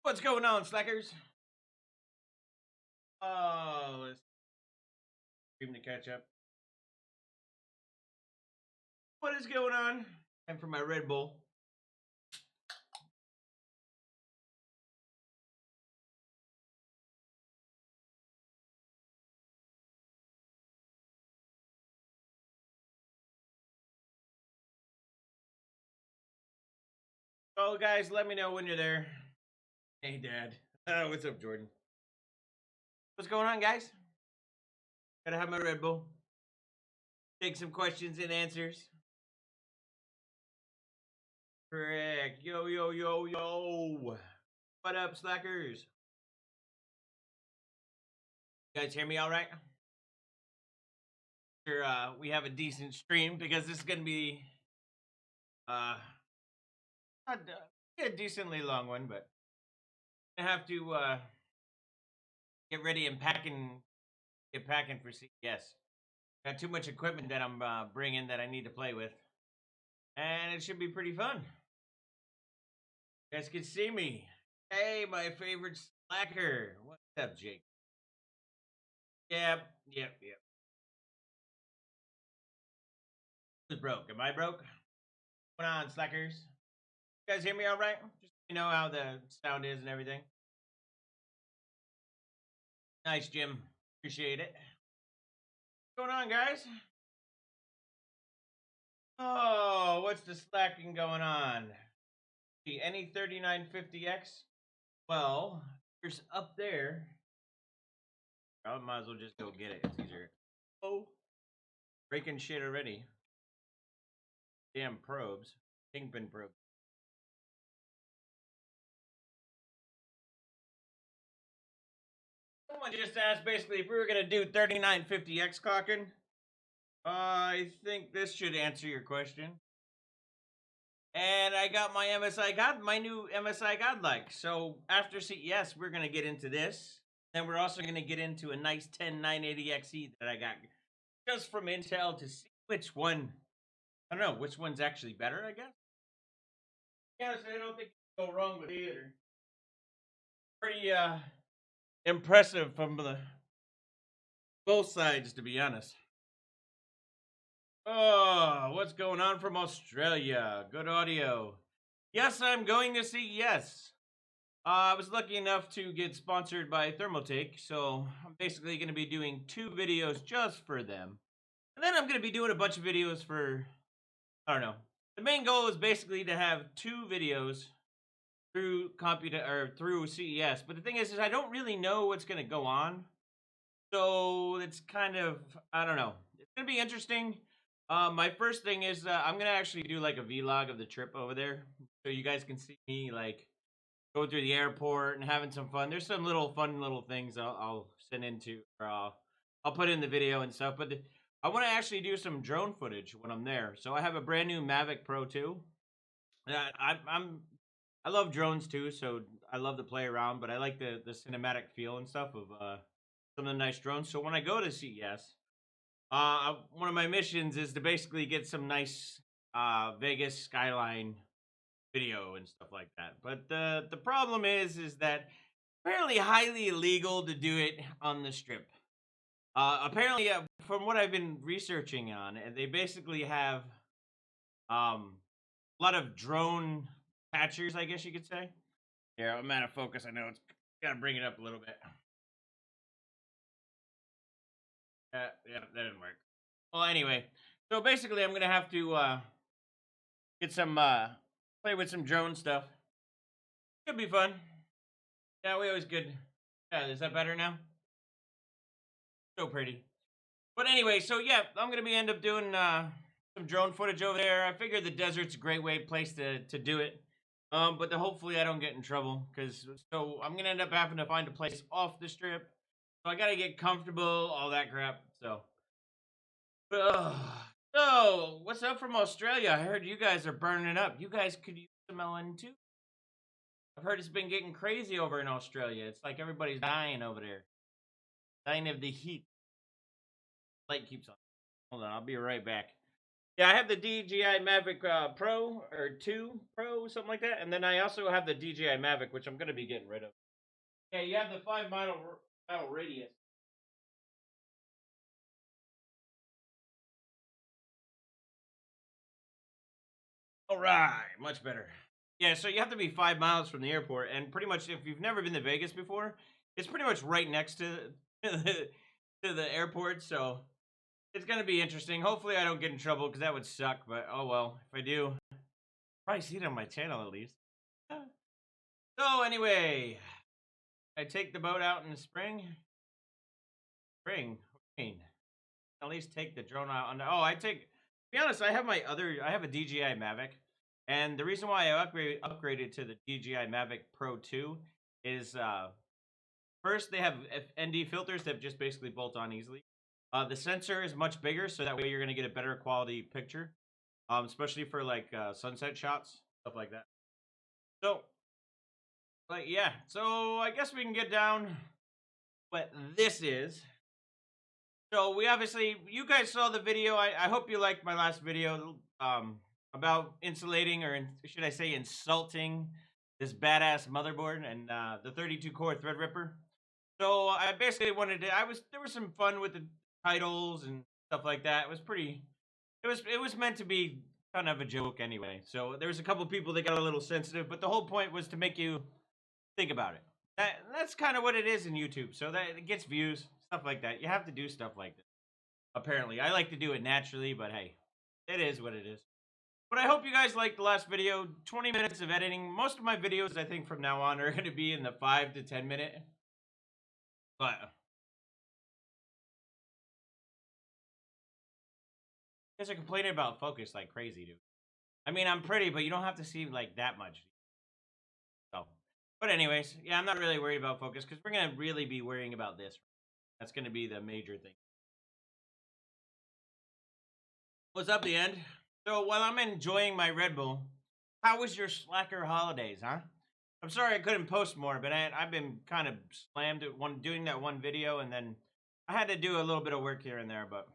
What's going on, slackers? Oh, let's stream to catch up. What is going on? Time for my Red Bull. Oh, guys, let me know when you're there. Hey, Dad. What's up, Jordan? What's going on, guys? Gotta have my Red Bull. Take some questions and answers. Correct. Yo, yo, yo, yo. What up, slackers? You guys hear me all right? Sure, we have a decent stream because this is gonna be not, a decently long one, but I have to get ready and get packing for CES. Got too much equipment that I'm bringing that I need to play with, and it should be pretty fun. You guys can see me. Hey, my favorite slacker. What's up, Jake? Yep. Who's broke? Am I broke? What's going on, slackers? You guys hear me all right? Just so you know how the sound is and everything. Nice, Jim. Appreciate it. What's going on, guys? Oh, what's the slacking going on? Any 3950X? Well, there's up there. I might as well just go get it. It's easier. Oh, breaking shit already. Damn probes. Kingpin probes. Someone just asked basically if we were going to do 3950X clocking. I think this should answer your question. And I got my my new MSI Godlike. So after CES, we're going to get into this. Then we're also going to get into a nice 10980XE that I got just from Intel to see which one. I don't know which one's actually better, I guess. Yes, I don't think you can go wrong with either. Pretty impressive from the both sides, to be honest. Oh, what's going on from Australia? Good audio. Yes, I'm going to CES. I was lucky enough to get sponsored by Thermaltake, so I'm basically going to be doing 2 videos just for them. And then I'm going to be doing a bunch of videos for, I don't know. The main goal is basically to have 2 videos through through CES. But the thing is I don't really know what's going to go on. So it's kind of, I don't know. It's going to be interesting. My first thing is I'm going to actually do like a vlog of the trip over there. So you guys can see me like go through the airport and having some fun. There's some fun little things I'll send into, or I'll put in the video and stuff. But I want to actually do some drone footage when I'm there. So I have a brand new Mavic Pro 2. I love drones too, so I love to play around. But I like the cinematic feel and stuff of some of the nice drones. So when I go to CES, one of my missions is to basically get some nice Vegas skyline video and stuff like that. But the problem is that apparently highly illegal to do it on the strip. Apparently, from what I've been researching on, they basically have a lot of drone catchers, I guess you could say. Yeah, I'm out of focus. I know it's gotta bring it up a little bit. Yeah, that didn't work. Well, anyway, so basically, I'm gonna have to get some play with some drone stuff. Could be fun. Yeah, we always good. Yeah, is that better now? So pretty. But anyway, so yeah, I'm gonna end up doing some drone footage over there. I figure the desert's a great place to do it. But hopefully I don't get in trouble so I'm gonna end up having to find a place off the strip. So I gotta get comfortable, all that crap. So, so what's up from Australia? I heard you guys are burning it up. You guys could use some LN2. I've heard it's been getting crazy over in Australia. It's like everybody's dying over there, dying of the heat. Light keeps on. Hold on, I'll be right back. Yeah, I have the DJI Mavic Pro or 2 Pro, something like that. And then I also have the DJI Mavic, which I'm going to be getting rid of. Yeah, you have the 5 mile radius. All right, much better. Yeah, so you have to be 5 miles from the airport, and pretty much if you've never been to Vegas before, it's pretty much right next to to the airport. So it's gonna be interesting. Hopefully, I don't get in trouble because that would suck. But oh well, if I do, probably see it on my channel at least. So anyway, I take the boat out in the spring. Spring, what do you mean? At least take the drone out on. Oh, I take. To be honest, I have I have a DJI Mavic, and the reason why I upgraded to the DJI Mavic Pro 2 is first they have ND filters that just basically bolt on easily. The sensor is much bigger, so that way you're gonna get a better quality picture, especially for like sunset shots, stuff like that. So, like, yeah. So I guess we can get down what this is. So we obviously, you guys saw the video. I hope you liked my last video about insulating, or should I say insulting, this badass motherboard and the 32 core Threadripper. So I basically wanted to, there was some fun with the titles and stuff like that. It was pretty, it was meant to be kind of a joke anyway. So there was a couple people that got a little sensitive, but the whole point was to make you think about it. That's kind of what it is in YouTube. So that it gets views, stuff like that. You have to do stuff like this. Apparently, I like to do it naturally, but hey, it is what it is. But I hope you guys liked the last video. 20 minutes of editing. Most of my videos, I think, from now on are going to be in the 5 to 10 minute. But you guys are complaining about focus like crazy, dude. I mean, I'm pretty, but you don't have to see like that much. So, but anyways, yeah, I'm not really worried about focus because we're gonna really be worrying about this. That's gonna be the major thing. What's up, the end? So while I'm enjoying my Red Bull, how was your slacker holidays, huh? I'm sorry I couldn't post more, but I've been kind of slammed at doing that one video, and then I had to do a little bit of work here and there. But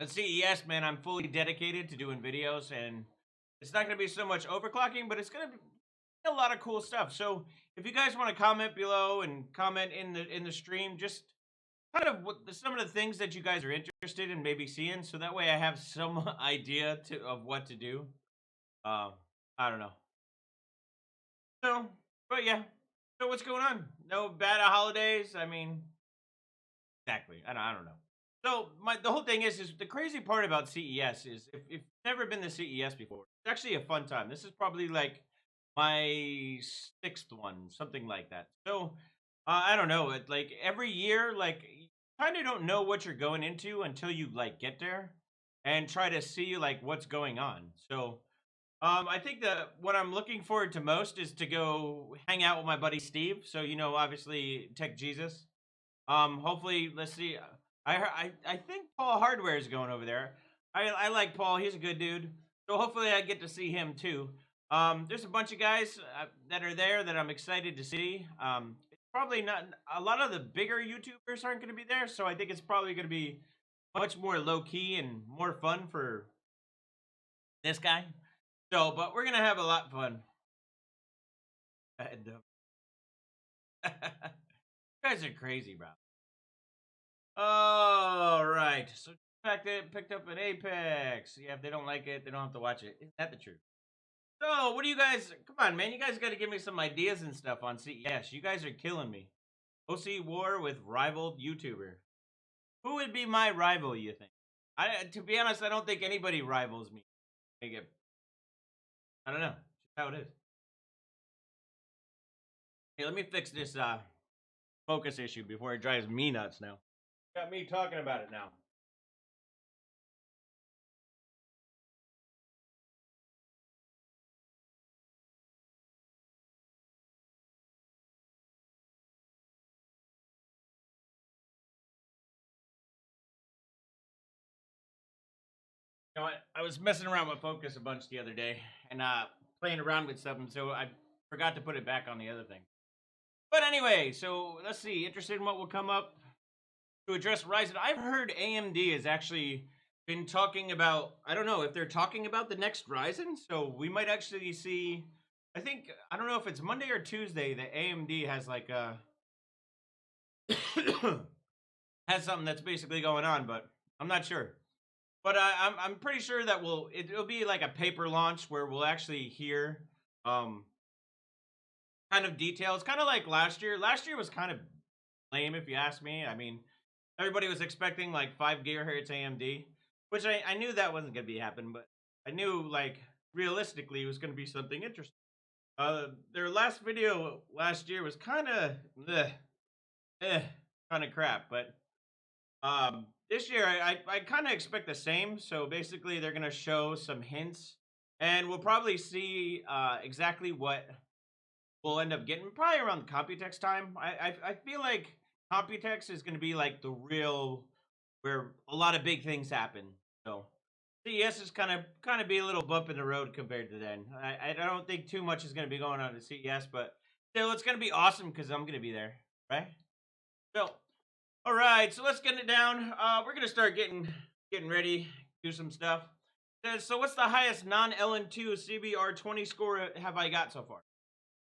at CES, man, I'm fully dedicated to doing videos, and it's not going to be so much overclocking, but it's going to be a lot of cool stuff. So if you guys want to comment below and comment in the stream, just kind of some of the things that you guys are interested in maybe seeing, so that way I have some idea of what to do. Uh, I don't know. So, but yeah. So what's going on? No bad holidays. I mean, exactly. I don't know. So the whole thing is the crazy part about CES is if you've never been to CES before, it's actually a fun time. This is probably like my sixth one, something like that. So I don't know. It like every year, like you kind of don't know what you're going into until you like get there and try to see like what's going on. So I think that what I'm looking forward to most is to go hang out with my buddy Steve. So obviously Tech Jesus. Hopefully, let's see. I think Paul Hardware is going over there. I like Paul. He's a good dude. So hopefully I get to see him too. There's a bunch of guys that are there that I'm excited to see. Probably not a lot of the bigger YouTubers aren't going to be there, so I think it's probably going to be much more low key and more fun for this guy. So, but we're gonna have a lot of fun. You guys are crazy, bro. All right. So, the fact that it picked up an Apex. Yeah, if they don't like it, they don't have to watch it. Isn't that the truth? So, what do you guys? Come on, man. You guys got to give me some ideas and stuff on CES. You guys are killing me. OC war with rival YouTuber. Who would be my rival? You think? To be honest, I don't think anybody rivals me. I don't know. Just how it is. Hey, let me fix this focus issue before it drives me nuts now. Got me talking about it now. I was messing around with focus a bunch the other day and playing around with something, so I forgot to put it back on the other thing. But anyway, so let's see. Interested in what will come up to address RYZEN? I've heard AMD is actually been talking about, I don't know if they're talking about the next Ryzen, so we might actually see, I think, I don't know if it's Monday or Tuesday that AMD has like a has something that's basically going on, but I'm not sure. But I'm pretty sure that it'll be like a paper launch where we'll actually hear um kind of details, kind of like last year. Last year was kind of lame if you ask me. I mean, everybody was expecting like 5 gigahertz AMD, which I knew that wasn't gonna be happen, but I knew like realistically it was gonna be something interesting. Their last video last year was kind of kind of crap, but this year I kind of expect the same. So basically, they're gonna show some hints, and we'll probably see exactly what we'll end up getting. Probably around Computex time. I feel like Computex is gonna be like the real where a lot of big things happen. So CES is kind of be a little bump in the road compared to then. I don't think too much is gonna be going on at CES, but still, it's gonna be awesome because I'm gonna be there, right? So all right, so let's get it down. We're gonna start getting ready, do some stuff. So what's the highest non-LN2 CBR20 score have I got so far?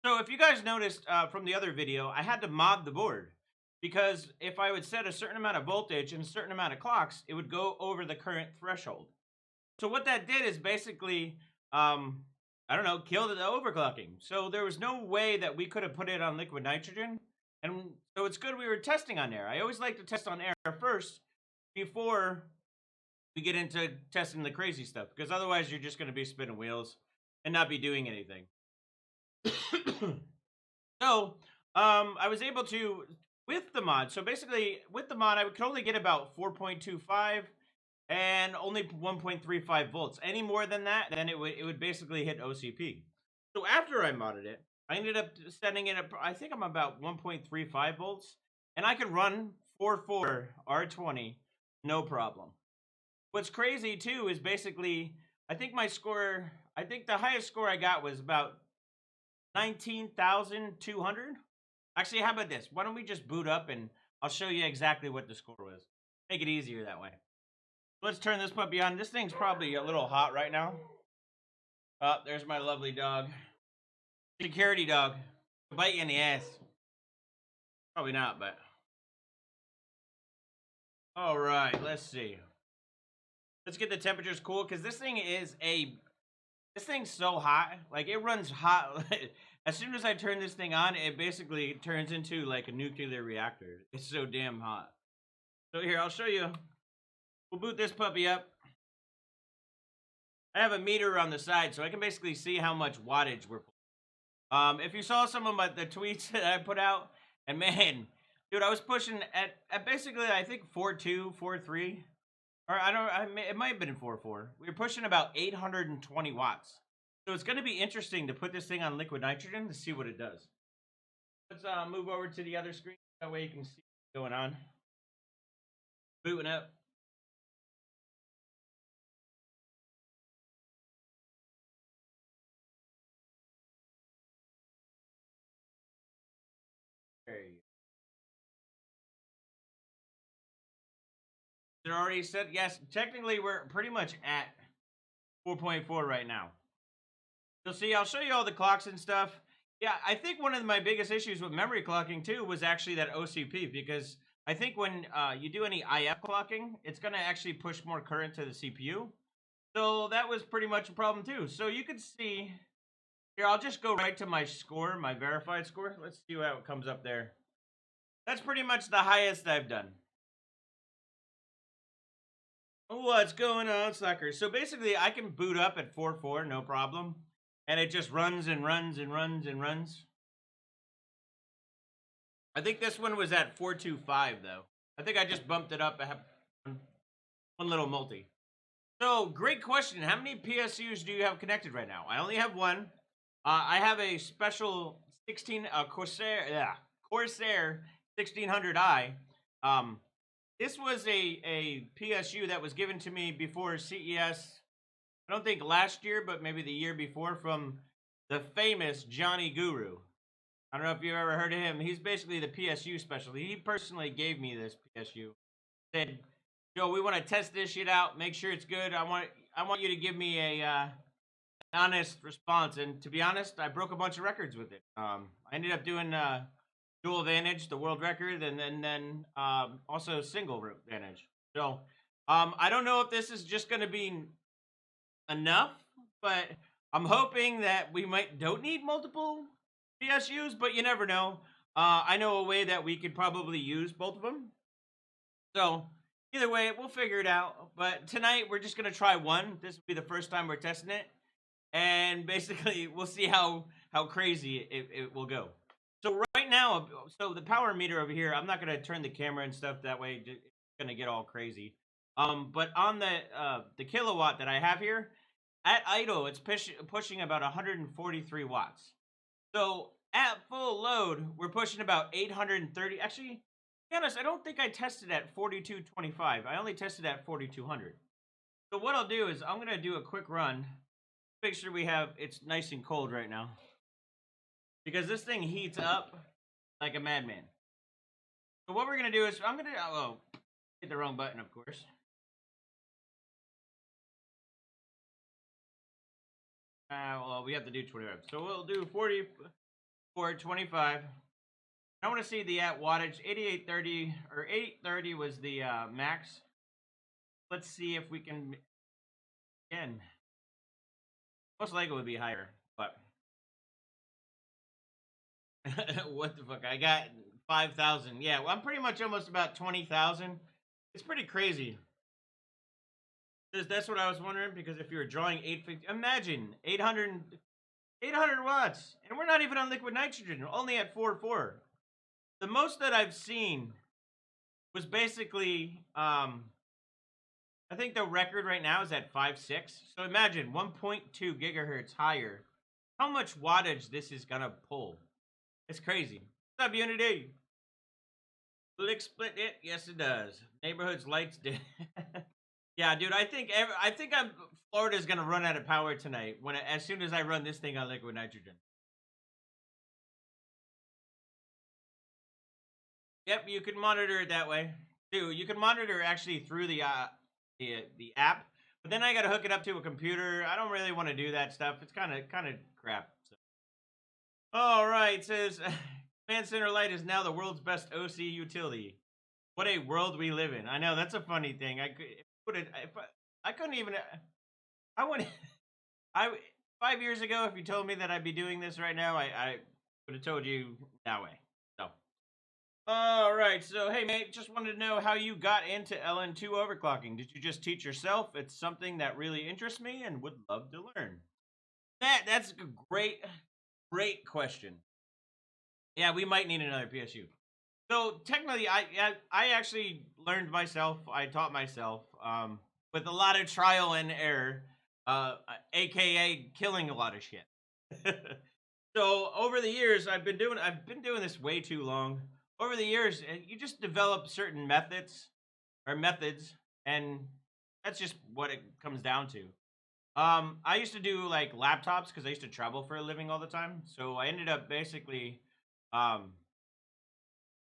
So if you guys noticed from the other video, I had to mod the board because if I would set a certain amount of voltage and a certain amount of clocks, it would go over the current threshold. So what that did is basically, I don't know, killed the overclocking. So there was no way that we could have put it on liquid nitrogen. And so it's good we were testing on air. I always like to test on air first before we get into testing the crazy stuff, because otherwise you're just going to be spinning wheels and not be doing anything. So I was able to, with the mod, so basically with the mod, I could only get about 4.25 and only 1.35 volts. Any more than that, then it would basically hit OCP. So after I modded it, I ended up setting it up, I think I'm about 1.35 volts, and I could run 4.4 R20, no problem. What's crazy too is basically, I think the highest score I got was about 19,200. Actually, how about this? Why don't we just boot up and I'll show you exactly what the score was. Make it easier that way. Let's turn this puppy on. This thing's probably a little hot right now. Oh, there's my lovely dog. Security dog. Bite you in the ass. Probably not, but. All right, let's see. Let's get the temperatures cool, because this thing's so hot. Like, it runs hot. As soon as I turn this thing on, it basically turns into like a nuclear reactor. It's so damn hot. So here, I'll show you. We'll boot this puppy up. I have a meter on the side, so I can basically see how much wattage we're pulling. If you saw some of the tweets that I put out, and man, dude, I was pushing at basically, I think 4.2, 4.3, or it might have been 4.4. We were pushing about 820 watts. So it's going to be interesting to put this thing on liquid nitrogen to see what it does. Let's move over to the other screen. That way you can see what's going on. Booting up. There you go. Is it already set? Yes, technically we're pretty much at 4.4 right now. So see, I'll show you all the clocks and stuff. Yeah, I think one of my biggest issues with memory clocking too was actually that OCP, because I think when you do any IF clocking, it's going to actually push more current to the CPU. So that was pretty much a problem too. So you can see, here, I'll just go right to my score, my verified score. Let's see how it comes up there. That's pretty much the highest I've done. What's going on, suckers? So basically, I can boot up at 4.4, no problem. And it just runs and runs and runs and runs. I think this one was at 4.25, though. I think I just bumped it up. I have one little multi. So, great question. How many PSUs do you have connected right now? I only have one. I have a special Corsair 1600i. This was a PSU that was given to me before CES. I don't think last year, but maybe the year before, from the famous Johnny Guru. I don't know if you've ever heard of him. He's basically the PSU specialty. He personally gave me this PSU. Said, So we want to test this shit out, make sure it's good. I want you to give me a honest response. And to be honest, I broke a bunch of records with it. I ended up doing dual advantage, the world record, and then also single advantage. So I don't know if this is just going to be enough, but I'm hoping that we don't need multiple PSUs, but you never know. I know a way that we could probably use both of them. So either way, we'll figure it out. But tonight we're just gonna try one. This will be the first time we're testing it, and basically we'll see how crazy it will go. So right now, so the power meter over here, I'm not gonna turn the camera and stuff that way. It's gonna get all crazy. But on the kilowatt that I have here, at idle, it's pushing about 143 watts. So at full load, we're pushing about 830. Actually, to be honest, I don't think I tested at 4225. I only tested at 4200. So what I'll do is I'm gonna do a quick run. Make sure it's nice and cold right now, because this thing heats up like a madman. So what we're gonna do is hit the wrong button, of course. Well, we have to do 25. So we'll do 2425. I want to see the at wattage. 8830 or 830 was the max. Let's see if we can. Again, most likely it would be higher, but what the fuck? I got 5,000. Yeah, well, I'm pretty much almost about 20,000. It's pretty crazy. That's what I was wondering, because if you were drawing 850, imagine 800 watts, and we're not even on liquid nitrogen, we're only at 4.4. The most that I've seen was basically, I think the record right now is at 5.6. So imagine 1.2 gigahertz higher. How much wattage this is gonna pull? It's crazy. What's up, Unity? Lick split it? Yes, it does. Neighborhoods lights dead. Yeah, dude. I think Florida's gonna run out of power tonight as soon as I run this thing on liquid nitrogen. Yep, you can monitor it that way too. You can monitor actually through the app, but then I got to hook it up to a computer. I don't really want to do that stuff. It's kind of crap. So. All right, it says Command Center Lite is now the world's best OC utility. What a world we live in. I know, that's a funny thing. I couldn't even. I wouldn't. 5 years ago, if you told me that I'd be doing this right now, I would have told you that way. So. All right, so hey mate, just wanted to know how you got into LN2 overclocking. Did you just teach yourself? It's something that really interests me and would love to learn. That's a great question. Yeah, we might need another PSU. So technically, I actually learned myself. I taught myself with a lot of trial and error, aka killing a lot of shit. So over the years, I've been doing this way too long. Over the years, you just develop certain methods, and that's just what it comes down to. I used to do like laptops because I used to travel for a living all the time. So I ended up basically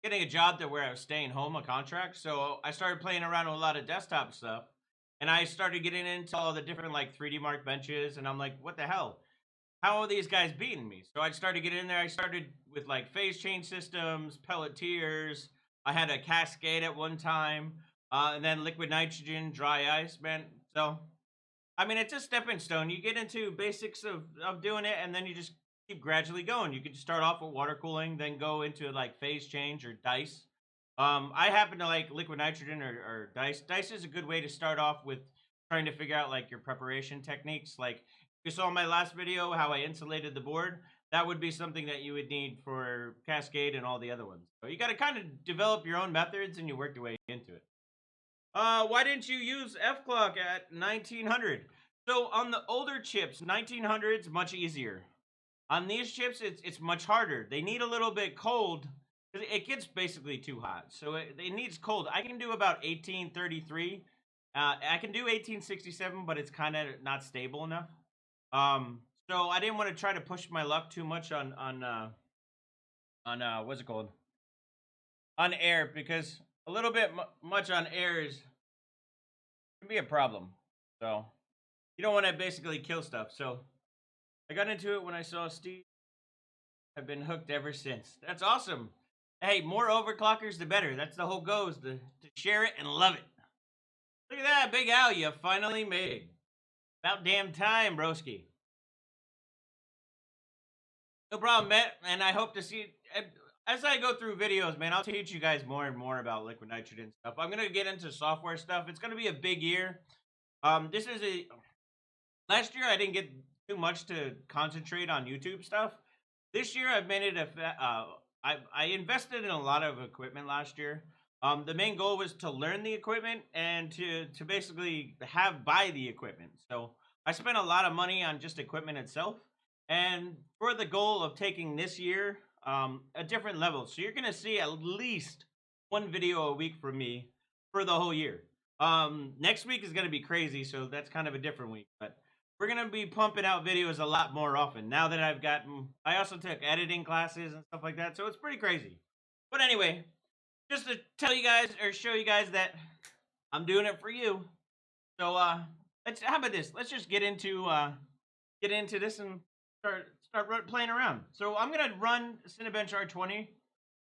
getting a job where I was staying home, a contract. So I started playing around with a lot of desktop stuff, and I started getting into all the different like 3D Mark benches, and I'm like, what the hell? How are these guys beating me? So I started getting in there. I started with like phase change systems, pelletiers. I had a cascade at one time, and then liquid nitrogen, dry ice, man. So, I mean, it's a stepping stone. You get into basics of doing it, and then you just keep gradually going. You could start off with water cooling, then go into like phase change or dice. I happen to like liquid nitrogen or dice. Dice is a good way to start off with trying to figure out like your preparation techniques. Like you saw in my last video how I insulated the board. That would be something that you would need for Cascade and all the other ones. So you got to kind of develop your own methods and you work your way into it. Why didn't you use F-Clock at 1900? So on the older chips, 1900's much easier. On these chips, it's much harder. They need a little bit cold. It gets basically too hot. So it needs cold. I can do about 1833. I can do 1867, but it's kind of not stable enough. So I didn't want to try to push my luck too much on what's it called? On air, because a little bit much on air is can be a problem. So you don't want to basically kill stuff. So I got into it when I saw Steve. I've been hooked ever since. That's awesome. Hey, more overclockers, the better. That's the whole goal, is to share it and love it. Look at that, Big Al, you finally made it. About damn time, broski. No problem, Matt, and I hope to see as I go through videos, man. I'll teach you guys more and more about liquid nitrogen stuff. I'm gonna get into software stuff. It's gonna be a big year. This is a last year I didn't get too much to concentrate on YouTube stuff. This year I've made it I invested in a lot of equipment last year. The main goal was to learn the equipment and to basically buy the equipment. So I spent a lot of money on just equipment itself, and for the goal of taking this year a different level. So you're gonna see at least one video a week from me for the whole year. Next week is gonna be crazy, so that's kind of a different week, but we're gonna be pumping out videos a lot more often now that I also took editing classes and stuff like that, so it's pretty crazy. But anyway, just to tell you guys or show you guys that I'm doing it for you. So how about this? Let's just get into this and start playing around. So I'm gonna run Cinebench R20.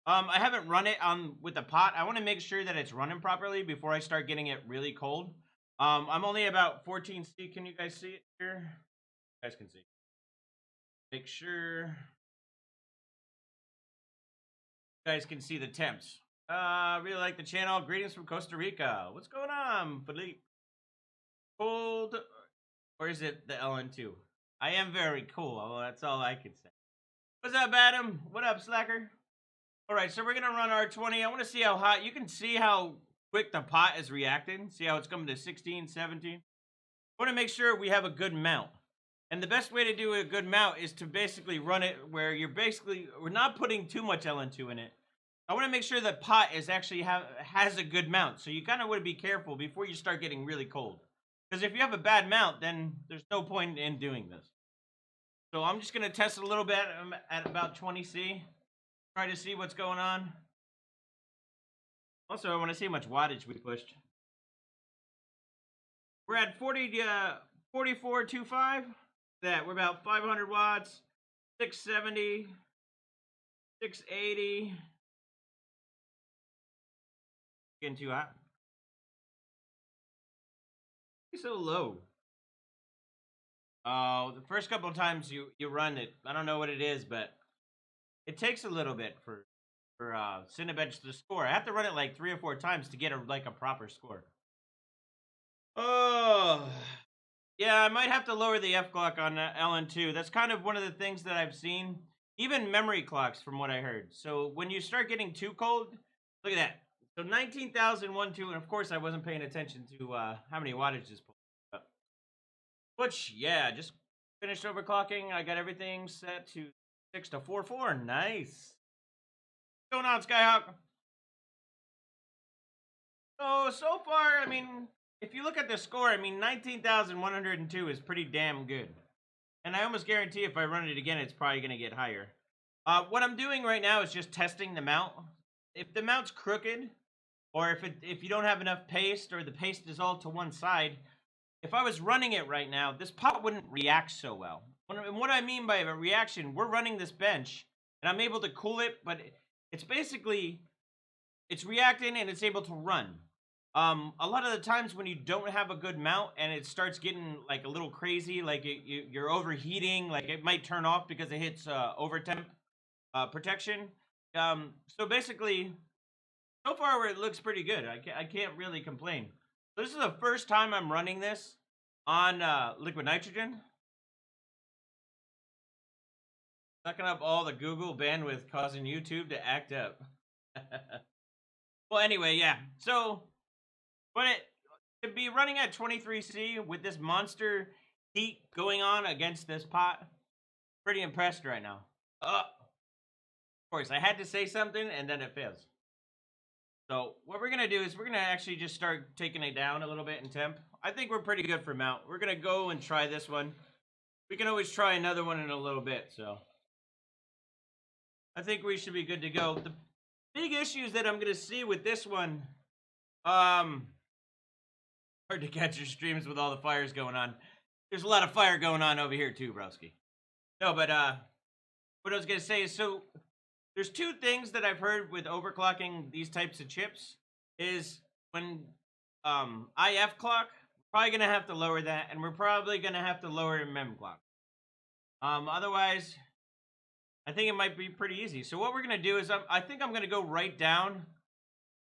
I haven't run it with the pot. I want to make sure that it's running properly before I start getting it really cold. I'm only about 14C. Can you guys see it here? You guys can see. Make sure you guys can see the temps. Really like the channel. Greetings from Costa Rica. What's going on, Philippe? Cold, or is it the LN2? I am very cool. Well, that's all I can say. What's up, Adam? What up, Slacker? All right, so we're gonna run R20. I want to see how hot. You can see how quick the pot is reacting. See how it's coming to 16, 17. I want to make sure we have a good mount. And the best way to do a good mount is to basically run it where we're not putting too much LN2 in it. I want to make sure the pot is actually has a good mount. So you kind of want to be careful before you start getting really cold. Because if you have a bad mount, then there's no point in doing this. So I'm just going to test a little bit at about 20C. Try to see what's going on. Also, I want to see how much wattage we pushed. We're at 44.25. That we're about 500 watts, 670, 680. Getting too hot. It's so low. The first couple of times you run it, I don't know what it is, but it takes a little bit for Cinebench to score. I have to run it like 3 or 4 times to get a proper score. Oh, yeah, I might have to lower the F clock on LN2. That's kind of one of the things that I've seen. Even memory clocks, from what I heard. So when you start getting too cold, look at that. So 19,001, and of course I wasn't paying attention to how many wattage this pulled up. Which, yeah, just finished overclocking. I got everything set to 6 to 4.4. Nice. What's going on, Skyhawk? So far, I mean, if you look at the score, I mean, 19,102 is pretty damn good. And I almost guarantee if I run it again, it's probably going to get higher. What I'm doing right now is just testing the mount. If the mount's crooked, or if you don't have enough paste, or the paste is all to one side, if I was running it right now, this pot wouldn't react so well. And what I mean by a reaction, we're running this bench, and I'm able to cool it, but it's reacting and it's able to run. A lot of the times when you don't have a good mount and it starts getting like a little crazy, like you're overheating, like it might turn off because it hits overtemp protection. So basically, so far it looks pretty good. I can't really complain. So this is the first time I'm running this on liquid nitrogen. Sucking up all the Google bandwidth, causing YouTube to act up. Well, anyway, yeah. So, to be running at 23C with this monster heat going on against this pot, pretty impressed right now. Of course, I had to say something, and then it fails. So, what we're going to do is we're going to actually just start taking it down a little bit in temp. I think we're pretty good for mount. We're going to go and try this one. We can always try another one in a little bit, so I think we should be good to go. The big issues that I'm going to see with this one, Hard to catch your streams with all the fires going on. There's a lot of fire going on over here too, broski. No, but what I was gonna say is, so there's two things that I've heard with overclocking these types of chips is when IF clock, we're probably gonna have to lower that, and we're probably gonna have to lower mem clock. Otherwise, I think it might be pretty easy. So what we're gonna do is I think I'm gonna go right down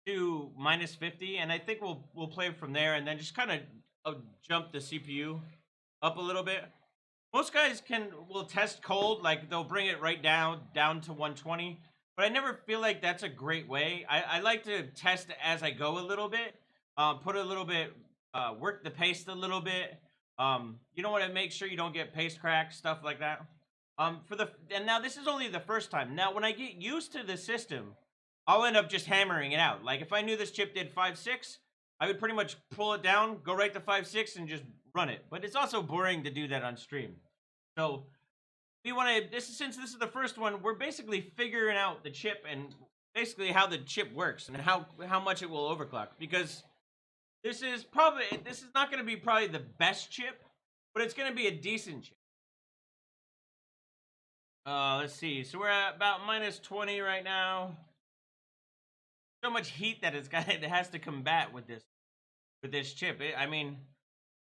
to -50, and I think we'll play from there, and then just kind of jump the CPU up a little bit. Most guys will test cold, like they'll bring it right down to 120, but I never feel like that's a great way. I like to test as I go a little bit, put a little bit, work the paste a little bit. You don't want to make sure you don't get paste cracks, stuff like that. And now this is only the first time. Now when I get used to the system, I'll end up just hammering it out. Like if I knew this chip did 5.6, I would pretty much pull it down, go right to 5.6, and just run it. But it's also boring to do that on stream. So we want to, since this is the first one, we're basically figuring out the chip and basically how the chip works and how much it will overclock. Because this is not going to be probably the best chip, but it's going to be a decent chip. Let's see. So we're at about -20 right now. So much heat that it has to combat with this chip. I mean,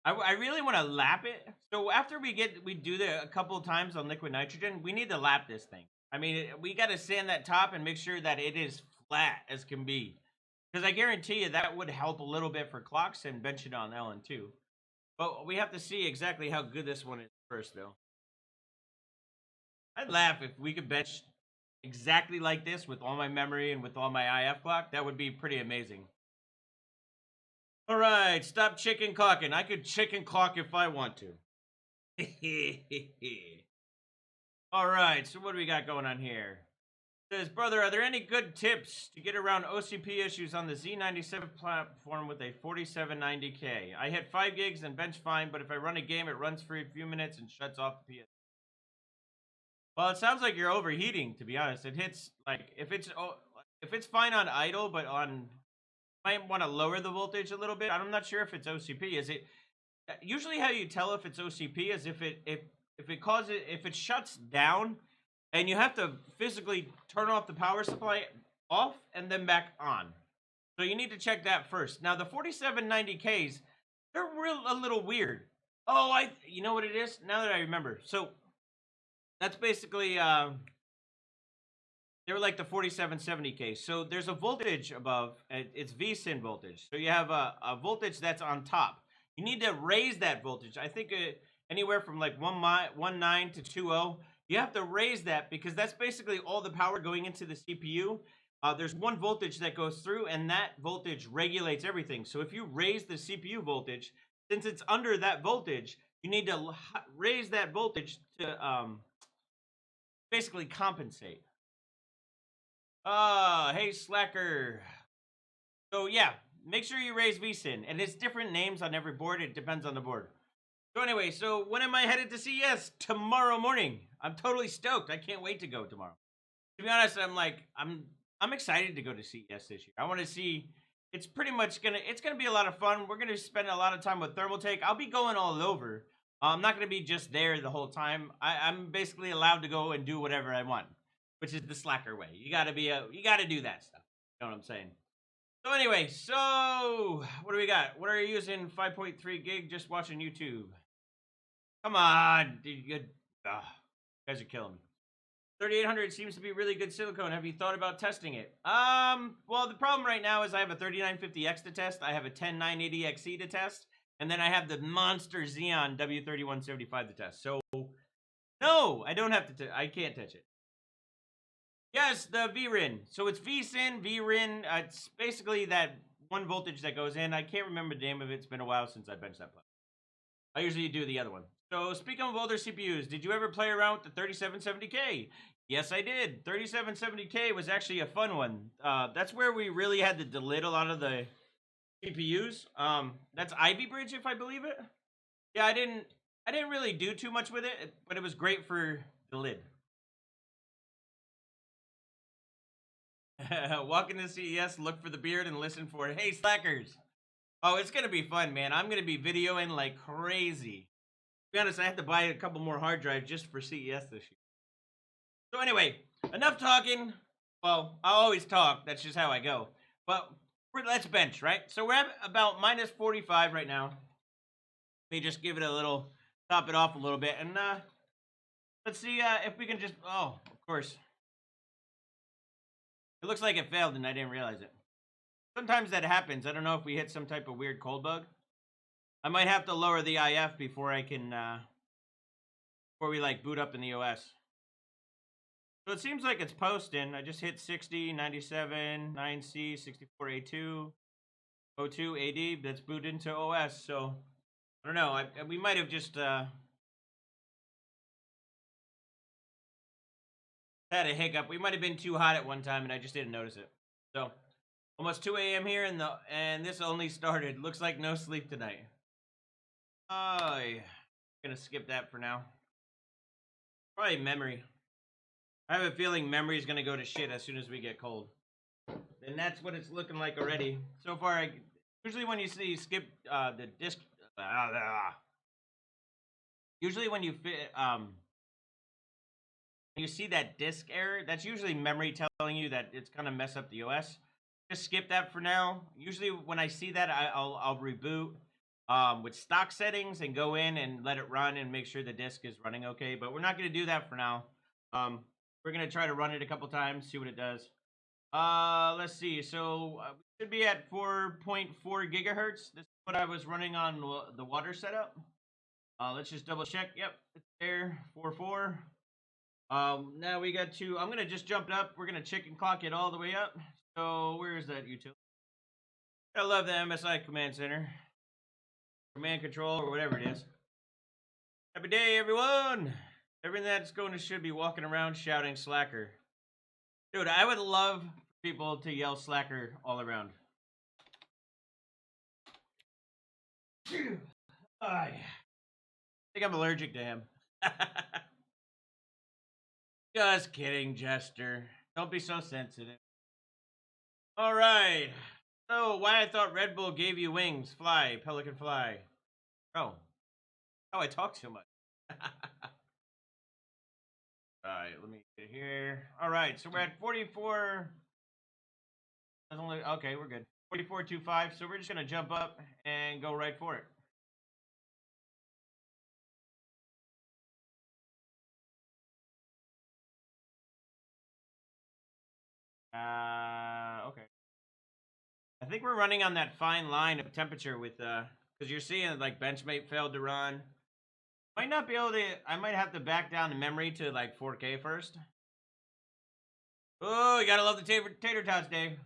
I really want to lap it. So after we do that a couple of times on liquid nitrogen, we need to lap this thing. I mean, we got to sand that top and make sure that it is flat as can be, because I guarantee you that would help a little bit for clocks and bench it on LN2. But we have to see exactly how good this one is first, though. I'd laugh if we could bench exactly like this with all my memory and with all my IF clock. That would be pretty amazing. All right, stop chicken clocking. I could chicken clock if I want to. All right, so what do we got going on here? It says, brother, are there any good tips to get around OCP issues on the Z97 platform with a 4790K? I hit 5 gigs and bench fine, but if I run a game, it runs for a few minutes and shuts off the PS. Well, it sounds like you're overheating, to be honest. It hits, like, if it's fine on idle, but on, might want to lower the voltage a little bit. I'm not sure if it's OCP. Is it usually how you tell if it's OCP is if it shuts down and you have to physically turn off the power supply off and then back on. So you need to check that first. Now the 4790Ks, they're a little weird. Oh, you know what it is? Now that I remember. So that's basically they were like the 4770K. So there's a voltage above. It's VSIN voltage. So you have a voltage that's on top. You need to raise that voltage. I think anywhere from like 1.9 to 2.0. You have to raise that because that's basically all the power going into the CPU. There's one voltage that goes through, and that voltage regulates everything. So if you raise the CPU voltage, since it's under that voltage, you need to raise that voltage to basically compensate. Hey Slacker. So yeah, make sure you raise VSIN, and it's different names on every board. It depends on the board. So anyway, so when am I headed to CES? Tomorrow morning. I'm totally stoked. I can't wait to go tomorrow. To be honest, I'm excited to go to CES this year. I want to see. It's pretty much it's gonna be a lot of fun. We're gonna spend a lot of time with Thermaltake. I'll be going all over. I'm not gonna be just there the whole time. I'm basically allowed to go and do whatever I want, which is the Slacker way. You gotta do that stuff. You know what I'm saying? So anyway, so what do we got? What are you using? 5.3 gig just watching YouTube. Come on, dude. You guys are killing me. 3800 seems to be really good silicone. Have you thought about testing it? Well, the problem right now is I have a 3950X to test. I have a 10980XE to test. And then I have the monster Xeon W3175 to test. So, no, I don't have to. I can't touch it. Yes, the VRIN. So it's VSIN, VRIN. It's basically that one voltage that goes in. I can't remember the name of it. It's been a while since I benched that platform. I usually do the other one. So speaking of older CPUs, did you ever play around with the 3770K? Yes, I did. 3770K was actually a fun one. That's where we really had to delete a lot of the CPUs. That's Ivy Bridge, if I believe it. Yeah, I didn't really do too much with it, but it was great for the lid. Walk into CES, look for the beard, and listen for, hey, slackers. Oh, it's gonna be fun, man. I'm gonna be videoing like crazy. To be honest, I have to buy a couple more hard drives just for CES this year. So anyway, enough talking. Well, I always talk. That's just how I go. But let's bench, right? So we're at about minus 45 right now. Let me just give it a little, top it off a little bit, and let's see if we can just. Oh, of course. It looks like it failed, and I didn't realize it. Sometimes that happens. I don't know if we hit some type of weird cold bug. I might have to lower the IF before I can, before we like boot up in the OS. So it seems like it's posting. I just hit 60, 97, 9C, 64A2, 02, AD. That's booted into OS. So I don't know. We might have just had a hiccup. We might have been too hot at one time, and I just didn't notice it. So almost 2 a.m. here, and this only started. Looks like no sleep tonight. Oh, yeah. Gonna skip that for now. Probably memory. I have a feeling memory is gonna go to shit as soon as we get cold. And that's what it's looking like already. So far, usually when you see skip the disk, usually when you you see that disk error, that's usually memory telling you that it's gonna mess up the OS. Just skip that for now. Usually when I see that, I'll reboot with stock settings and go in and let it run and make sure the disk is running okay. But we're not gonna do that for now. We're gonna try to run it a couple times, see what it does. Let's see. So we should be at 4.4 gigahertz. This is what I was running on the water setup. Let's just double check. Yep, it's there. 4.4. Now we got to. I'm gonna just jump up. We're gonna chicken clock it all the way up. So where is that utility? I love the MSI command center, command control, or whatever it is. Happy day, everyone. Everything that's going to should be walking around shouting slacker. Dude, I would love people to yell slacker all around. I think I'm allergic to him. Just kidding, Jester. Don't be so sensitive. All right. So, why I thought Red Bull gave you wings. Fly, pelican fly. Oh. Oh, I talk too much. Alright, let me get here. Alright, so we're at 44. That's only, okay, we're good. 44.25, so we're just going to jump up and go right for it. Okay. I think we're running on that fine line of temperature with, because you're seeing, like, Benchmate failed to run. Might not be able to, I might have to back down the memory to, like, 4K first. Oh, you gotta love the tater tots, Dave.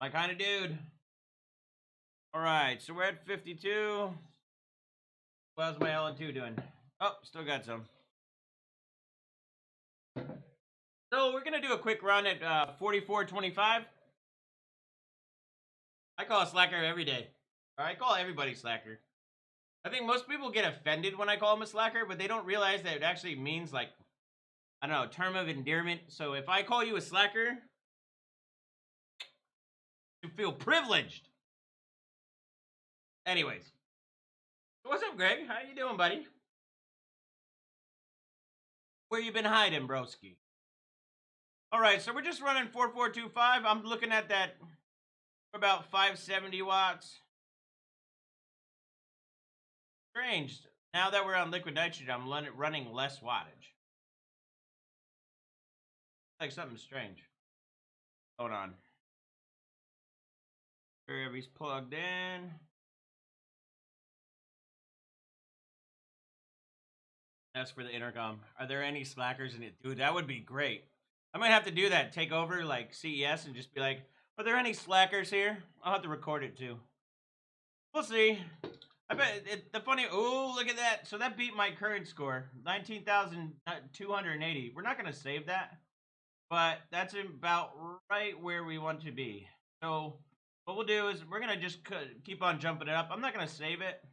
My kind of dude. Alright, so we're at 52. How's my LN2 doing? Oh, still got some. So we're gonna do a quick run at 44.25. I call a slacker every day. I call everybody slacker. I think most people get offended when I call them a slacker, but they don't realize that it actually means, like, I don't know, a term of endearment. So if I call you a slacker, you feel privileged. Anyways, what's up, Greg? How you doing, buddy? Where you been hiding, broski? All right, so we're just running 4425. I'm looking at that for about 570 watts. Strange. Now that we're on liquid nitrogen, I'm running less wattage. Like something strange going on. Everybody's plugged in. As for the intercom, are there any slackers in it? Dude, that would be great. I might have to do that. Take over like CES and just be like, are there any slackers here? I'll have to record it too. We'll see. I bet the funny. Oh, look at that. So that beat my current score, 19,280. We're not gonna save that, but that's about right where we want to be. So what we'll do is we're gonna just keep on jumping it up. I'm not gonna save it.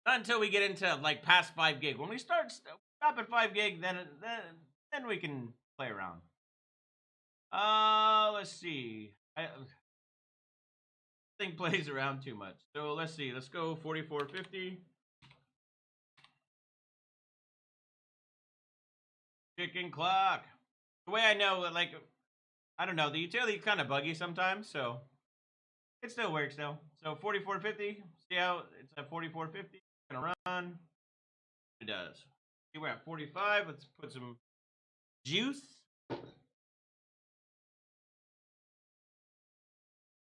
Not until we get into like past 5 gig. When we stop at 5 gig, then we can play around. Let's see. thing plays around too much. So let's see. Let's go 4450. Chicken clock. The way I know, like, I don't know, the utility is kind of buggy sometimes, so it still works though. So 4450. See how it's at 4450. Gonna run. It does. See, we're at 45. Let's put some juice.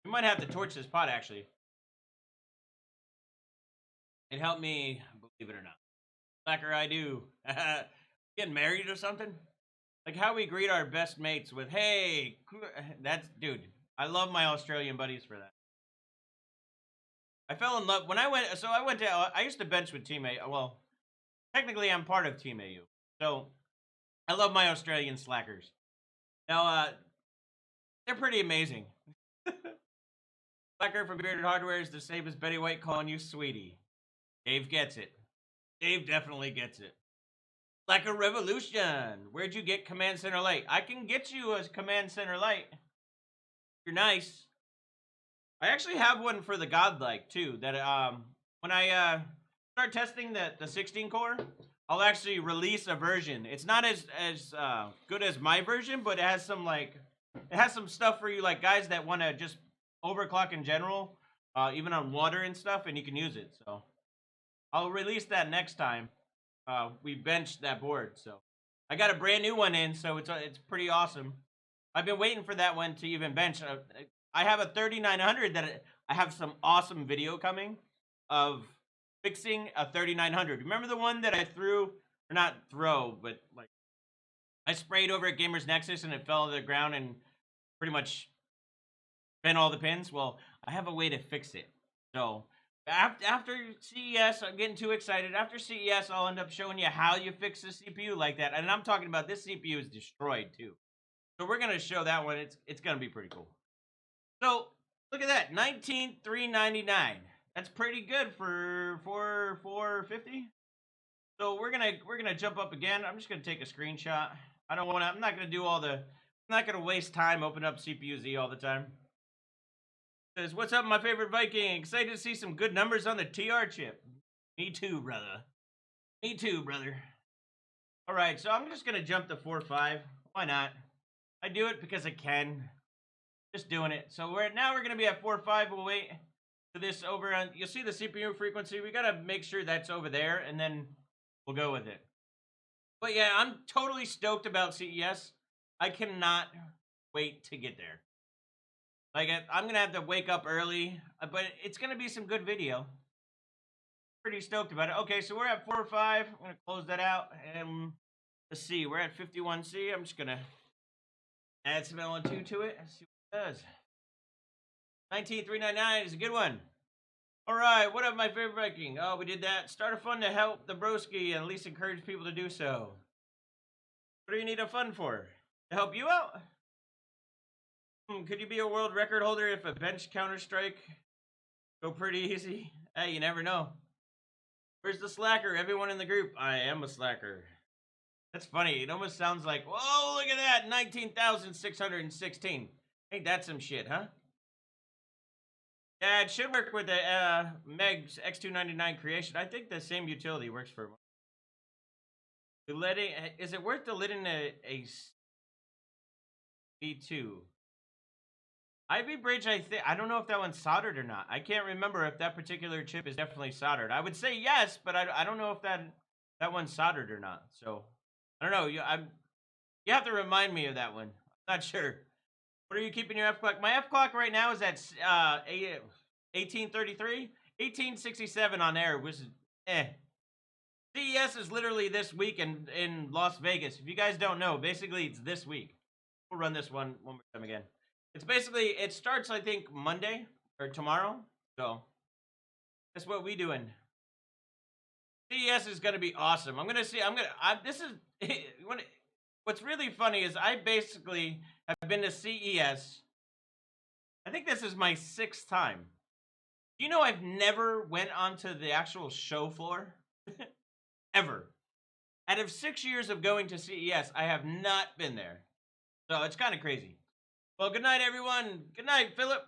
We might have to torch this pot actually. It helped me, believe it or not. Slacker, I do. Getting married or something? Like how we greet our best mates with, hey, that's, dude, I love my Australian buddies for that. I fell in love, when I went to, I used to bench with Team AU. Well, technically I'm part of Team AU. So, I love my Australian slackers. Now, they're pretty amazing. Slacker from Bearded Hardware is the same as Betty White calling you sweetie. Dave gets it. Dave definitely gets it. Like a revolution. Where'd you get Command Center Light? I can get you a Command Center Light. You're nice. I actually have one for the Godlike too. That when I start testing the 16 core, I'll actually release a version. It's not as good as my version, but it has some stuff for you like guys that want to just overclock in general, even on water and stuff, and you can use it. So I'll release that next time. We benched that board, so I got a brand new one in, so it's pretty awesome. I've been waiting for that one to even bench. I have a 3900 that I have some awesome video coming of fixing a 3900. Remember the one that I threw, or not throw, but like I sprayed over at Gamers Nexus and it fell to the ground and pretty much bent all the pins? Well, I have a way to fix it. So after CES, I'm getting too excited. After CES, I'll end up showing you how you fix the CPU like that. And I'm talking about this CPU is destroyed too. So we're gonna show that one. It's gonna be pretty cool. So look at that, $19,399. That's pretty good for $450. So we're gonna jump up again. I'm just gonna take a screenshot. I'm not gonna waste time opening up CPU-Z all the time. Says, what's up, my favorite Viking? Excited to see some good numbers on the TR chip. Me too, brother. Me too, brother. All right, so I'm just gonna jump to 4.5. Why not? I do it because I can. Just doing it. So we're gonna be at 4.5. We'll wait for this over on. You'll see the CPU frequency. We gotta make sure that's over there, and then we'll go with it. But yeah, I'm totally stoked about CES. I cannot wait to get there. Like I'm gonna have to wake up early, but it's gonna be some good video. Pretty stoked about it. Okay, so we're at 4.5. I'm gonna close that out, and let's see. We're at 51C. I'm just gonna add some LN2 to it and see what it does. 19,399 is a good one. All right, what up, my favorite Viking? Oh, we did that. Start a fund to help the broski and at least encourage people to do so. What do you need a fund for? To help you out? Could you be a world record holder if a bench Counter-Strike go pretty easy? Hey, you never know. Where's the slacker? Everyone in the group. I am a slacker. That's funny. It almost sounds like, whoa, look at that. 19,616. Ain't that some shit, huh? Yeah, it should work with the Meg's X299 creation. I think the same utility works for is it worth deleting a V2? Ivy Bridge, I don't know if that one's soldered or not. I can't remember if that particular chip is definitely soldered. I would say yes, but I don't know if that one's soldered or not. So I don't know. You have to remind me of that one. I'm not sure. What are you keeping your F clock? My F clock right now is at 1833, 1867 on air, which is CES is literally this week in Las Vegas. If you guys don't know, basically it's this week. We'll run this one more time again. It's basically, it starts, I think, Monday or tomorrow. So that's what we doing. CES is going to be awesome. What's really funny is I basically have been to CES. I think this is my 6th time. Do you know I've never went onto the actual show floor? Ever. Out of 6 years of going to CES, I have not been there. So it's kind of crazy. Well, good night, everyone. Good night, Philip.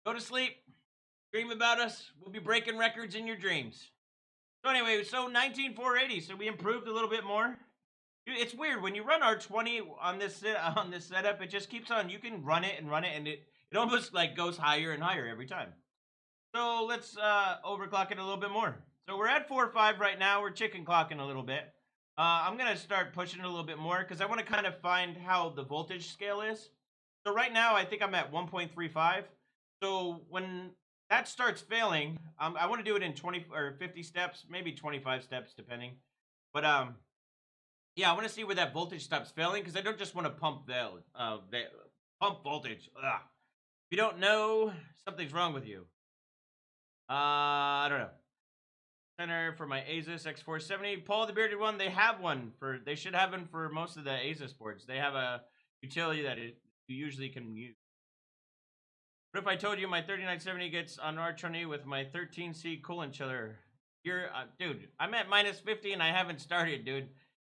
Go to sleep. Dream about us. We'll be breaking records in your dreams. So anyway, so 19480. So we improved a little bit more. It's weird when you run R20 on this setup. It just keeps on. You can run it, and it almost like goes higher and higher every time. So let's overclock it a little bit more. So we're at 4.5 right now. We're chicken clocking a little bit. I'm gonna start pushing it a little bit more because I want to kind of find how the voltage scale is. So right now I think I'm at 1.35. So when that starts failing, I want to do it in 20 or 50 steps, maybe 25 steps depending. But yeah, I want to see where that voltage stops failing because I don't just want to pump pump voltage. Ugh. If you don't know, something's wrong with you. I don't know. Center for my Asus X470. Paul the Bearded One, they have one for. They should have one for most of the Asus boards. They have a utility that you usually can use. What if I told you my 3970 gets on R20 with my 13C coolant chiller? You're, dude, I'm at -50 and I haven't started, dude.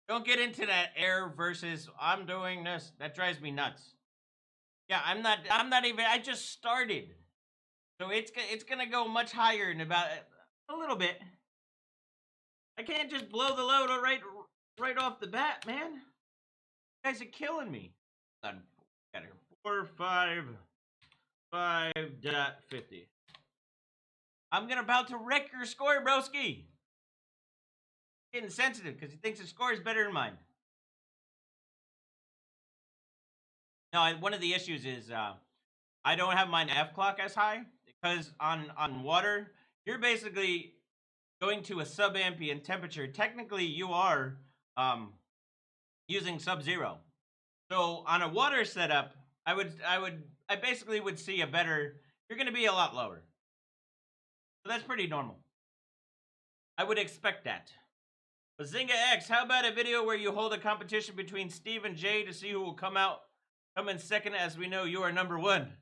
Don't get into that air versus I'm doing this. That drives me nuts. Yeah, I'm not even, I just started. So it's gonna go much higher in about a little bit. I can't just blow the load right off the bat, man. You guys are killing me. Got here. 455.50. I'm about to wreck your score, broski. Getting sensitive because he thinks his score is better than mine. No, one of the issues is I don't have mine F clock as high because on water you're basically going to a sub-ambient temperature. Technically, you are using sub-zero. So on a water setup, I basically would see a better. You're going to be a lot lower. So that's pretty normal. I would expect that. But Zynga X, how about a video where you hold a competition between Steve and Jay to see who will come in second, as we know you are number one.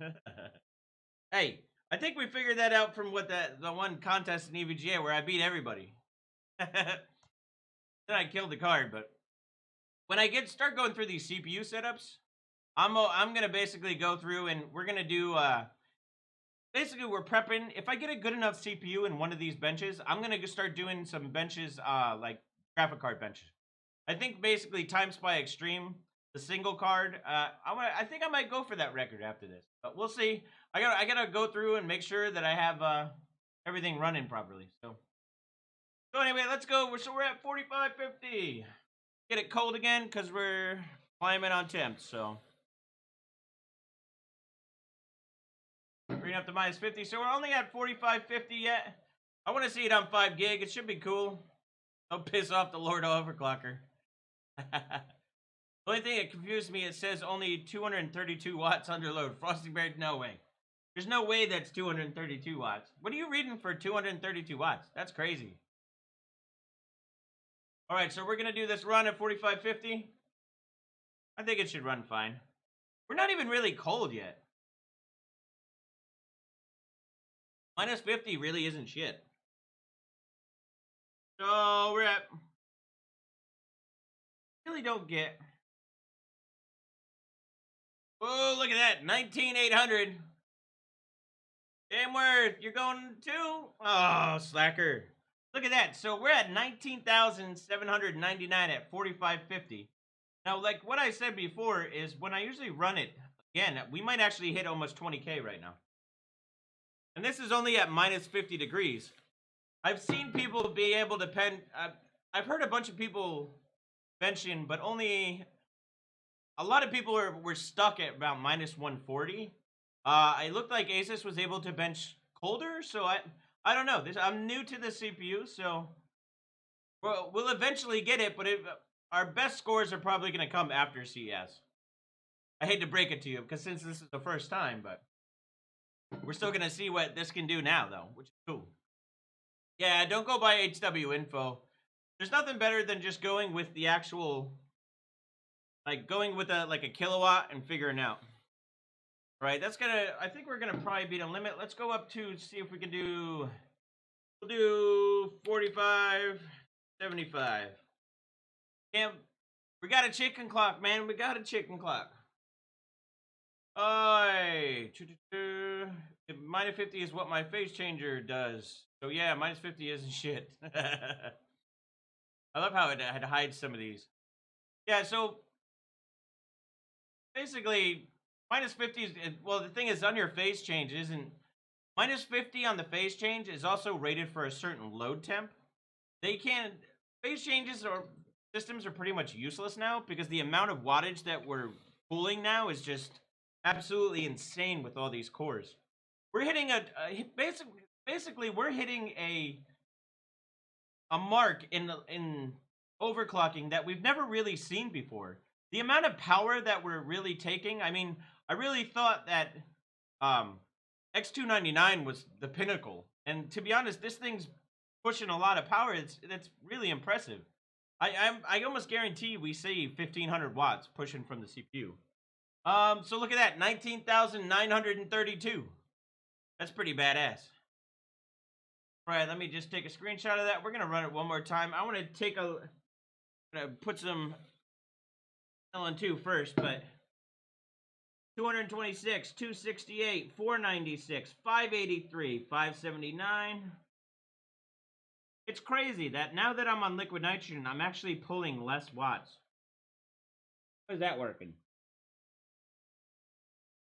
Hey, I think we figured that out from what the one contest in EVGA where I beat everybody. Then I killed the card, but when I start going through these CPU setups, I'm gonna basically go through and we're gonna do basically we're prepping. If I get a good enough CPU in one of these benches, I'm gonna start doing some benches like graphic card benches. I think basically Time Spy Extreme, the single card. I think I might go for that record after this, but we'll see. I gotta go through and make sure that I have everything running properly. So anyway, let's go. We're at 45.50. Get it cold again because we're climbing on temps. So bring it up to -50. So we're only at 45.50 yet. I want to see it on 5 gig. It should be cool. Don't piss off the Lord Overclocker. The only thing that confused me, it says only 232 watts under load. Frosty Bear, no way. There's no way that's 232 watts. What are you reading for 232 watts? That's crazy. All right, so we're going to do this run at 45.50. I think it should run fine. We're not even really cold yet. -50 really isn't shit. So we're at... Really don't get... Oh, look at that. 19,800. Damn worth. You're going too? Oh, slacker. Look at that. So we're at 19,799 at 45.50. Now, like what I said before is when I usually run it, again, we might actually hit almost 20K right now. And this is only at -50 degrees. I've seen people be able to I've heard a bunch of people benching, but only a lot of people were stuck at about -140. It looked like Asus was able to bench colder, so I don't know. I'm new to the CPU, so we'll eventually get it, but our best scores are probably going to come after CS. I hate to break it to you, because since this is the first time, but we're still going to see what this can do now, though, which is cool. Yeah, don't go by HW info. There's nothing better than just going with the actual, like going with a kilowatt and figuring out. Right, I think we're gonna probably beat a limit. Let's go up to see if we can do, we'll do 45.75. Damn, we got a chicken clock, man. We got a chicken clock. Alright, Minus 50 is what my phase changer does. So yeah, minus 50 isn't shit. I love how it hides some of these. Yeah, so basically, minus 50 is, well, the thing is, on your phase change isn't, minus 50 on the phase change is also rated for a certain load temp. They can't, phase changes or systems are pretty much useless now because the amount of wattage that we're pulling now is just absolutely insane with all these cores. We're hitting basically we're hitting a mark in overclocking that we've never really seen before. The amount of power that we're really taking, I mean, I really thought that um, X299 was the pinnacle. And to be honest, this thing's pushing a lot of power. That's really impressive. I almost guarantee we see 1500 watts pushing from the CPU. So look at that, 19,932. That's pretty badass. All right, let me just take a screenshot of that. We're gonna run it one more time. I want to put some LN2 first, but 226, 268, 496, 583, 579. It's crazy that now that I'm on liquid nitrogen, I'm actually pulling less watts. How is that working?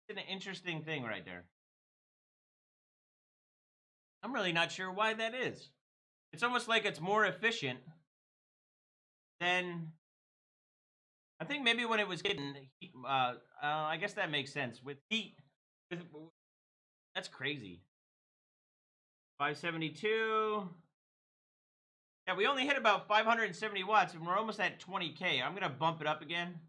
It's an interesting thing right there. I'm really not sure why that is. It's almost like it's more efficient than, I think maybe when it was getting heat, I guess that makes sense. With heat, that's crazy. 572. Yeah, we only hit about 570 watts, and we're almost at 20K. I'm going to bump it up again.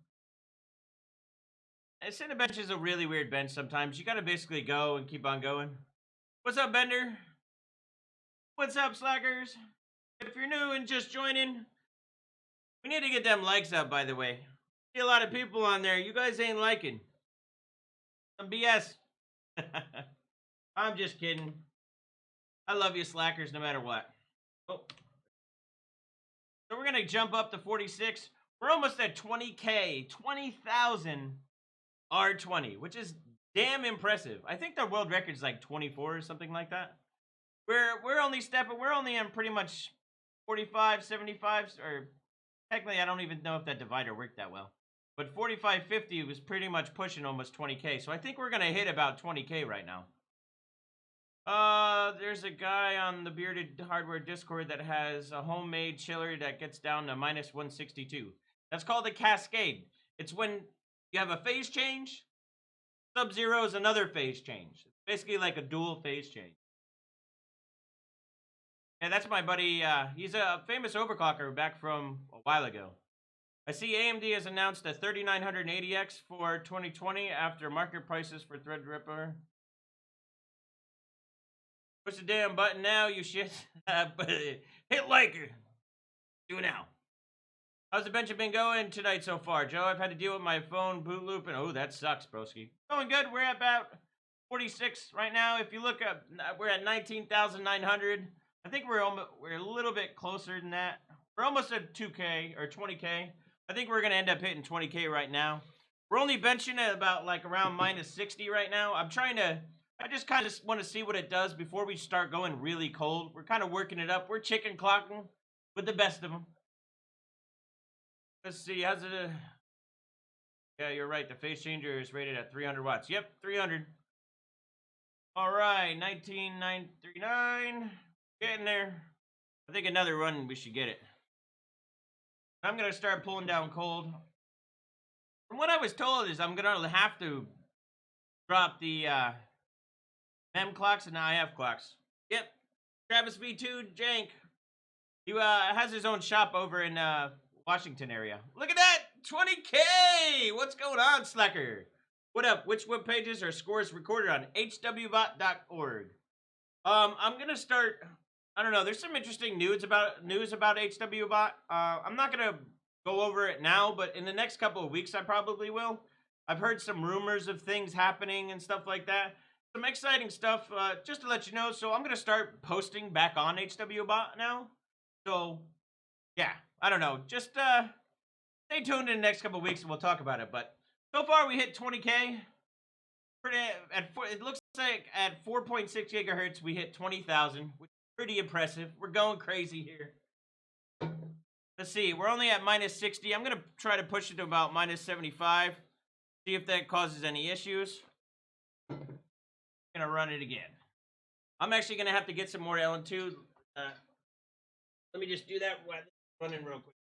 A Cinebench is a really weird bench sometimes. You got to basically go and keep on going. What's up, Bender? What's up, Slackers? If you're new and just joining, we need to get them likes up, by the way. See a lot of people on there. You guys ain't liking. Some BS. I'm just kidding. I love you, Slackers, no matter what. Oh. So we're going to jump up to 46. We're almost at 20K. 20,000 R20, which is damn impressive. I think their world record is like 24 or something like that. We're only in pretty much 45, 75, or technically I don't even know if that divider worked that well. But 4550 was pretty much pushing almost 20K. So I think we're going to hit about 20K right now. There's a guy on the Bearded Hardware Discord that has a homemade chiller that gets down to minus 162. That's called a cascade. It's when you have a phase change, Sub-Zero is another phase change. It's basically like a dual phase change. And that's my buddy, he's a famous overclocker back from a while ago. I see AMD has announced a 3980X for 2020 after market prices for Threadripper. Push the damn button now, you shit. Hit like it. Do it now. How's the bench been going tonight so far, Joe? I've had to deal with my phone boot loop, and oh, that sucks, broski. Going good. We're at about 46 right now. If you look up, we're at 19,900. I think we're a little bit closer than that. We're almost at 2K or 20K. I think we're gonna end up hitting 20K right now. We're only benching at about like around minus 60 right now. I just kind of want to see what it does before we start going really cold. We're kind of working it up. We're chicken clocking with the best of them. Let's see, how's it? Yeah, you're right. The phase changer is rated at 300 watts. Yep, 300. All right, 19,939. Getting there. I think another run, we should get it. I'm going to start pulling down cold. From what I was told is I'm going to have to drop the MEM clocks and IF clocks. Yep. Travis V2 Jank. He has his own shop over in Washington area. Look at that! 20K! What's going on, Slacker? What up? Which web pages are scores recorded on? hwbot.org. I'm going to start... I don't know. There's some interesting news about HWBot. I'm not going to go over it now, but in the next couple of weeks, I probably will. I've heard some rumors of things happening and stuff like that. Some exciting stuff, just to let you know. So I'm going to start posting back on HWBot now. So, yeah, I don't know. Just stay tuned in the next couple of weeks and we'll talk about it. But so far, we hit 20K. It looks like at 4.6 gigahertz we hit 20,000, which is pretty impressive. We're going crazy here. Let's see, we're only at minus 60. I'm gonna try to push it to about minus 75. See if that causes any issues. I'm gonna run it again. I'm actually gonna have to get some more LN2. Let me just do that while running real quick.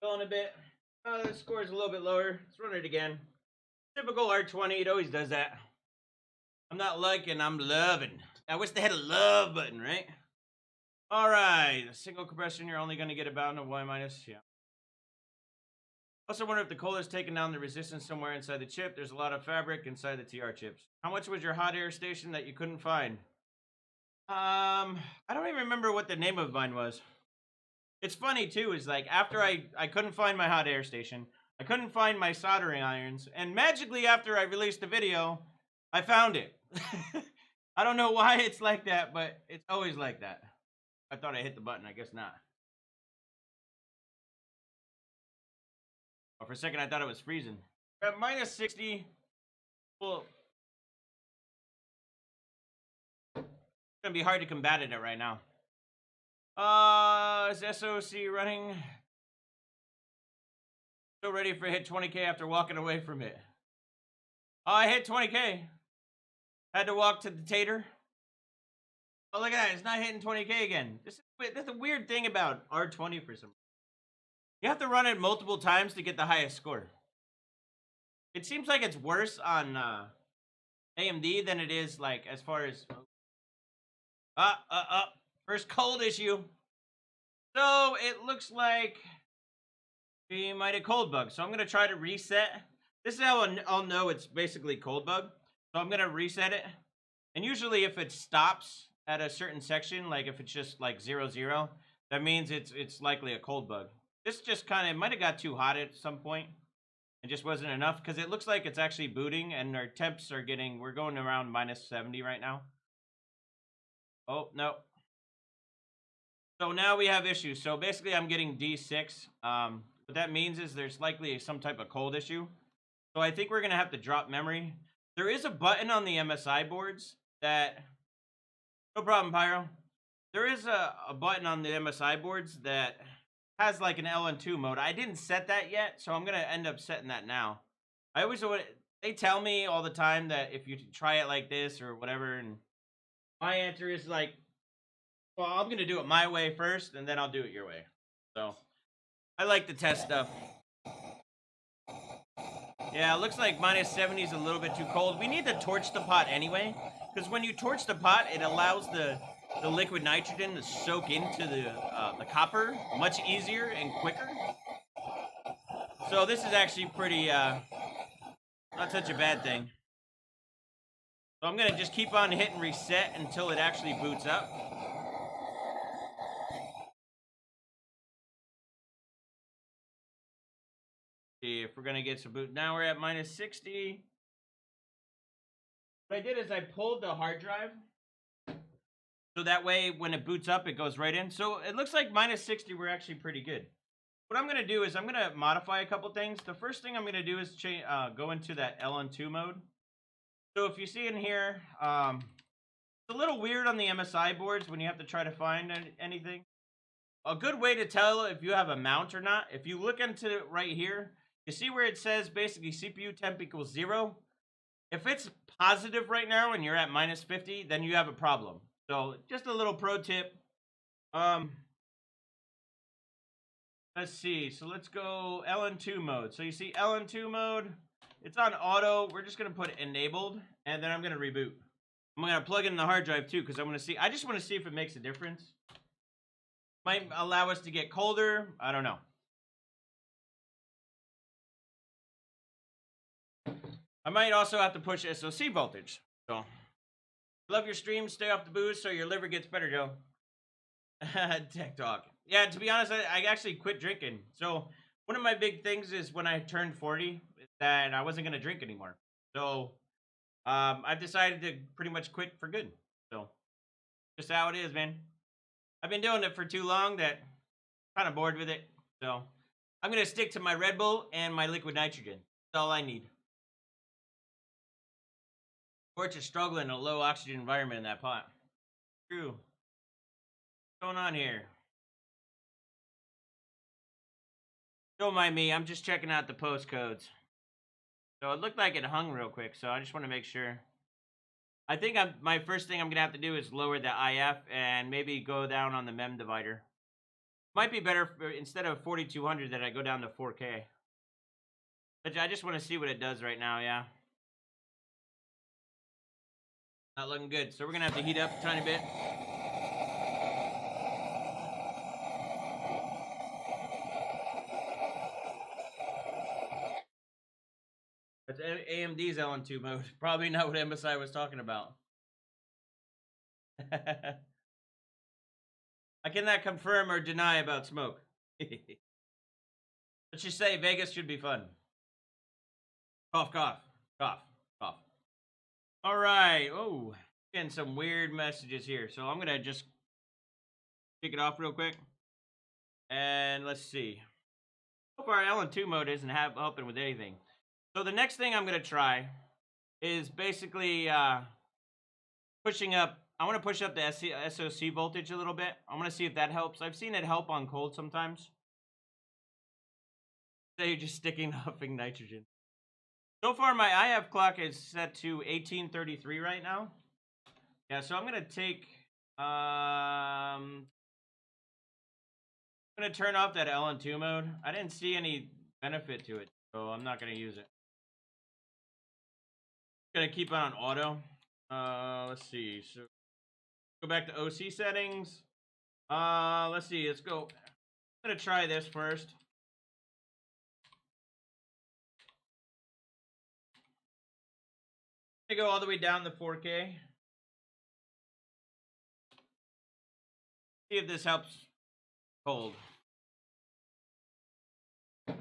Going a bit. The score is a little bit lower. Let's run it again. Typical R20, it always does that. I'm not liking, I'm loving. I wish they had a love button, right? Alright, a single compression, you're only going to get about a Y minus. Yeah. Also wonder if the cold has taken down the resistance somewhere inside the chip. There's a lot of fabric inside the TR chips. How much was your hot air station that you couldn't find? I don't even remember what the name of mine was. It's funny too, is like after I couldn't find my hot air station, I couldn't find my soldering irons, and magically after I released the video, I found it. I don't know why it's like that, but it's always like that. I thought I hit the button, I guess not. Oh, for a second I thought it was freezing. We're at minus 60. Well, it's gonna be hard to combat it right now. Is SOC running? Still ready for hit 20K after walking away from it. I hit 20K. Had to walk to the tater. Oh, look at that. It's not hitting 20K again. That's a weird thing about R20 for some reason. You have to run it multiple times to get the highest score. It seems like it's worse on AMD than it is, like, as far as... First cold issue. So, it looks like we might have cold bug. So, I'm going to try to reset. This is how I'll know it's basically cold bug. So, I'm going to reset it. And usually, if it stops at a certain section, like if it's just like 0, that means it's likely a cold bug. This just kind of might have got too hot at some point. It just wasn't enough because it looks like it's actually booting and our temps are we're going around minus 70 right now. Oh, no. So now we have issues. So basically I'm getting D6. What that means is there's likely some type of cold issue. So I think we're going to have to drop memory. There is a button on the MSI boards that... No problem, Pyro. There is a button on the MSI boards that has like an LN2 mode. I didn't set that yet, so I'm going to end up setting that now. They tell me all the time that if you try it like this or whatever, and my answer is like, well, I'm going to do it my way first, and then I'll do it your way. So, I like to test stuff. Yeah, it looks like minus 70 is a little bit too cold. We need to torch the pot anyway, because when you torch the pot, it allows the liquid nitrogen to soak into the copper much easier and quicker. So this is actually pretty, not such a bad thing. So I'm going to just keep on hitting reset until it actually boots up. See if we're going to get some boot. Now we're at minus 60. What I did is I pulled the hard drive. So that way, when it boots up, it goes right in. So it looks like minus 60, we're actually pretty good. What I'm going to do is I'm going to modify a couple things. The first thing I'm going to do is go into that LN2 mode. So if you see in here, it's a little weird on the MSI boards when you have to try to find anything. A good way to tell if you have a mount or not, if you look into it right here, you see where it says basically CPU temp equals 0. If it's positive right now and you're at minus 50, then you have a problem. So just a little pro tip. Let's see. So let's go LN2 mode. So you see LN2 mode. It's on auto. We're just going to put enabled. And then I'm going to reboot. I'm going to plug in the hard drive too because I want to see. I just want to see if it makes a difference. Might allow us to get colder. I don't know. I might also have to push SoC voltage. So Love your stream. Stay off the booze so your liver gets better, Joe. Tech talk. Yeah, to be honest, I actually quit drinking. So one of my big things is when I turned 40 that I wasn't gonna drink anymore. So I've decided to pretty much quit for good. So just how it is, man. I've been doing it for too long that I'm kind of bored with it. So I'm gonna stick to my Red Bull and my liquid nitrogen. That's all I need. Or to struggle in a low oxygen environment in that pot. True. What's going on here? Don't mind me. I'm just checking out the postcodes. So it looked like it hung real quick. So I just want to make sure. I think my first thing I'm gonna have to do is lower the IF and maybe go down on the mem divider. Might be better instead of 4200 that I go down to 4K. But I just want to see what it does right now. Yeah. Not looking good. So we're gonna have to heat up a tiny bit. That's AMD's LN2 mode. Probably not what MSI was talking about. I cannot confirm or deny about smoke. Let's just say Vegas should be fun. Cough, cough, cough, cough. All right. Oh, getting some weird messages here. So I'm going to just kick it off real quick. And let's see. So far, LN2 mode isn't helping with anything. So the next thing I'm going to try is basically pushing up. I want to push up the SoC voltage a little bit. I'm going to see if that helps. I've seen it help on cold sometimes. So you're just sticking huffing nitrogen. So far, my IF clock is set to 1833 right now. Yeah, so I'm going to take... I'm going to turn off that LN2 mode. I didn't see any benefit to it, so I'm not going to use it. Going to keep it on auto. Let's see. So go back to OC settings. Let's see. Let's go. I'm going to try this first. I'm going to go all the way down to 4K. See if this helps cold. I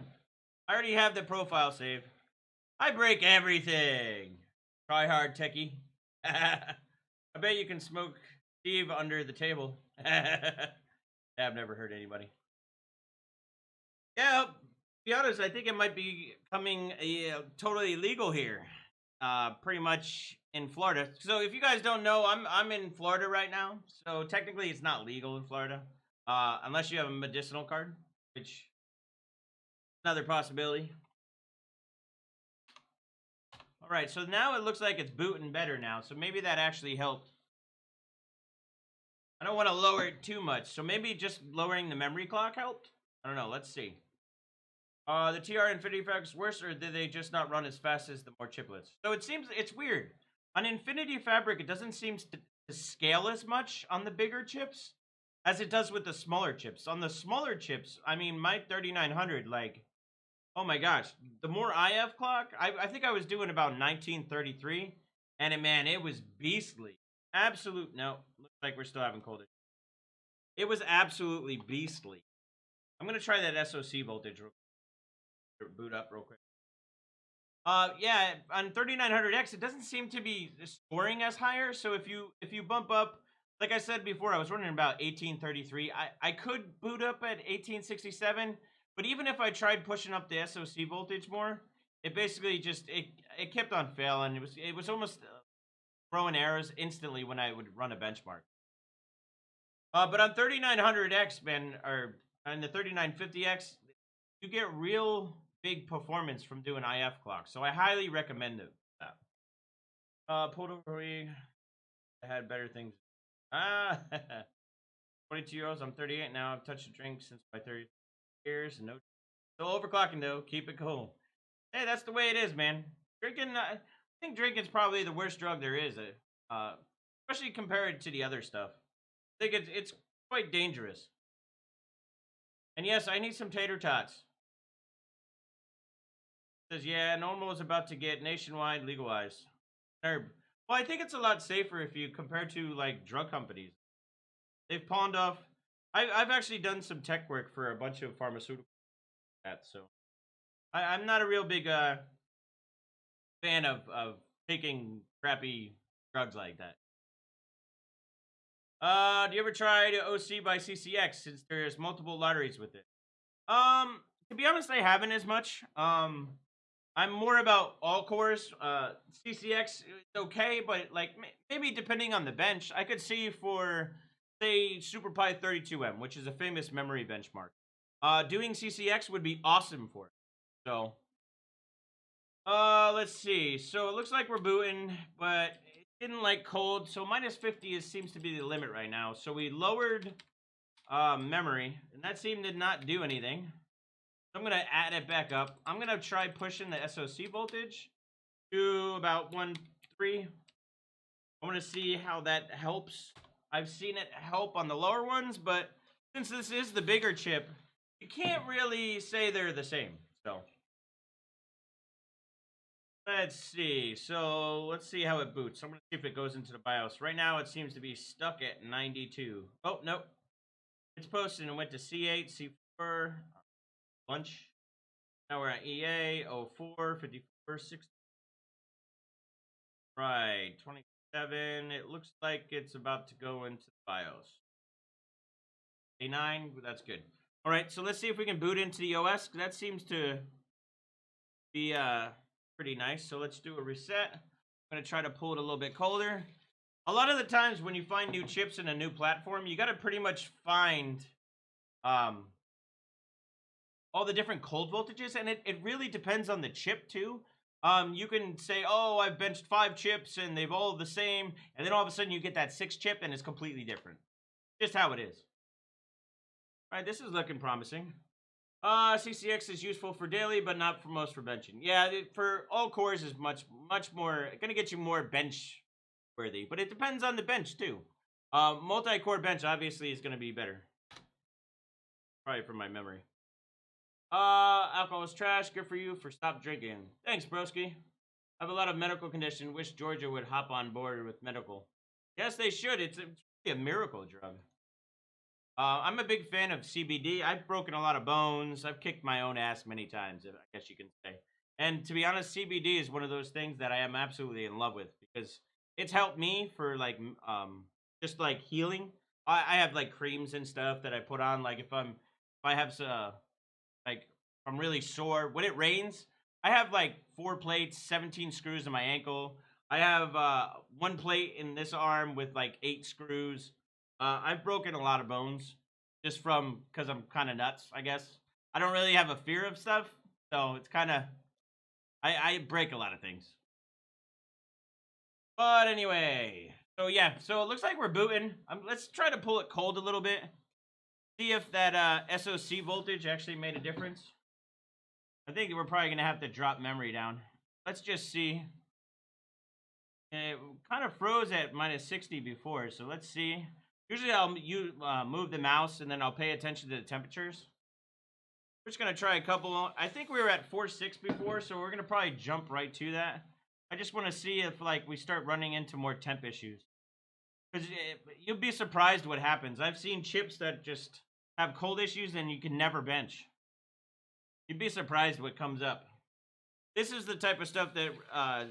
already have the profile saved. I break everything. Try hard, techie. I bet you can smoke Steve under the table. Yeah, I've never heard anybody. Yeah, to be honest, I think it might be becoming totally illegal here. Pretty much in Florida. So if you guys don't know, I'm in Florida right now. So technically it's not legal in Florida. Unless you have a medicinal card, which is another possibility. All right, so now it looks like it's booting better now. So maybe that actually helped. I don't want to lower it too much. So maybe just lowering the memory clock helped? I don't know. Let's see. The TR Infinity Fabric's worse, or did they just not run as fast as the more chiplets? So it seems, it's weird. On Infinity Fabric, it doesn't seem to scale as much on the bigger chips as it does with the smaller chips. On the smaller chips, I mean, my 3900, like, oh my gosh, the more IF clock, I think I was doing about 1933, and man, it was beastly. Absolute, no, looks like we're still having colder. It was absolutely beastly. I'm going to try that SoC voltage real quick. Boot up real quick. Yeah, on 3900X, it doesn't seem to be scoring as higher. So if you bump up, like I said before, I was running about 1833. I could boot up at 1867, but even if I tried pushing up the SoC voltage more, it basically just it kept on failing. It was almost throwing errors instantly when I would run a benchmark. But on 3900X, man, or on the 3950X, you get real big performance from doing IF clock. So I highly recommend it. Pulled over, I had better things. 22 euros. I'm 38 now. I've touched a drink since my 30 years. No, still overclocking though. Keep it cool. Hey, that's the way it is, man. Drinking, I think drinking's probably the worst drug there is. Especially compared to the other stuff. I think it's quite dangerous. And yes, I need some tater tots. Says, yeah, normal is about to get nationwide legalized. Herb, Well, I think it's a lot safer if you compare to like drug companies. They've pawned off. I've actually done some tech work for a bunch of pharmaceutical ads, so I'm not a real big fan of taking crappy drugs like that. Do you ever try to OC by CCX since there's multiple lotteries with it? To be honest, I haven't as much. I'm more about all cores. CCX is okay, but like maybe depending on the bench, I could see for say SuperPi 32M, which is a famous memory benchmark. Doing CCX would be awesome for it. So, let's see. So it looks like we're booting, but it didn't like cold. So minus 50 seems to be the limit right now. So we lowered memory, and that seemed to not do anything. So I'm going to add it back up. I'm going to try pushing the SoC voltage to about 1.3. I want to see how that helps. I've seen it help on the lower ones, but since this is the bigger chip, you can't really say they're the same. So let's see. So let's see how it boots. I'm going to see if it goes into the BIOS. Right now, it seems to be stuck at 92. Oh, nope. It's posted and went to C8, C4, lunch. Now we're at EA, 04, 54, 60. Right, 27. It looks like it's about to go into the BIOS. A9, that's good. All right, so let's see if we can boot into the OS. That seems to be pretty nice. So let's do a reset. I'm going to try to pull it a little bit colder. A lot of the times when you find new chips in a new platform, you got to pretty much find all the different cold voltages, and it really depends on the chip too. You can say, oh, I've benched 5 chips and they've all the same, and then all of a sudden you get that 6th chip and it's completely different. Just how it is. All right, this is looking promising. CCX is useful for daily, but not for most for benching. Yeah, for all cores is much more going to get you more bench worthy, but it depends on the bench too. Multi-core bench obviously is going to be better. Probably from my memory. Alcohol is trash. Good for you for stop drinking. Thanks, broski. I have a lot of medical condition. Wish Georgia would hop on board with medical. Yes, they should. It's a miracle drug. I'm a big fan of CBD. I've broken a lot of bones. I've kicked my own ass many times, I guess you can say. And to be honest, CBD is one of those things that I am absolutely in love with because it's helped me for like just like healing. I have like creams and stuff that I put on. Like if I have like I'm really sore when it rains. I have like 4 plates, 17 screws in my ankle. I have 1 plate in this arm with like 8 screws. I've broken a lot of bones just from because I'm kind of nuts, I guess. I don't really have a fear of stuff, so it's kind of I break a lot of things. But anyway, so yeah, so it looks like we're booting. Let's try to pull it cold a little bit. See if that SoC voltage actually made a difference. I think we're probably going to have to drop memory down. Let's just see. It kind of froze at minus 60 before, so let's see. Usually I'll move the mouse and then I'll pay attention to the temperatures. We're just going to try a couple. I think we were at 4.6 before, so we're going to probably jump right to that. I just want to see if like we start running into more temp issues. Because you'll be surprised what happens. I've seen chips that just have cold issues and you can never bench. You'd be surprised what comes up. This is the type of stuff that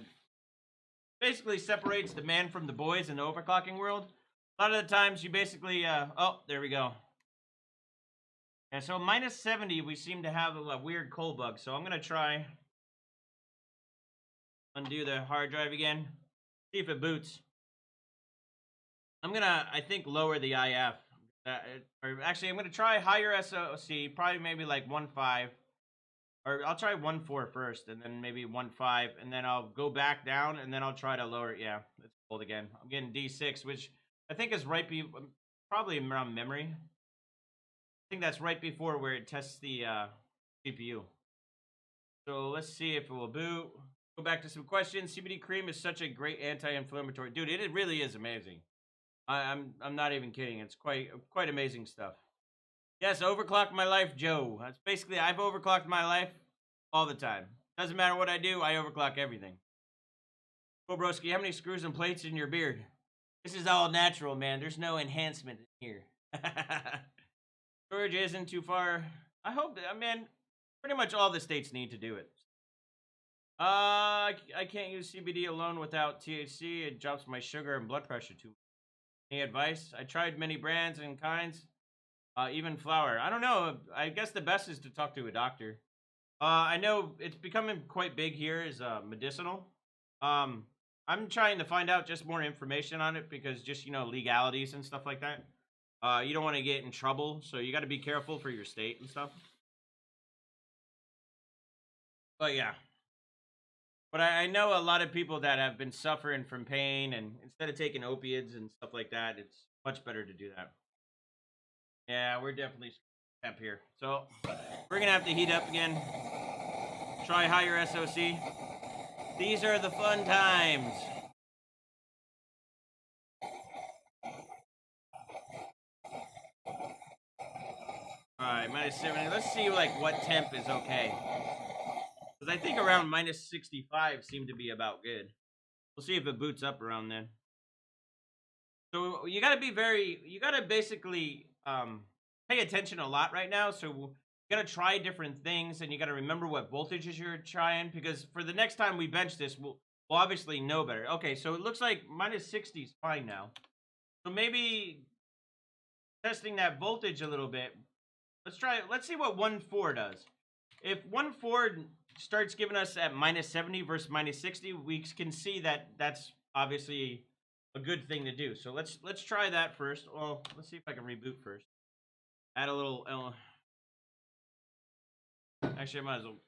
basically separates the man from the boys in the overclocking world. A lot of the times you basically, oh, there we go. Yeah, so minus 70, we seem to have a weird cold bug. So I'm going to try undo the hard drive again. See if it boots. I'm going to, I think, lower the IF. Or actually, I'm going to try higher SoC, probably maybe like 1.5. Or I'll try 1.4 first, and then maybe 1.5, and then I'll go back down, and then I'll try to lower it. Yeah, it's cold again. I'm getting D6, which I think is right probably around memory. I think that's right before where it tests the GPU. So let's see if it will boot. Go back to some questions. CBD cream is such a great anti-inflammatory. Dude, it really is amazing. I'm not even kidding. It's quite amazing stuff. Yes, overclock my life, Joe. That's basically, I've overclocked my life all the time. Doesn't matter what I do, I overclock everything. Well, broski, how many screws and plates in your beard? This is all natural, man. There's no enhancement in here. Storage isn't too far. I hope that, man, pretty much all the states need to do it. I can't use CBD alone without THC. It drops my sugar and blood pressure too much. Any advice? I tried many brands and kinds, even flour. I don't know. I guess the best is to talk to a doctor. I know it's becoming quite big here as medicinal. I'm trying to find out just more information on it because just, legalities and stuff like that. You don't want to get in trouble, so you got to be careful for your state and stuff. But yeah. But I know a lot of people that have been suffering from pain, and instead of taking opiates and stuff like that, it's much better to do that. Yeah, we're definitely up here. So we're going to have to heat up again. Try higher SOC. These are the fun times. Alright, -70. Let's see what temp is okay. Because I think around -65 seemed to be about good. We'll see if it boots up around then. So you gotta basically pay attention a lot right now. So you gotta try different things, and you gotta remember what voltages you're trying, because for the next time we bench this, we'll obviously know better. Okay, so it looks like -60 is fine now. So maybe testing that voltage a little bit. Let's see what 1.4 does. If 1.4 starts giving us at -70 versus -60, we can see that that's obviously a good thing to do. So let's try that first. Well, let's see if I can reboot first. Add a little. Actually, I might as well.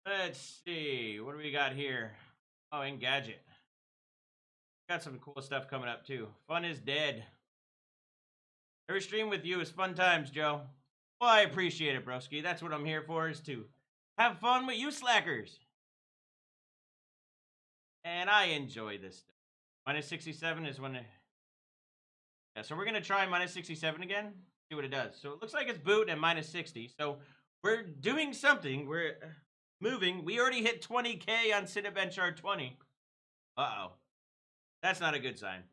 Let's see. What do we got here? Oh, Engadget. Got some cool stuff coming up too. Fun is dead. Every stream with you is fun times, Joe. Well, I appreciate it, broski. That's what I'm here for, is to have fun with you slackers. And I enjoy this stuff. -67 is when yeah, so we're going to try -67 again. See what it does. So it looks like it's booting at -60. So we're doing something. We're moving. We already hit 20K on Cinebench R20. Uh-oh. That's not a good sign.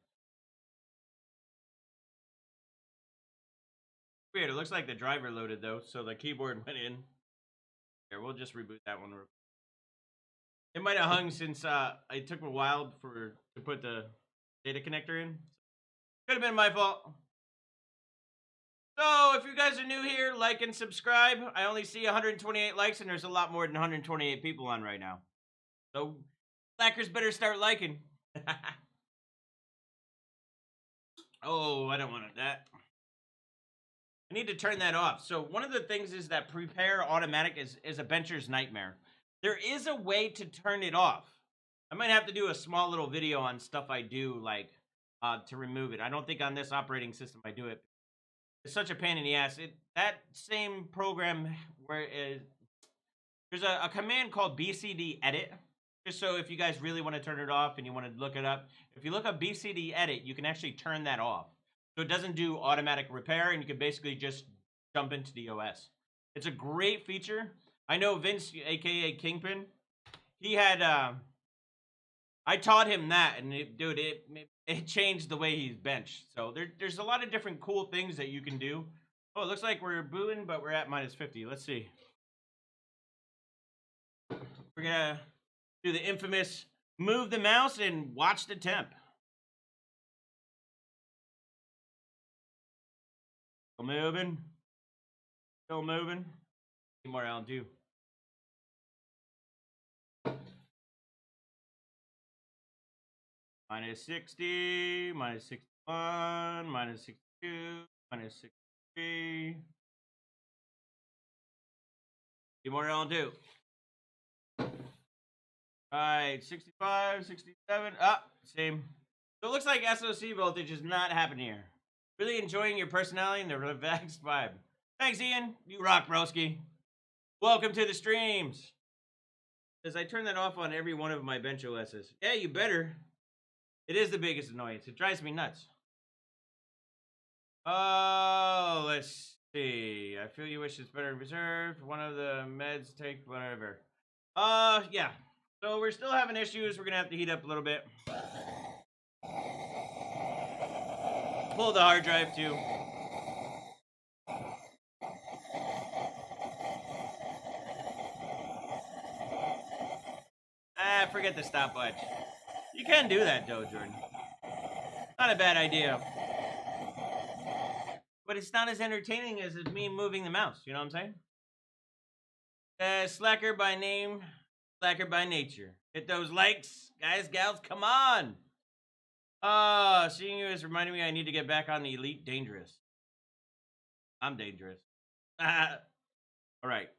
Weird. It looks like the driver loaded, though, so the keyboard went in. Here, we'll just reboot that one. It might have hung since it took a while to put the data connector in. Could have been my fault. So, if you guys are new here, like and subscribe. I only see 128 likes, and there's a lot more than 128 people on right now. So, slackers better start liking. Oh, I don't want that. I need to turn that off. So one of the things is that prepare automatic is a bencher's nightmare. There is a way to turn it off. I might have to do a small little video on stuff I do, to remove it. I don't think on this operating system I do it. It's such a pain in the ass. That same program there's a command called BCD edit. Just so if you guys really want to turn it off and you want to look it up, if you look up BCD edit, you can actually turn that off. So it doesn't do automatic repair, and you can basically just jump into the OS. It's a great feature. I know Vince, aka Kingpin, he had I taught him that, and it changed the way he's benched. So there's a lot of different cool things that you can do. Oh, it looks like we're booting, but we're at -50. Let's see. We're gonna do the infamous move the mouse and watch the temp. Still moving. Still moving. Need more LN2. -60, -61, -62, -63. Need more LN2. Alright, 65, 67. Same. So it looks like SOC voltage is not happening here. Really enjoying your personality and the relaxed vibe. Thanks, Ian. You rock, broski. Welcome to the streams. As I turn that off on every one of my bench OSs. Yeah, you better. It is the biggest annoyance. It drives me nuts. Oh, let's see. I feel you wish it's better reserved. One of the meds take whatever. Yeah. So we're still having issues. We're gonna have to heat up a little bit. Pull the hard drive too. Forget the stopwatch. You can do that though, Jordan. Not a bad idea. But it's not as entertaining as me moving the mouse. You know what I'm saying? Slacker by name, slacker by nature. Hit those likes, guys, gals. Come on. Seeing you is reminding me I need to get back on the Elite Dangerous. I'm dangerous. All right.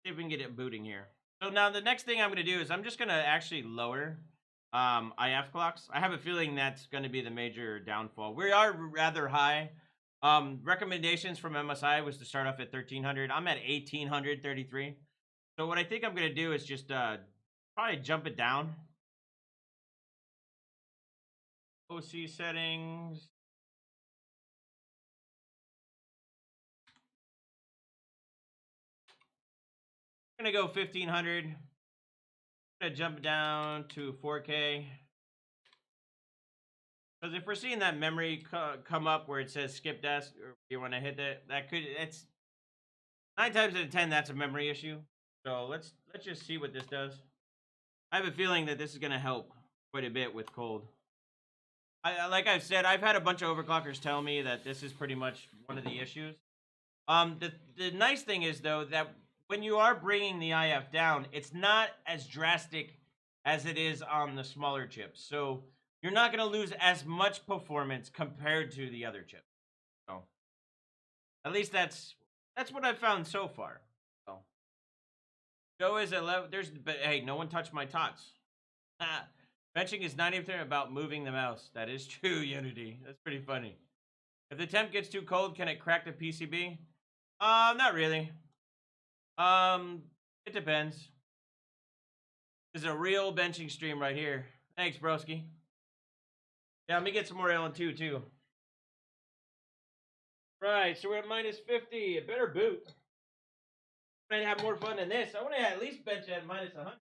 See if we can get it booting here. So now the next thing I'm going to do is I'm just going to actually lower IF clocks. I have a feeling that's going to be the major downfall. We are rather high. Recommendations from MSI was to start off at 1300. I'm at 1833. So what I think I'm going to do is just probably jump it down. OC settings. I'm going to go 1500. I'm going to jump it down to 4K. Because if we're seeing that memory come up where it says skip desk, or you want to hit it's 9 times out of 10, that's a memory issue. So let's just see what this does. I have a feeling that this is going to help quite a bit with cold. Like I've said, I've had a bunch of overclockers tell me that this is pretty much one of the issues. The nice thing is, though, that when you are bringing the IF down, it's not as drastic as it is on the smaller chips. So you're not going to lose as much performance compared to the other chips. So at least that's what I've found so far. So Joe is 11. But hey, no one touched my tots. Benching is 90% about moving the mouse. That is true, Unity. That's pretty funny. If the temp gets too cold, can it crack the PCB? Not really. It depends. This is a real benching stream right here. Thanks, broski. Yeah, let me get some more LN2 too. Right, so we're at minus 50. It better boot. I might have more fun than this. I want to at least bench at minus 100.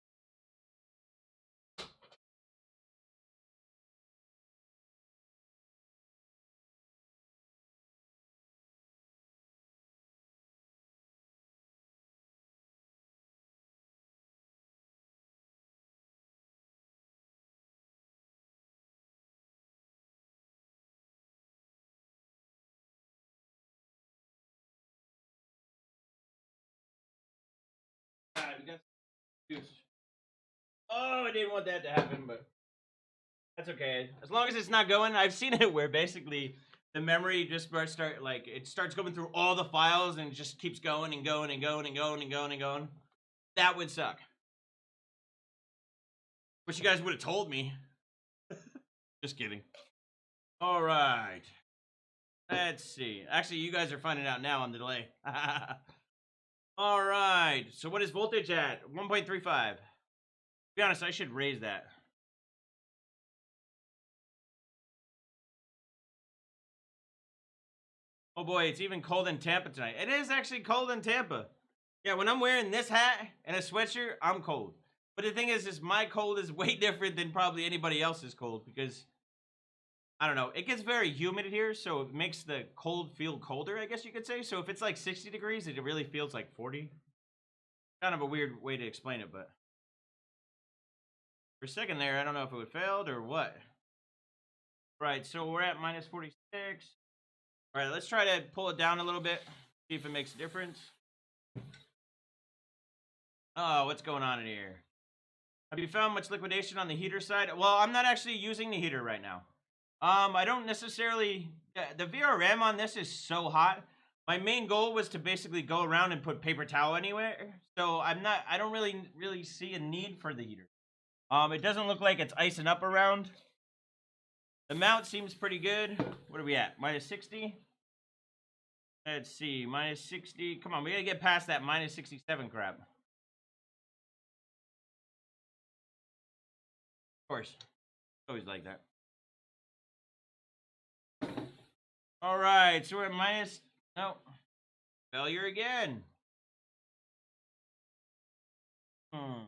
Alright, we got juice. Oh, I didn't want that to happen, but that's okay. As long as it's not going, I've seen it where basically the memory just starts going through all the files and it just keeps going and going and going and going and going and going. That would suck. Wish you guys would have told me. Just kidding. All right. Let's see. Actually, you guys are finding out now on the delay. All right. So what is voltage at? 1.35. To be honest, I should raise that. Oh boy, it's even cold in Tampa tonight. It is actually cold in Tampa. Yeah, when I'm wearing this hat and a sweatshirt, I'm cold. But the thing is my cold is way different than probably anybody else's cold because, I don't know, it gets very humid here, so it makes the cold feel colder, I guess you could say. So if it's like 60 degrees, it really feels like 40. Kind of a weird way to explain it, but for a second there, I don't know if it would failed or what. Right, so we're at minus 46. All right, let's try to pull it down a little bit, see if it makes a difference. Oh, what's going on in here? Have you found much liquidation on the heater side? Well, I'm not actually using the heater right now. I don't necessarily... The VRM on this is so hot. My main goal was to basically go around and put paper towel anywhere. So I don't really see a need for the heater. It doesn't look like it's icing up around. The mount seems pretty good. What are we at? Minus 60? Let's see. Minus 60. Come on, we gotta get past that minus 67 crap. Of course. Always like that. All right, so we're at minus... No. Failure again. Hmm.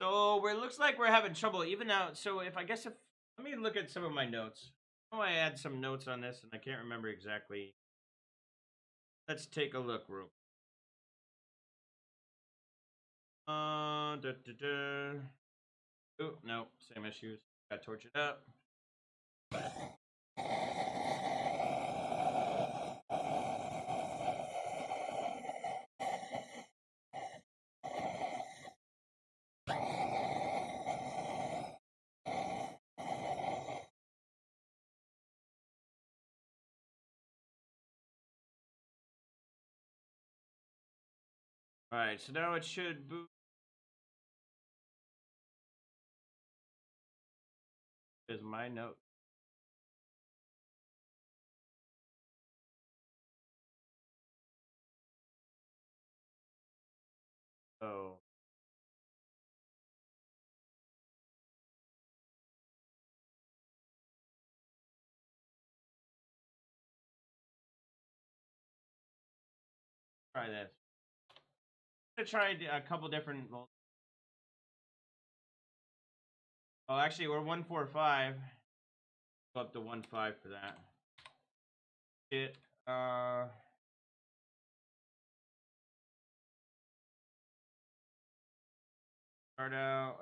So it looks like we're having trouble even now. So if let me look at some of my notes. Oh, I had some notes on this and I can't remember exactly. Let's take a look real. Da, da, da. Oh no, same issues. Got tortured up. All right, so now it should boot. Is my note. Oh. Try this. I tried a couple different. Oh, actually, we're 145. Go up to 1.5 for that. It. Start out.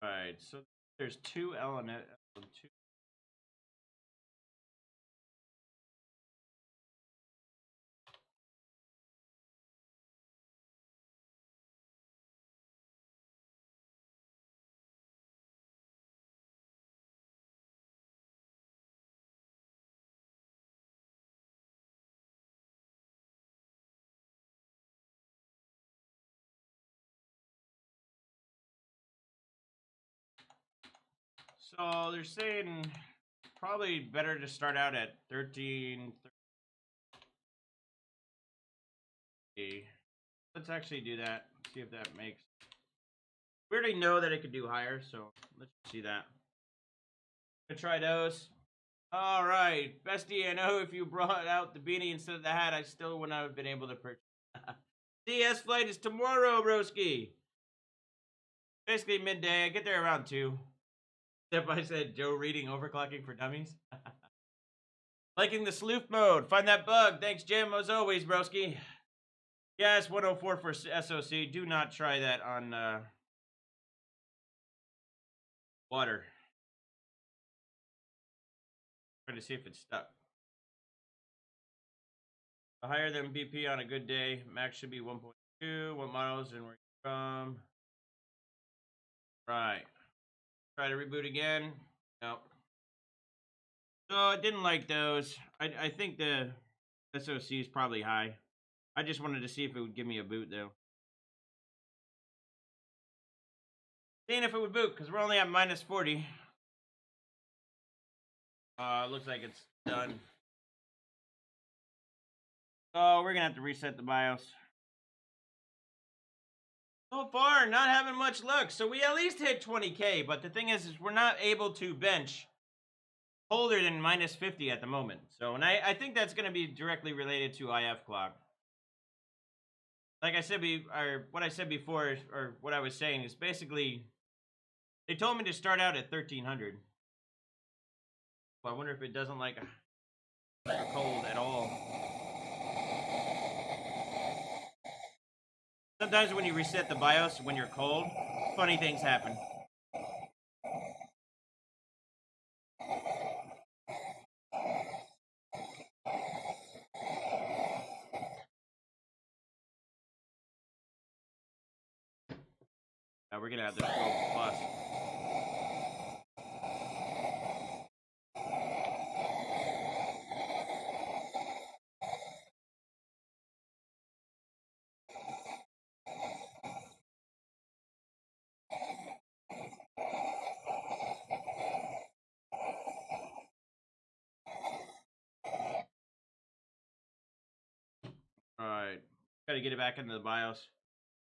All right, so there's two LN2. So they're saying probably better to start out at 1330. Let's actually do that. See if that makes. We already know that it could do higher, so let's see that. Gonna try those. All right, bestie. I know if you brought out the beanie instead of the hat, I still would not have been able to purchase. CS flight is tomorrow, broski. Basically midday. I get there around 2. Step by said Joe reading Overclocking for Dummies. Liking the sleuth mode. Find that bug. Thanks, Jim, as always, broski. Yes, 104 for SOC. Do not try that on water. Trying to see if it's stuck. Higher than BP on a good day. Max should be 1.2. What models and where you from? Right. Try to reboot again. Nope. So I didn't like those. I think the SOC is probably high. I just wanted to see if it would give me a boot though. Seeing if it would boot because we're only at minus 40. Looks like it's done. Oh, we're gonna have to reset the BIOS. So far, not having much luck. So we at least hit 20K, but the thing is we're not able to bench colder than minus 50 at the moment. So, and I think that's going to be directly related to IF clock. Like I said, what I said before, or what I was saying is basically, they told me to start out at 1300. Well, I wonder if it doesn't like cold at all. Sometimes when you reset the BIOS when you're cold, funny things happen. We're gonna have to go plus. All right, gotta get it back into the BIOS.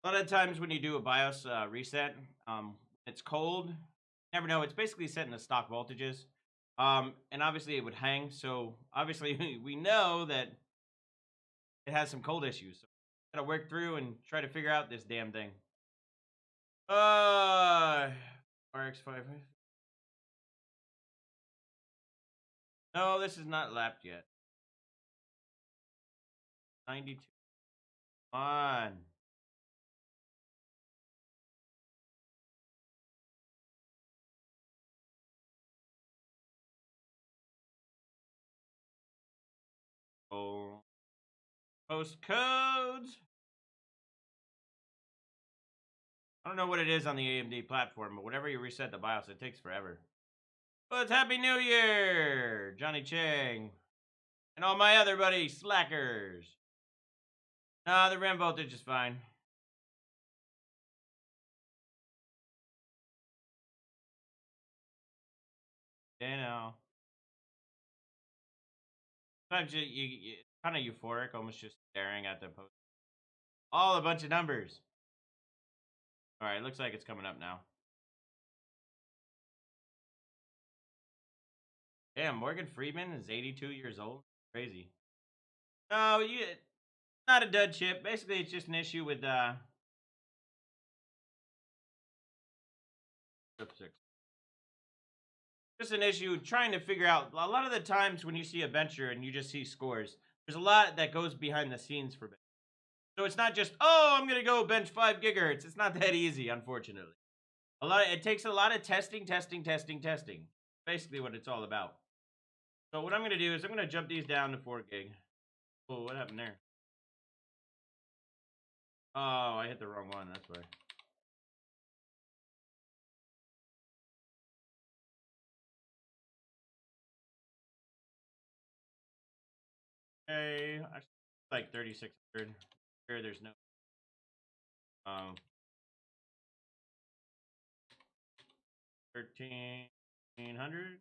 A lot of times when you do a BIOS reset, it's cold. Never know. It's basically setting the stock voltages, and obviously it would hang. So obviously we know that it has some cold issues. So gotta work through and try to figure out this damn thing. RX5. No, this is not lapped yet. 92. Come on. Oh. Post codes. I don't know what it is on the AMD platform, but whenever you reset the BIOS, it takes forever. Well, it's Happy New Year, Johnny Chang, and all my other buddy slackers. Nah, the RAM voltage is fine. You know. Sometimes you kind of euphoric, almost just staring at the post. All a bunch of numbers. All right, looks like it's coming up now. Damn, Morgan Freeman is 82 years old. Crazy. No, not a dud chip. Basically, it's just an issue with just an issue trying to figure out. A lot of the times when you see a bencher and you just see scores, there's a lot that goes behind the scenes for bench. So it's not just, oh, I'm gonna go bench 5 gigahertz. It's not that easy, unfortunately. It takes a lot of testing. Basically, what it's all about. So what I'm gonna do is I'm gonna jump these down to 4 gig. Oh, what happened there? Oh, I hit the wrong one. That's why. Okay, actually, like 3600. Here, there's no. 1300.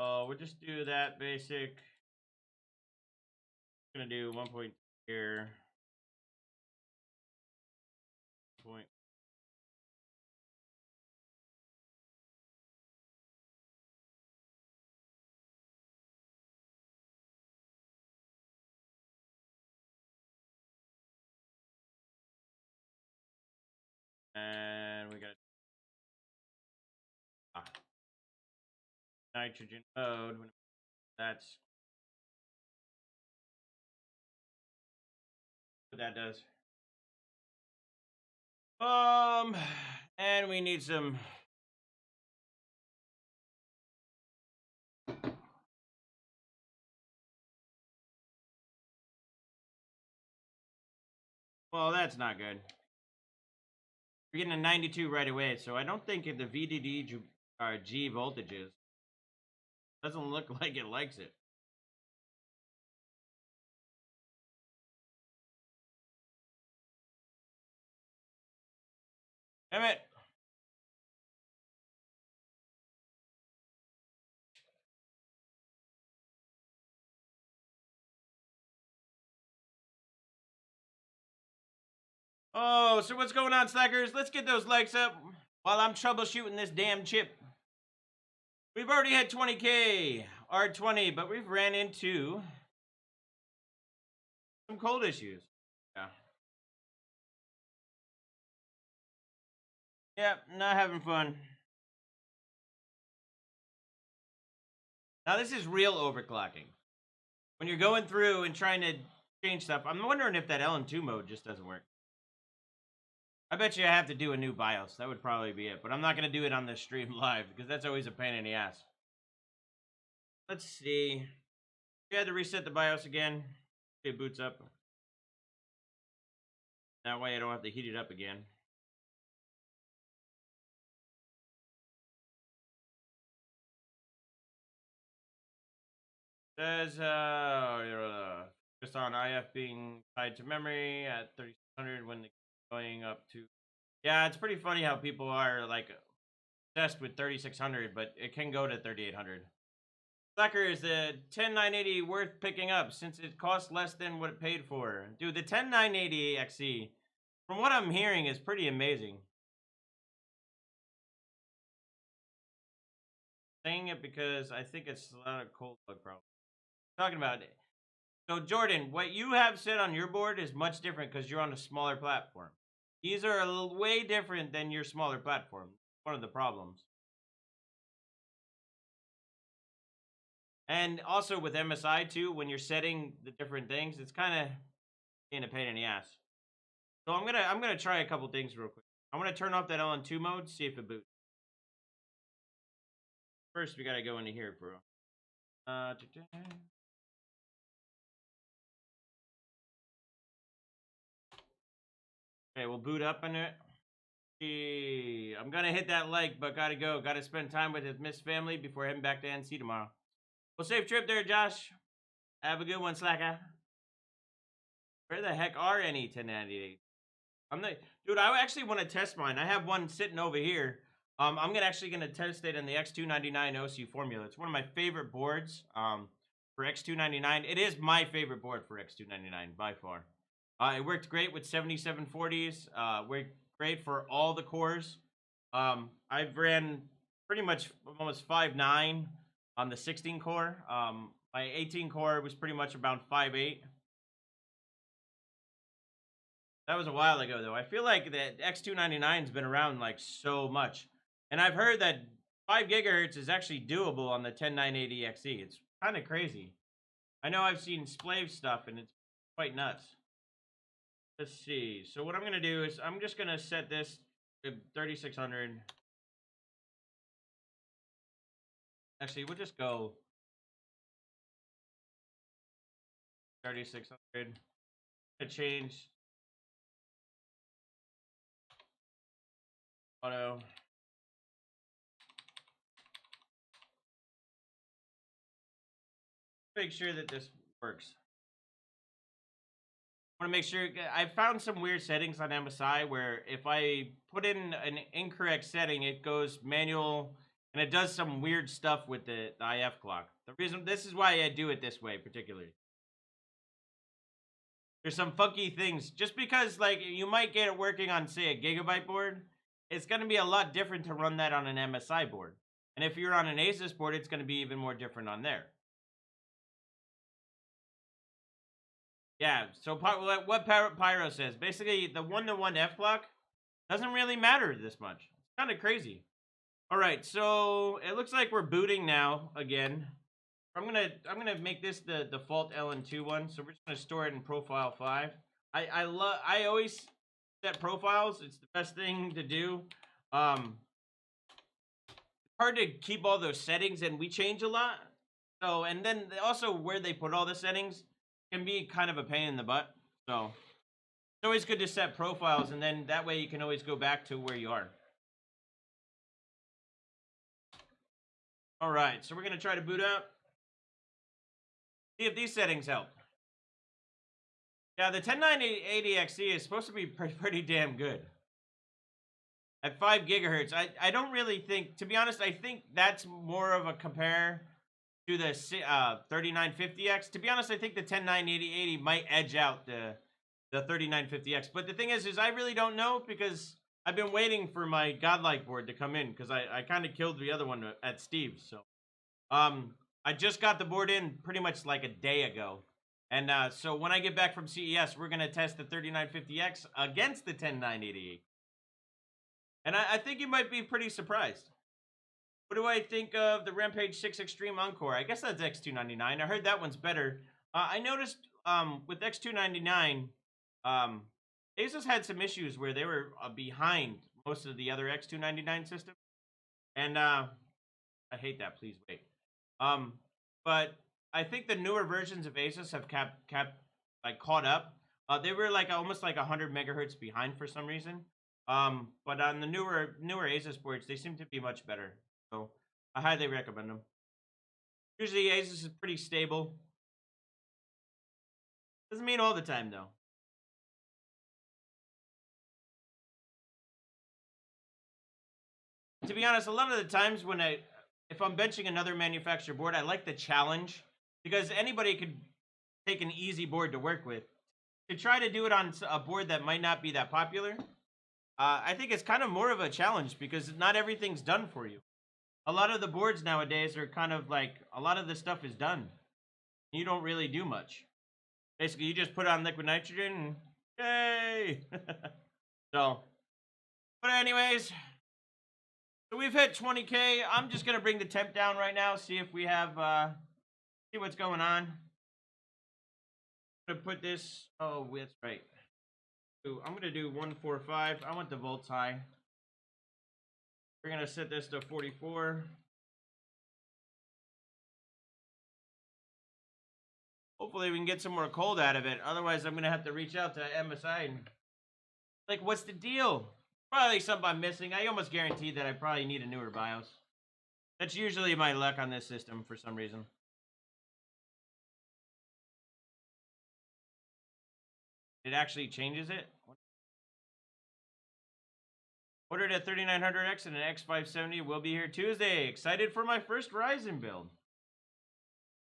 Oh, we'll just do that basic. Gonna do 1 point here. Point. And we got nitrogen mode. That's what that does. And we need some. Well, that's not good. We're getting a 92 right away, so I don't think the VDD G voltages doesn't look like it likes it. Damn it! Oh, so what's going on, slackers? Let's get those likes up while I'm troubleshooting this damn chip. We've already had 20K, R20, but we've ran into some cold issues. Yeah. Yep, not having fun. Now this is real overclocking. When you're going through and trying to change stuff, I'm wondering if that LN2 mode just doesn't work. I bet you I have to do a new BIOS. That would probably be it. But I'm not going to do it on the stream live because that's always a pain in the ass. Let's see. We had to reset the BIOS again. It boots up. That way I don't have to heat it up again. Says just on IF being tied to memory at 3600 when going up to. Yeah, it's pretty funny how people are like obsessed with 3600, but it can go to 3800. Slacker, is the 10980 worth picking up since it costs less than what it paid for? Dude, the 10980 XE, from what I'm hearing, is pretty amazing. Saying it because I think it's a lot of cold bug problems. Talking about it. So Jordan, what you have said on your board is much different because you're on a smaller platform. These are way different than your smaller platform. One of the problems. And also with MSI too, when you're setting the different things, it's kind of in a pain in the ass. So I'm gonna try a couple things real quick. I'm gonna turn off that LN2 mode, see if it boots. First, we gotta go into here, bro. Okay, we'll boot up in it. I'm gonna hit that like, but gotta go. Gotta spend time with his Miss family before heading back to NC tomorrow. Well, safe trip there, Josh. Have a good one, Slacker. Where the heck are any 1098? Dude, I actually want to test mine. I have one sitting over here. I'm actually gonna test it in the X299 OC formula. It's one of my favorite boards. For X299, it is my favorite board for X299 by far. It worked great with 7740s. Worked great for all the cores. I've ran pretty much almost 5.9 on the 16 core. My 18 core was pretty much about 5.8. That was a while ago, though. I feel like the X299's been around like so much, and I've heard that 5 gigahertz is actually doable on the 10980 XE. It's kind of crazy. I know I've seen Splave stuff, and it's quite nuts. Let's see. So what I'm gonna do is I'm just gonna set this to 3600. Actually, we'll just go 3600. To change auto. Make sure that this works. I want to make sure. I found some weird settings on MSI where if I put in an incorrect setting, it goes manual and it does some weird stuff with the IF clock. This is why I do it this way particularly. There's some funky things. Just because like you might get it working on say a gigabyte board, it's going to be a lot different to run that on an MSI board. And if you're on an Asus board, it's going to be even more different on there. Yeah, so what Pyro says, basically the 1-to-1 F clock doesn't really matter this much. It's kind of crazy. All right, so it looks like we're booting now again. I'm gonna make this the default LN2 one, so we're just gonna store it in profile 5. I always set profiles. It's the best thing to do. It's hard to keep all those settings, and we change a lot. So, and then also where they put all the settings can be kind of a pain in the butt. So it's always good to set profiles, and then that way you can always go back to where you are. All right, so we're going to try to boot up. See if these settings help. Yeah, the 10980 XE is supposed to be pretty damn good. At 5 gigahertz, I don't really think, to be honest, I think that's more of a compare to the 3950X. To be honest, I think the 10980 might edge out the 3950X. But the thing is I really don't know because I've been waiting for my Godlike board to come in because I kind of killed the other one at Steve's. So, I just got the board in pretty much like a day ago. And so when I get back from CES, we're going to test the 3950X against the 10988. And I think you might be pretty surprised. What do I think of the Rampage 6 Extreme Encore? I guess that's X299. I heard that one's better. I noticed with X299, Asus had some issues where they were behind most of the other X299 systems. And I hate that. Please wait. But I think the newer versions of Asus have caught up. They were like almost like 100 megahertz behind for some reason. But on the newer Asus boards, they seem to be much better. So I highly recommend them. Usually Asus is pretty stable. Doesn't mean all the time though. To be honest, a lot of the times if I'm benching another manufacturer board, I like the challenge because anybody could take an easy board to work with. To try to do it on a board that might not be that popular, I think it's kind of more of a challenge because not everything's done for you. A lot of the boards nowadays are kind of like a lot of the stuff is done. You don't really do much. Basically, you just put on liquid nitrogen and yay! So, but anyways, so we've hit 20K. I'm just gonna bring the temp down right now, see if we have, see what's going on. I'm gonna put this. Oh, that's right. I'm gonna do 145. I want the volts high. We're gonna set this to 44. Hopefully we can get some more cold out of it. Otherwise, I'm gonna have to reach out to MSI and like, what's the deal? Probably something I'm missing. I almost guarantee that I probably need a newer BIOS. That's usually my luck on this system for some reason. It actually changes it. Ordered at 3900X and an X570 will be here Tuesday. Excited for my first RYZEN build.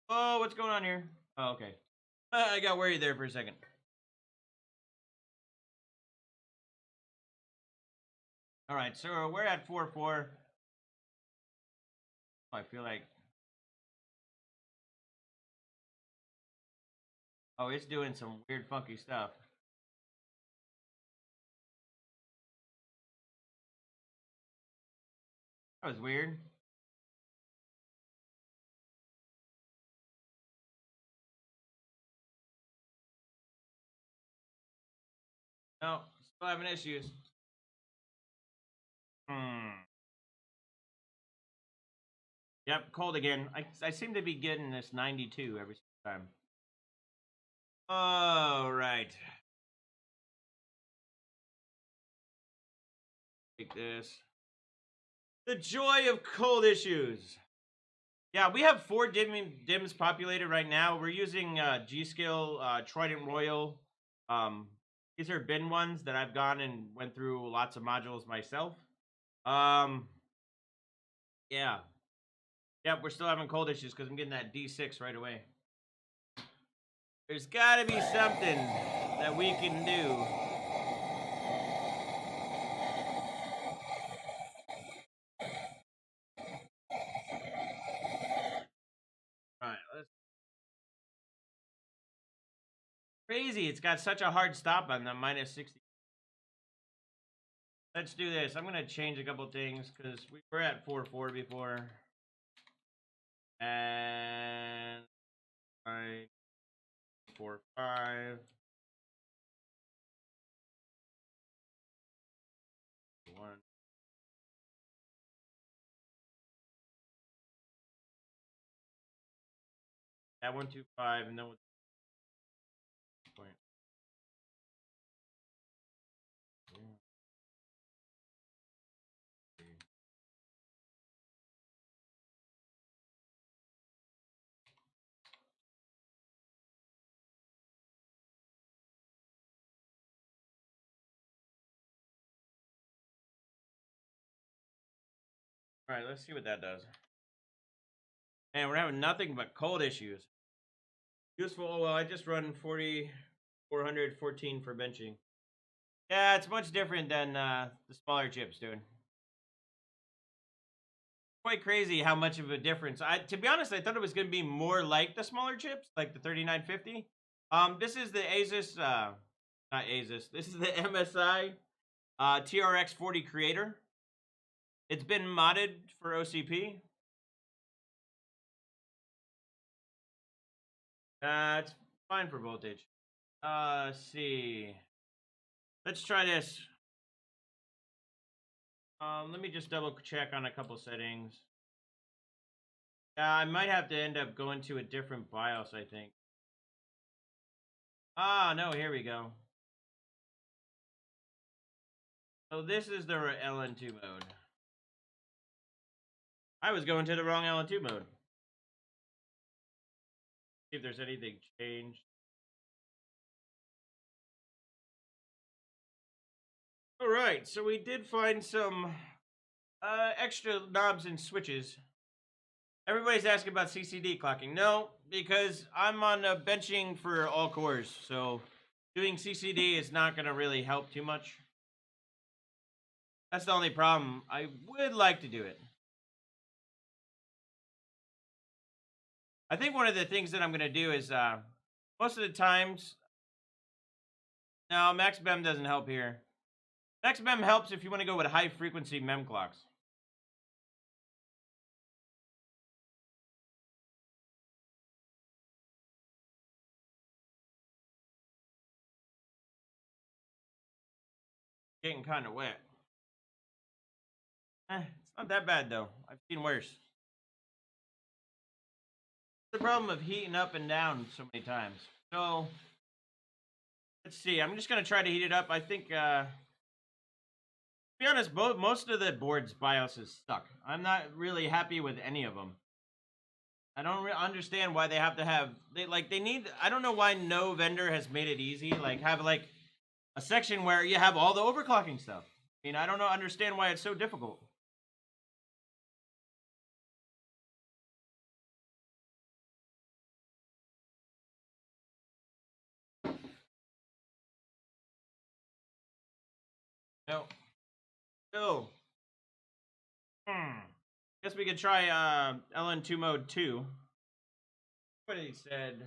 Oh, what's going on here? Oh, okay. I got worried there for a second. All right, so we're at 4.4. I feel like... Oh, it's doing some weird, funky stuff. That was weird. No, still having issues. Yep, cold again. I seem to be getting this 92 every time. All right. Take this. The joy of cold issues. Yeah, we have 4 DIMMs populated right now. We're using G-Skill, Trident Royal. These are bin ones that I've gone and went through lots of modules myself. Yeah. Yep, we're still having cold issues because I'm getting that D6 right away. There's got to be something that we can do. All right, let's... Crazy, it's got such a hard stop on the minus 60. Let's do this. I'm going to change a couple things because we were at 4.4 before. And 4.5. 1. At 125 and then with point. All right, let's see what that does. Man, we're having nothing but cold issues. Useful. Oh, well, I just run 414 for benching. Yeah, it's much different than the smaller chips, dude. Quite crazy how much of a difference. To be honest, I thought it was going to be more like the smaller chips, like the 3950. This is the Asus, not Asus. This is the MSI TRX 40 Creator. It's been modded for OCP. It's fine for voltage. Let's see. Let's try this. Let me just double check on a couple settings. I might have to end up going to a different BIOS, I think. Ah, no, here we go. So this is the LN2 mode. I was going to the wrong LN2 mode. See if there's anything changed. All right, so we did find some extra knobs and switches. Everybody's asking about CCD clocking. No, because I'm on benching for all cores, so doing CCD is not going to really help too much. That's the only problem. I would like to do it. I think one of the things that I'm going to do is most of the times... No, max BEM doesn't help here. Max BEM helps if you want to go with high frequency MEM clocks. Getting kind of wet. It's not that bad though. I've seen worse. The problem of heating up and down so many times. So let's see. I'm just gonna try to heat it up. I think, to be honest, most of the board's BIOS is stuck. I'm not really happy with any of them. I don't understand why they have to have they need. I don't know why no vendor has made it easy. Like have like a section where you have all the overclocking stuff. I mean, I don't understand why it's so difficult. No. No. Guess we could try LN2 mode 2. What he said.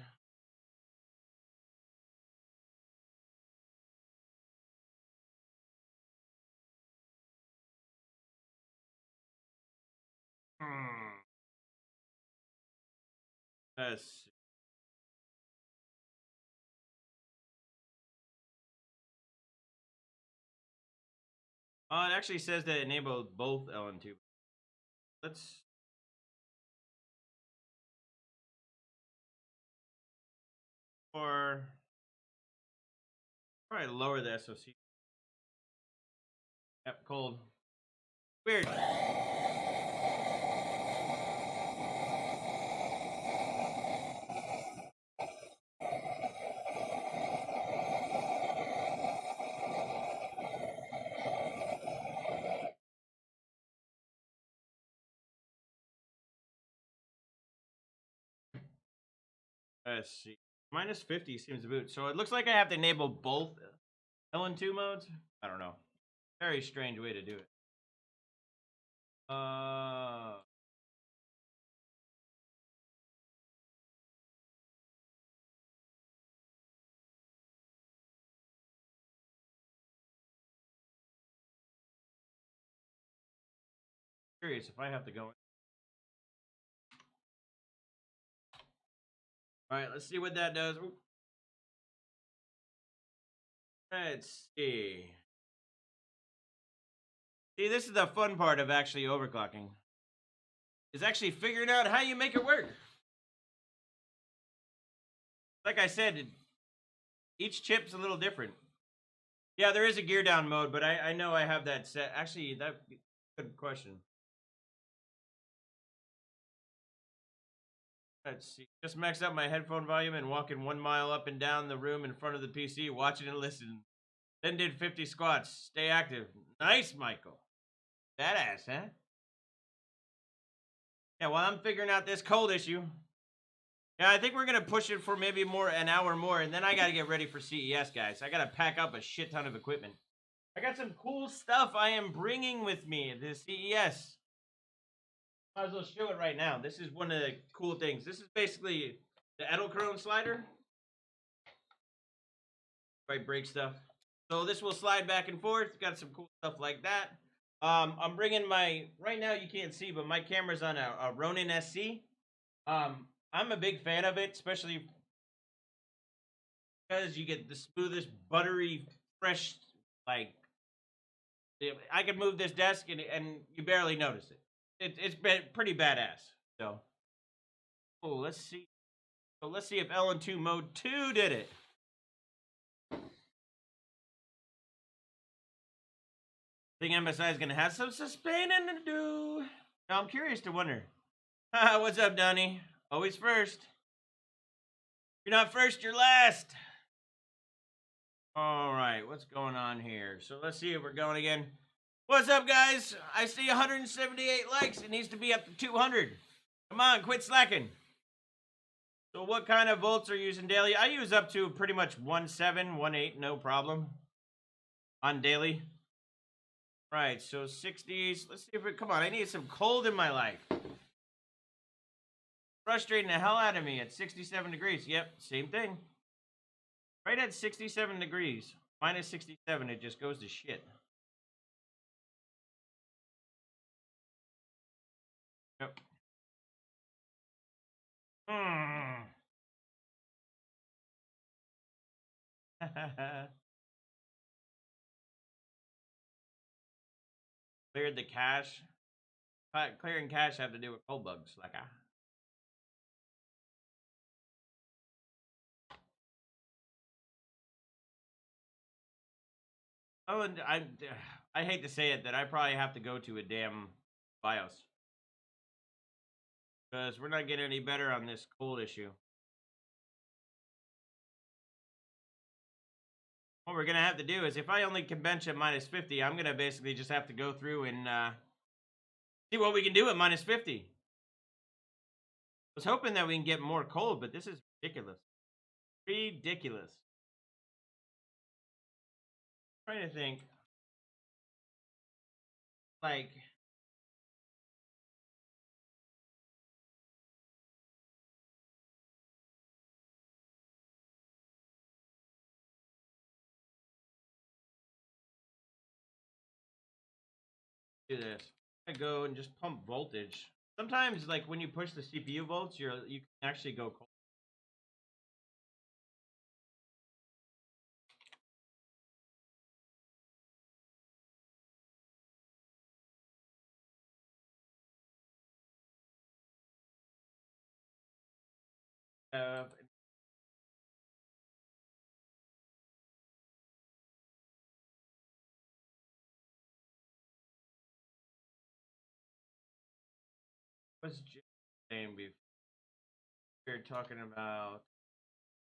Let's see. It actually says that it enabled both LN2. Let's... Or... Probably lower the SoC. Yep, cold. Weird. Let's see. Minus 50 seems to boot. So it looks like I have to enable both LN2 modes. I don't know. Very strange way to do it. Curious if I have to go in. All right, let's see what that does. Ooh. Let's see. See, this is the fun part of actually overclocking. Is actually figuring out how you make it work. Like I said, each chip's a little different. Yeah, there is a gear down mode, but I know I have that set. Actually, that's a good question. Let's see. Just maxed out my headphone volume and walking 1 mile up and down the room in front of the PC, watching and listening. Then did 50 squats. Stay active. Nice, Michael. Badass, huh? Yeah, while I'm figuring out this cold issue. Yeah, I think we're going to push it for maybe an hour more, and then I got to get ready for CES, guys. I got to pack up a shit ton of equipment. I got some cool stuff I am bringing with me to CES. Might as well show it right now. This is one of the cool things. This is basically the Edelkrone slider. Right, break stuff. So this will slide back and forth. Got some cool stuff like that. I'm bringing right now you can't see, but my camera's on a Ronin SC. I'm a big fan of it, especially because you get the smoothest, buttery, fresh, like, I can move this desk and you barely notice it. It's been pretty badass. So, let's see. So let's see if LN2 mode 2 did it. think MSI is gonna have some suspaining to do. Now I'm curious to wonder. What's up, Donnie? Always first. You're not first, you're last. All right, what's going on here? So let's see if we're going again. What's up, guys? I see 178 likes. It needs to be up to 200. Come on, quit slacking. So what kind of volts are you using daily? I use up to pretty much 1.7, 1.8, no problem. On daily. Right, so 60s. Let's see if it, come on, I need some cold in my life. Frustrating the hell out of me at 67 degrees. Yep, same thing. Right at 67 degrees. Minus 67, it just goes to shit. Yep. Cleared the cache. Clearing cache have to do with cold bugs, like Oh, and I hate to say it, that I probably have to go to a damn BIOS. Because we're not getting any better on this cold issue. What we're going to have to do is, if I only can bench at minus 50, I'm going to basically just have to go through and see what we can do at minus 50. I was hoping that we can get more cold, but this is ridiculous. Ridiculous. I'm trying to think. Like, do this. I go and just pump voltage. Sometimes, like when you push the CPU volts, you can actually go cold. What's Jim saying before? We're talking about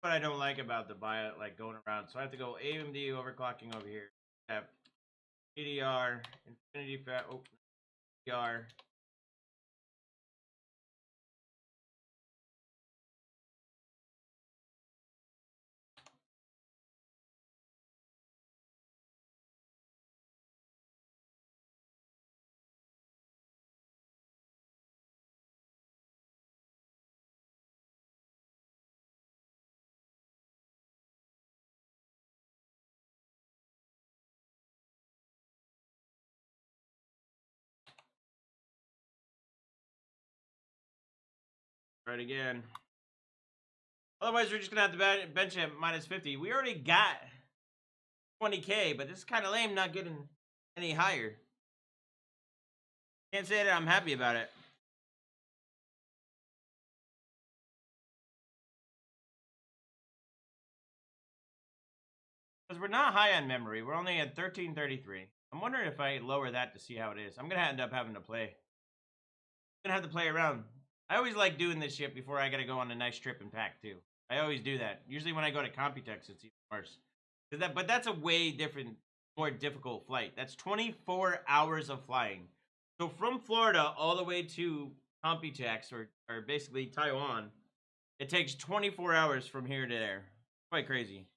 what I don't like about the bio, like going around. So I have to go AMD overclocking over here. Have ADR, Infinity Fat, oh, ADR. Right again. Otherwise, we're just gonna have to bench at minus 50. We already got 20K, but this is kind of lame not getting any higher. Can't say that I'm happy about it. Because we're not high on memory. We're only at 1333. I'm wondering if I lower that to see how it is. I'm going to end up having to play. I'm going to have to play around. I always like doing this shit before I got to go on a nice trip and pack, too. I always do that. Usually when I go to Computex, it's even worse. But that's a way different, more difficult flight. That's 24 hours of flying. So from Florida all the way to Computex, or basically Taiwan, it takes 24 hours from here to there. Quite crazy.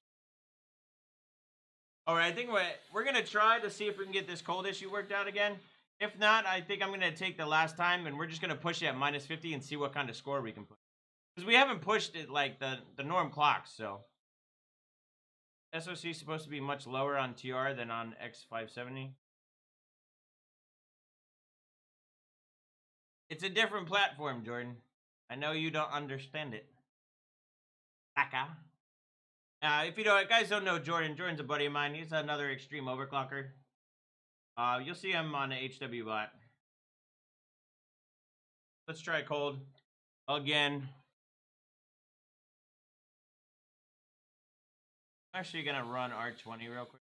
All right, I think we're going to try to see if we can get this cold issue worked out again. If not, I think I'm going to take the last time, and we're just going to push it at minus 50 and see what kind of score we can put. Because we haven't pushed it like the norm clocks, so. SoC is supposed to be much lower on TR than on X570. It's a different platform, Jordan. I know you don't understand it. Aka. If you guys don't know Jordan, Jordan's a buddy of mine. He's another extreme overclocker. You'll see him on the HW bot. Let's try cold again. I'm actually gonna run R20 real quick.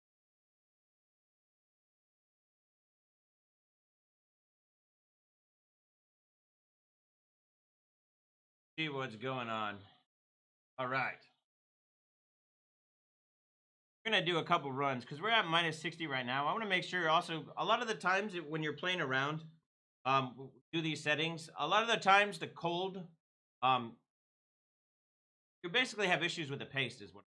See what's going on. All right. We're going to do a couple runs because we're at minus 60 right now. I want to make sure also, a lot of the times when you're playing around, do these settings, a lot of the times the cold, you basically have issues with the paste is what.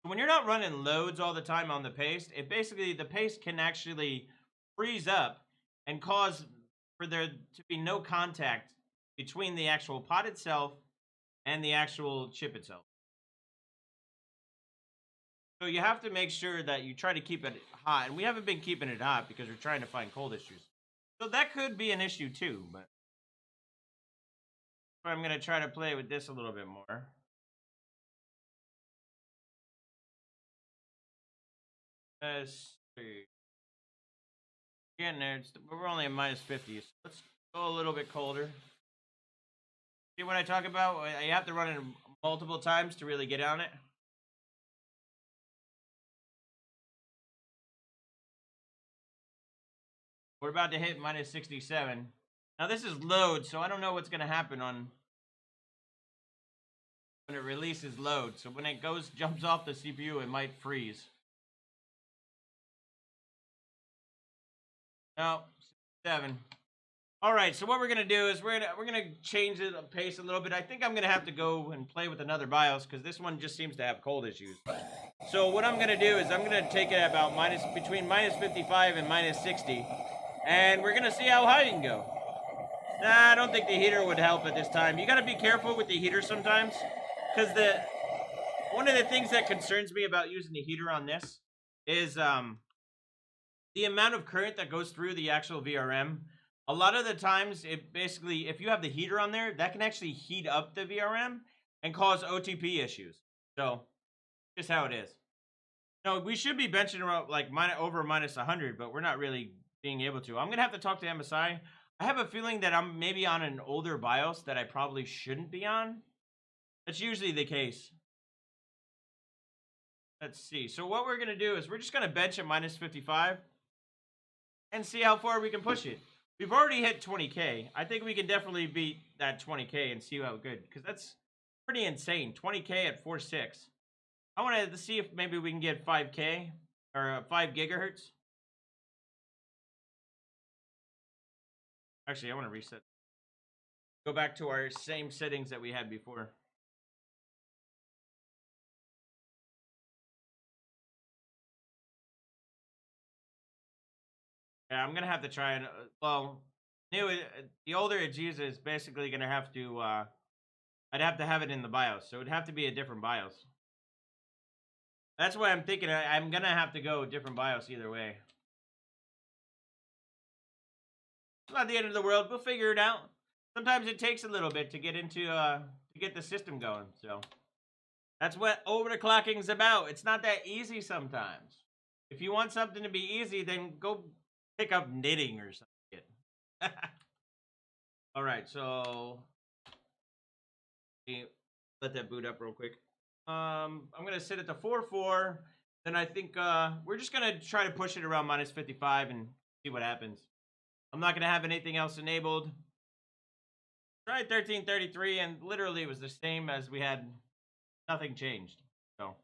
So when you're not running loads all the time on the paste, it basically, the paste can actually freeze up and cause for there to be no contact between the actual pot itself and the actual chip itself. So you have to make sure that you try to keep it hot. And we haven't been keeping it hot because we're trying to find cold issues. So that could be an issue too, but I'm going to try to play with this a little bit more. Let's see. Getting there. We're only at minus 50. So let's go a little bit colder. See what I talk about? You have to run it multiple times to really get on it. We're about to hit minus 67. Now this is load, so I don't know what's going to happen on when it releases load. So when it jumps off the CPU, it might freeze. No, 7. All right, so what we're gonna do is we're gonna change the pace a little bit. I think I'm gonna have to go and play with another BIOS because this one just seems to have cold issues. So what I'm gonna do is I'm gonna take it about between minus 55 and minus 60, and we're gonna see how high you can go. Nah, I don't think the heater would help at this time. You gotta be careful with the heater sometimes, because one of the things that concerns me about using the heater on this is the amount of current that goes through the actual VRM. A lot of the times, it basically, if you have the heater on there, that can actually heat up the VRM and cause OTP issues. So, just how it is. No, we should be benching around like over minus 100, but we're not really being able to. I'm going to have to talk to MSI. I have a feeling that I'm maybe on an older BIOS that I probably shouldn't be on. That's usually the case. Let's see. So what we're going to do is we're just going to bench at minus 55 and see how far we can push it. We've already hit 20K. I think we can definitely beat that 20K and see how good, because that's pretty insane. 20K at 4.6. I wanted to see if maybe we can get 5K or 5 gigahertz. Actually, I want to reset. Go back to our same settings that we had before. Yeah, I'm gonna have to try and well, the older it's used is basically gonna have to. I'd have to have it in the BIOS, so it'd have to be a different BIOS. That's why I'm thinking I'm gonna have to go a different BIOS either way. It's not the end of the world. We'll figure it out. Sometimes it takes a little bit to get into to get the system going. So that's what overclocking is about. It's not that easy sometimes. If you want something to be easy, then go pick up knitting or something. All right, so let that boot up real quick. I'm gonna sit at the 4.4. Then I think we're just gonna try to push it around minus 55 and see what happens. I'm not gonna have anything else enabled. Tried 1333 and literally it was the same as we had. Nothing changed. So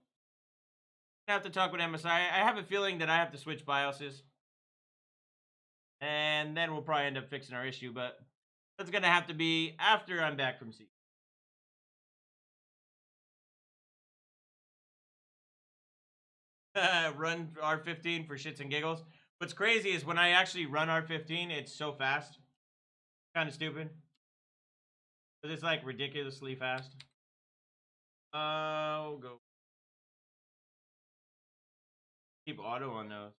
I have to talk with MSI. I have a feeling that I have to switch BIOSes, and then we'll probably end up fixing our issue. But that's gonna have to be after I'm back from sea. Run R15 for shits and giggles. What's crazy is when I actually run R15, it's so fast. Kind of stupid. But it's like ridiculously fast. We'll go. Keep auto on those.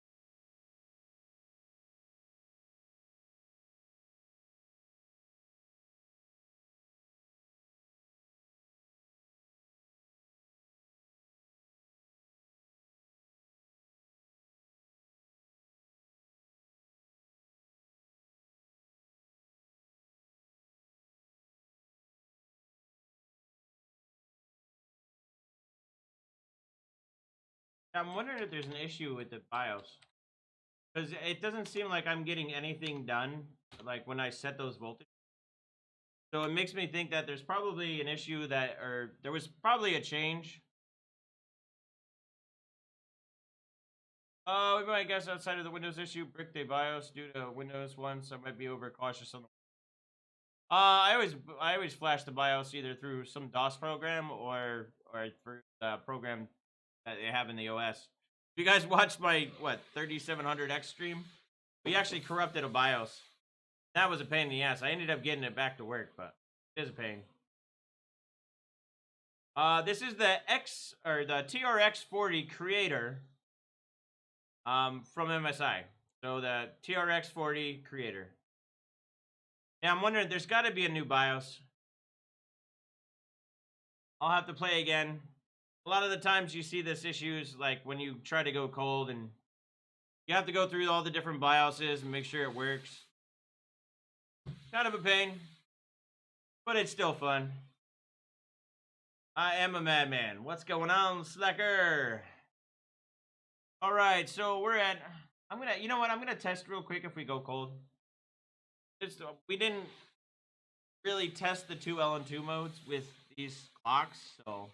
I'm wondering if there's an issue with the BIOS. Because it doesn't seem like I'm getting anything done, like when I set those voltages. So it makes me think that there's probably an issue that, or there was probably a change. We might guess outside of the Windows issue, brick the BIOS due to Windows 1, so I might be overcautious on the. I always flash the BIOS either through some DOS program or through the program that they have in the OS. If you guys watched my 3700X stream, we actually corrupted a BIOS. That was a pain in the ass. I ended up getting it back to work, but it is a pain. This is the TRX40 creator from MSI. So the TRX40 creator. Now I'm wondering, there's got to be a new BIOS. I'll have to play again. A lot of the times you see this issues like when you try to go cold and you have to go through all the different BIOSes and make sure it works. Kind of a pain, but it's still fun. I am a madman. What's going on, Slacker? All right, so we're at. You know what? I'm gonna test real quick if we go cold. We didn't really test the two LN2 modes with these clocks, so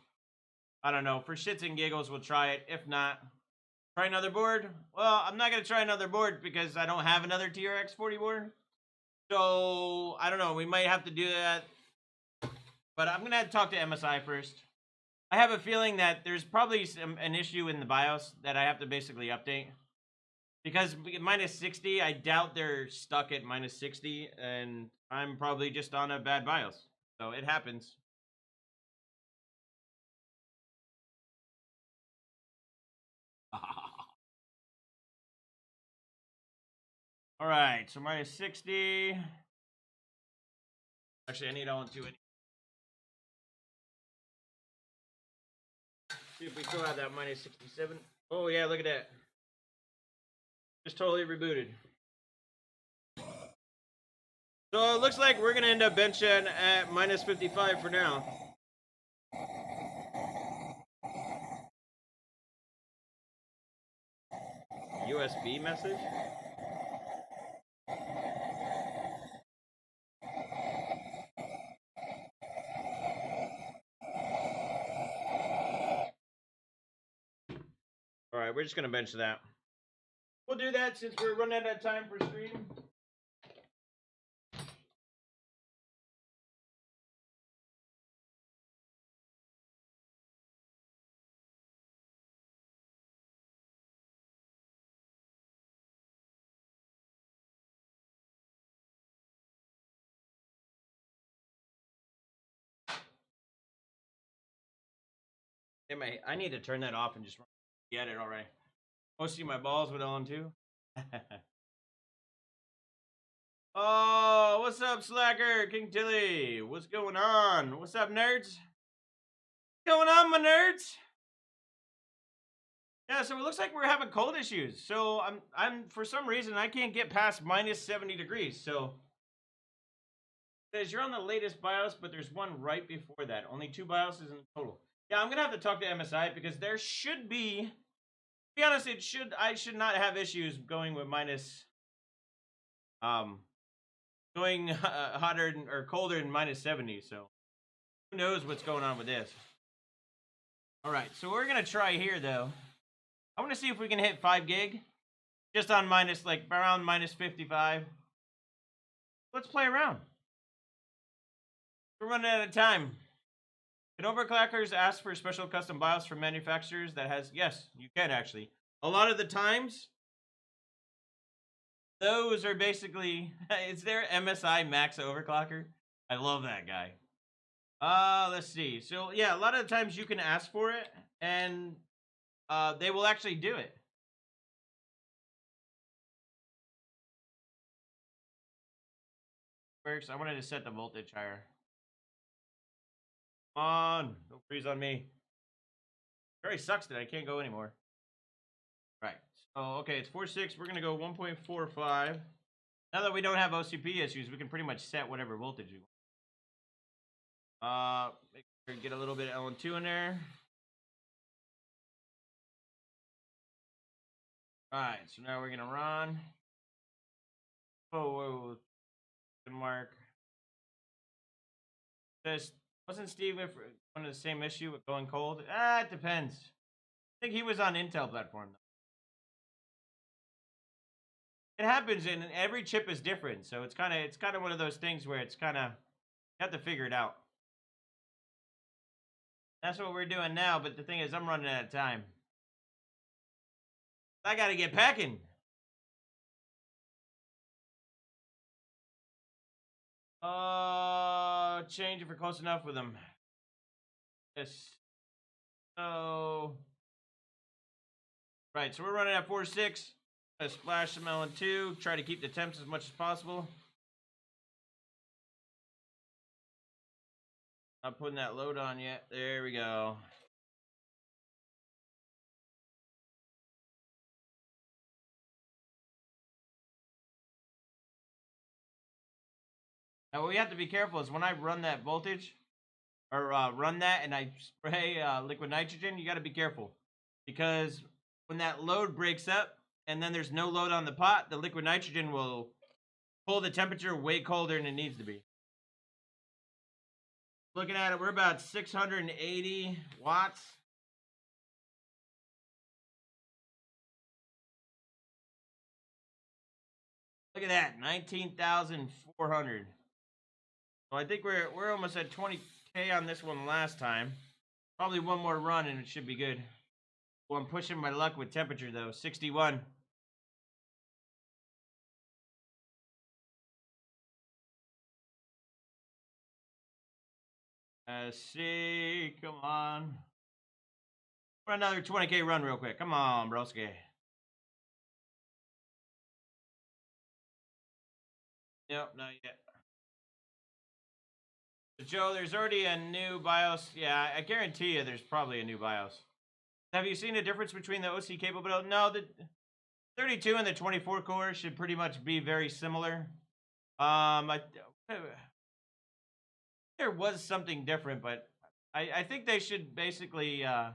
I don't know. For shits and giggles, we'll try it. If not, try another board. Well, I'm not gonna try another board because I don't have another TRX40 board. So I don't know. We might have to do that. But I'm gonna have to talk to MSI first. I have a feeling that there's probably an issue in the BIOS that I have to basically update. Because minus 60, I doubt they're stuck at minus 60, and I'm probably just on a bad BIOS. So it happens. All right, so minus 60. Actually, I need LN2. See if we still have that minus 67. Oh, yeah, look at that. Just totally rebooted. So it looks like we're going to end up benching at minus 55 for now. USB message? All right, we're just going to bench that. We'll do that since we're running out of time for stream. Hey, I need to turn that off and just get it already. Oh, see my balls with LN2? Oh, what's up, Slacker? King Tilly. What's going on? What's up, nerds? What's going on, my nerds? Yeah, so it looks like we're having cold issues. So I'm for some reason I can't get past minus 70 degrees. So it says you're on the latest BIOS, but there's one right before that. Only 2 BIOSes in total. Yeah, I'm gonna have to talk to MSI because there should be. To be honest, I should not have issues going with minus. Going hotter or colder than minus 70. So who knows what's going on with this? All right, so we're gonna try here though. I want to see if we can hit 5 gig, just on around minus 55. Let's play around. We're running out of time. Can overclockers ask for special custom BIOS from manufacturers that has? Yes, you can actually. A lot of the times, those are basically. Is there MSI Max Overclocker? I love that guy. Let's see. So yeah, a lot of the times you can ask for it, and they will actually do it. Works. I wanted to set the voltage higher. Come on, don't freeze on me. It already sucks that I can't go anymore. Right. So okay, it's 4.6. We're gonna go 1.45. Now that we don't have OCP issues, we can pretty much set whatever voltage we want. Make sure to get a little bit of LN2 in there. Alright, so now we're gonna run. Whoa, mark. Just wasn't Steve one of the same issue with going cold? Ah, it depends. I think he was on Intel platform though. It happens, and every chip is different, so it's kind of one of those things where it's kind of you have to figure it out. That's what we're doing now, but the thing is, I'm running out of time. I got to get packing. Change if we're close enough with them. Yes. So, right, so we're running at 4.6. Gonna splash some LN2. Try to keep the temps as much as possible. Not putting that load on yet. There we go. Now, what we have to be careful is when I run that voltage, or run that and I spray liquid nitrogen, you got to be careful. Because when that load breaks up and then there's no load on the pot, the liquid nitrogen will pull the temperature way colder than it needs to be. Looking at it, we're about 680 watts. Look at that, 19,400. So I think we're almost at 20K on this one last time. Probably one more run and it should be good. Well, I'm pushing my luck with temperature though, 61. Let's see, come on. Run another 20K run real quick. Come on, broski. Nope, not yet. Joe, there's already a new BIOS. Yeah, I guarantee you there's probably a new BIOS. Have you seen a difference between the OC capable? No, the 32 and the 24 core should pretty much be very similar. There was something different, but I think they should basically, oh,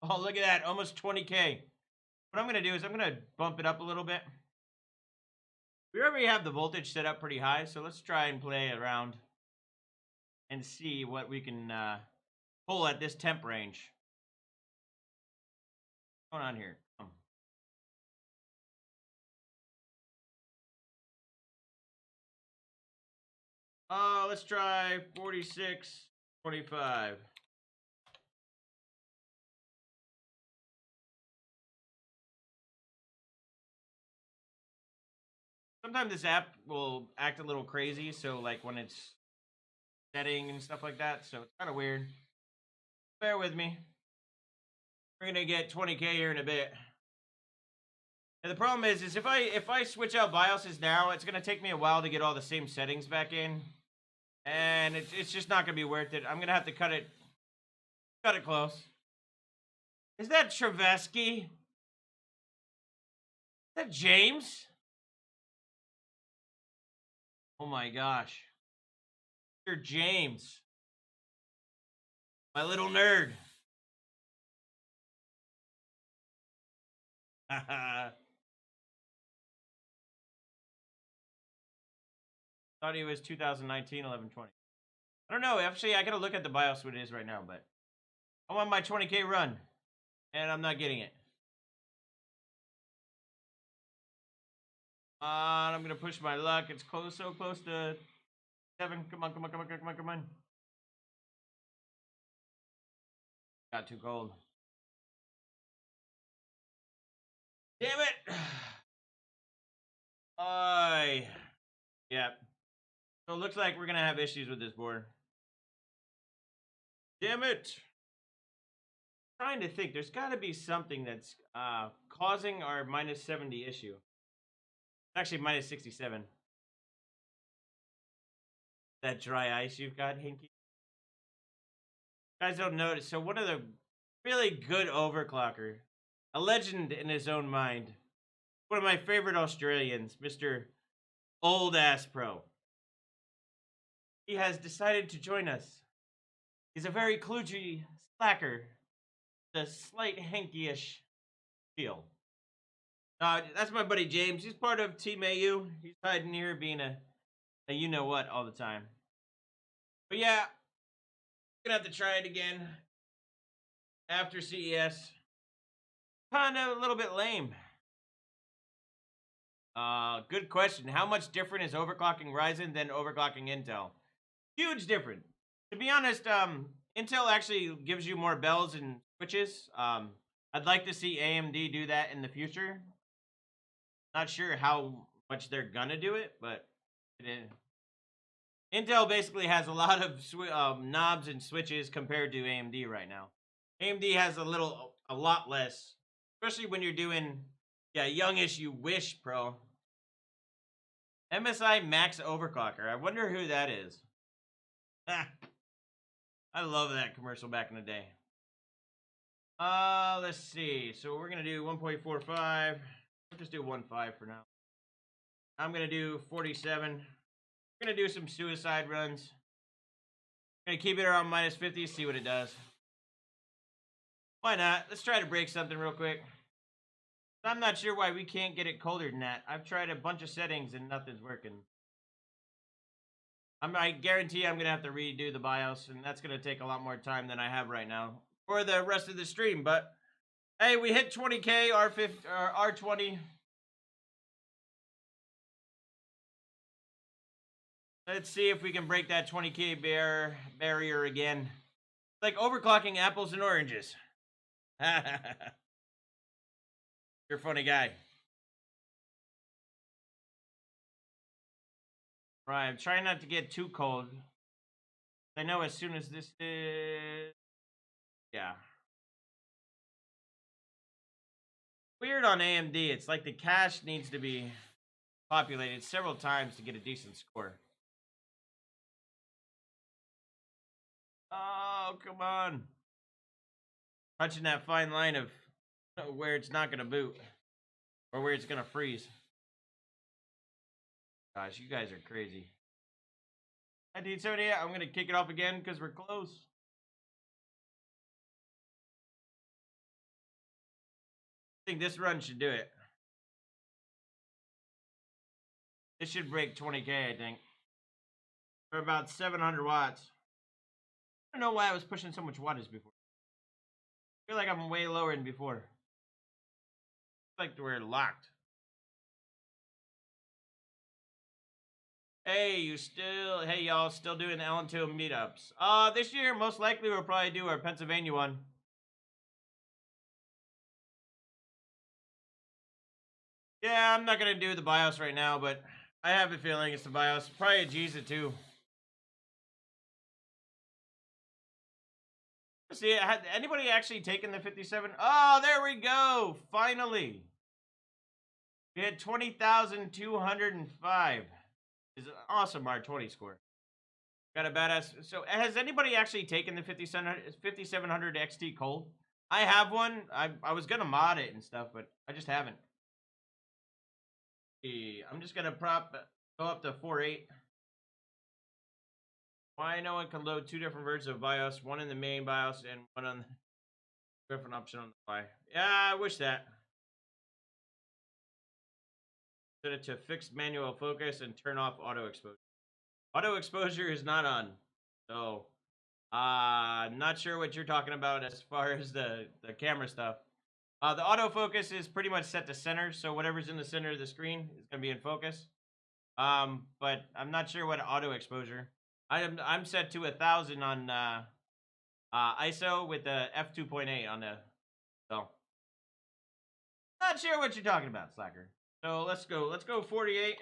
look at that, almost 20K. What I'm going to do is I'm going to bump it up a little bit. We already have the voltage set up pretty high, so let's try and play around and see what we can pull at this temp range. What's going on here? Let's try 46.25. Sometimes this app will act a little crazy, so like when it's setting and stuff like that, so it's kind of weird. Bear with me. We're gonna get 20K here in a bit. And the problem is if I switch out BIOSes now, it's gonna take me a while to get all the same settings back in, and it's just not gonna be worth it. I'm gonna have to cut it close. Is that Travesky? Is that James? Oh my gosh. You're James. My little nerd. Thought he was 2019, 11/20. I don't know. Actually, I gotta look at the BIOS what it is right now, but I want my 20K run, and I'm not getting it. I'm gonna push my luck. It's close, so close to 7. Come on, come on, come on, come on, come on. Got too cold. Damn it! Yep. So it looks like we're gonna have issues with this board. Damn it! I'm trying to think. There's got to be something that's causing our minus 70 issue. Actually, minus 67. That dry ice you've got, Hinky. You guys don't notice. So one of the really good overclocker, a legend in his own mind, one of my favorite Australians, Mr. Old Ass Pro. He has decided to join us. He's a very kludgy slacker, with a slight Hinky-ish feel. That's my buddy James. He's part of Team AU. He's hiding here being a you-know-what all the time. But yeah, Gonna have to try it again after CES. Kind of a little bit lame. Good question. How much different is overclocking RYZEN than overclocking Intel? Huge difference. To be honest, Intel actually gives you more bells and switches. I'd like to see AMD do that in the future. Not sure how much they're gonna do it, but it is. Intel basically has a lot of knobs and switches compared to AMD right now. AMD has a lot less, especially when you're doing, yeah, youngish you wish, pro. MSI Max Overclocker. I wonder who that is. I love that commercial back in the day. Let's see. So we're gonna do 1.45. Let's just do 1.5 for now. I'm gonna do 47. We're gonna do some suicide runs. Gonna keep it around minus 50, see what it does. Why not? Let's try to break something real quick. I'm not sure why we can't get it colder than that. I've tried a bunch of settings and nothing's working. I guarantee I'm gonna have to redo the BIOS, and that's gonna take a lot more time than I have right now for the rest of the stream. But hey, we hit 20K R20. Let's see if we can break that 20K barrier again. It's like overclocking apples and oranges. You're a funny guy. Right, I'm trying not to get too cold. I know as soon as this is... Yeah. Weird on AMD. It's like the cache needs to be populated several times to get a decent score. Oh, come on. Touching that fine line of where it's not going to boot. Or where it's going to freeze. Gosh, you guys are crazy. 1978, I'm going to kick it off again because we're close. I think this run should do it. This should break 20K, I think. For about 700 watts. I don't know why I was pushing so much wattage before. I feel like I'm way lower than before. It's like we're locked. Hey, y'all still doing the LN2 meetups. This year, most likely we'll probably do our Pennsylvania one. Yeah, I'm not gonna do the BIOS right now, but I have a feeling it's the BIOS. Probably a GZA too. See, had anybody actually taken the 57? Oh, there we go. Finally. We had 20,205. Is an awesome R20 score. Got a badass. So, has anybody actually taken the 5700 XT cold? I have one. I was gonna mod it and stuff, but I just haven't. I'm just gonna go up to 4.8. Why no one can load two different versions of BIOS, one in the main BIOS and one on the different option on the fly. Yeah, I wish that. Set it to fixed manual focus and turn off auto exposure. Auto exposure is not on. So, not sure what you're talking about as far as the camera stuff. The autofocus is pretty much set to center, so whatever's in the center of the screen is going to be in focus. But I'm not sure what auto exposure. I'm set to 1000 on ISO with the f2.8 on the. So, not sure what you're talking about, Slacker. So let's go 48.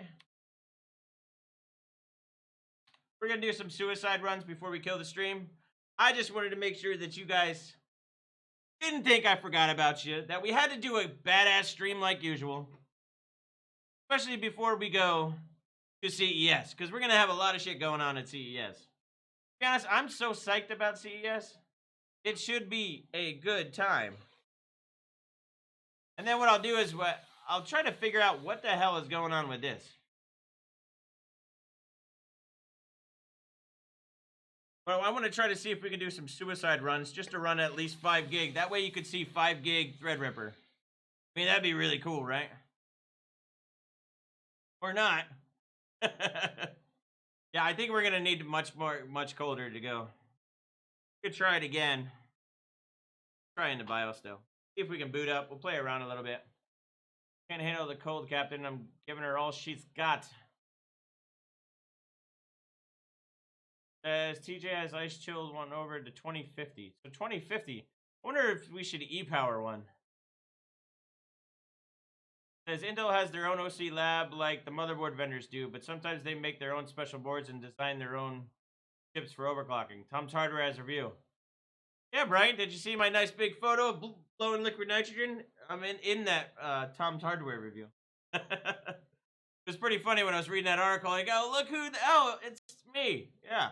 We're gonna do some suicide runs before we kill the stream. I just wanted to make sure that you guys didn't think I forgot about you, that we had to do a badass stream like usual. Especially before we go to CES, because we're going to have a lot of shit going on at CES. To be honest, I'm so psyched about CES. It should be a good time. And then what I'll do is I'll try to figure out what the hell is going on with this. Well, I want to try to see if we can do some suicide runs just to run at least 5 gig. That way you could see 5 gig Threadripper. I mean, that'd be really cool, right? Or not. Yeah, I think we're going to need much colder to go. Could try it again. Try in the BIOS though. See if we can boot up. We'll play around a little bit. Can't handle the cold, Captain. I'm giving her all she's got. Says TJ has ice chilled one over to 2050. So 2050. I wonder if we should e-power one. Says Intel has their own OC lab like the motherboard vendors do, but sometimes they make their own special boards and design their own chips for overclocking. Tom's Hardware has a review. Yeah, Brian, did you see my nice big photo of blowing liquid nitrogen? I'm in that Tom's Hardware review. It was pretty funny when I was reading that article. Like, oh, look who, it's me. Yeah.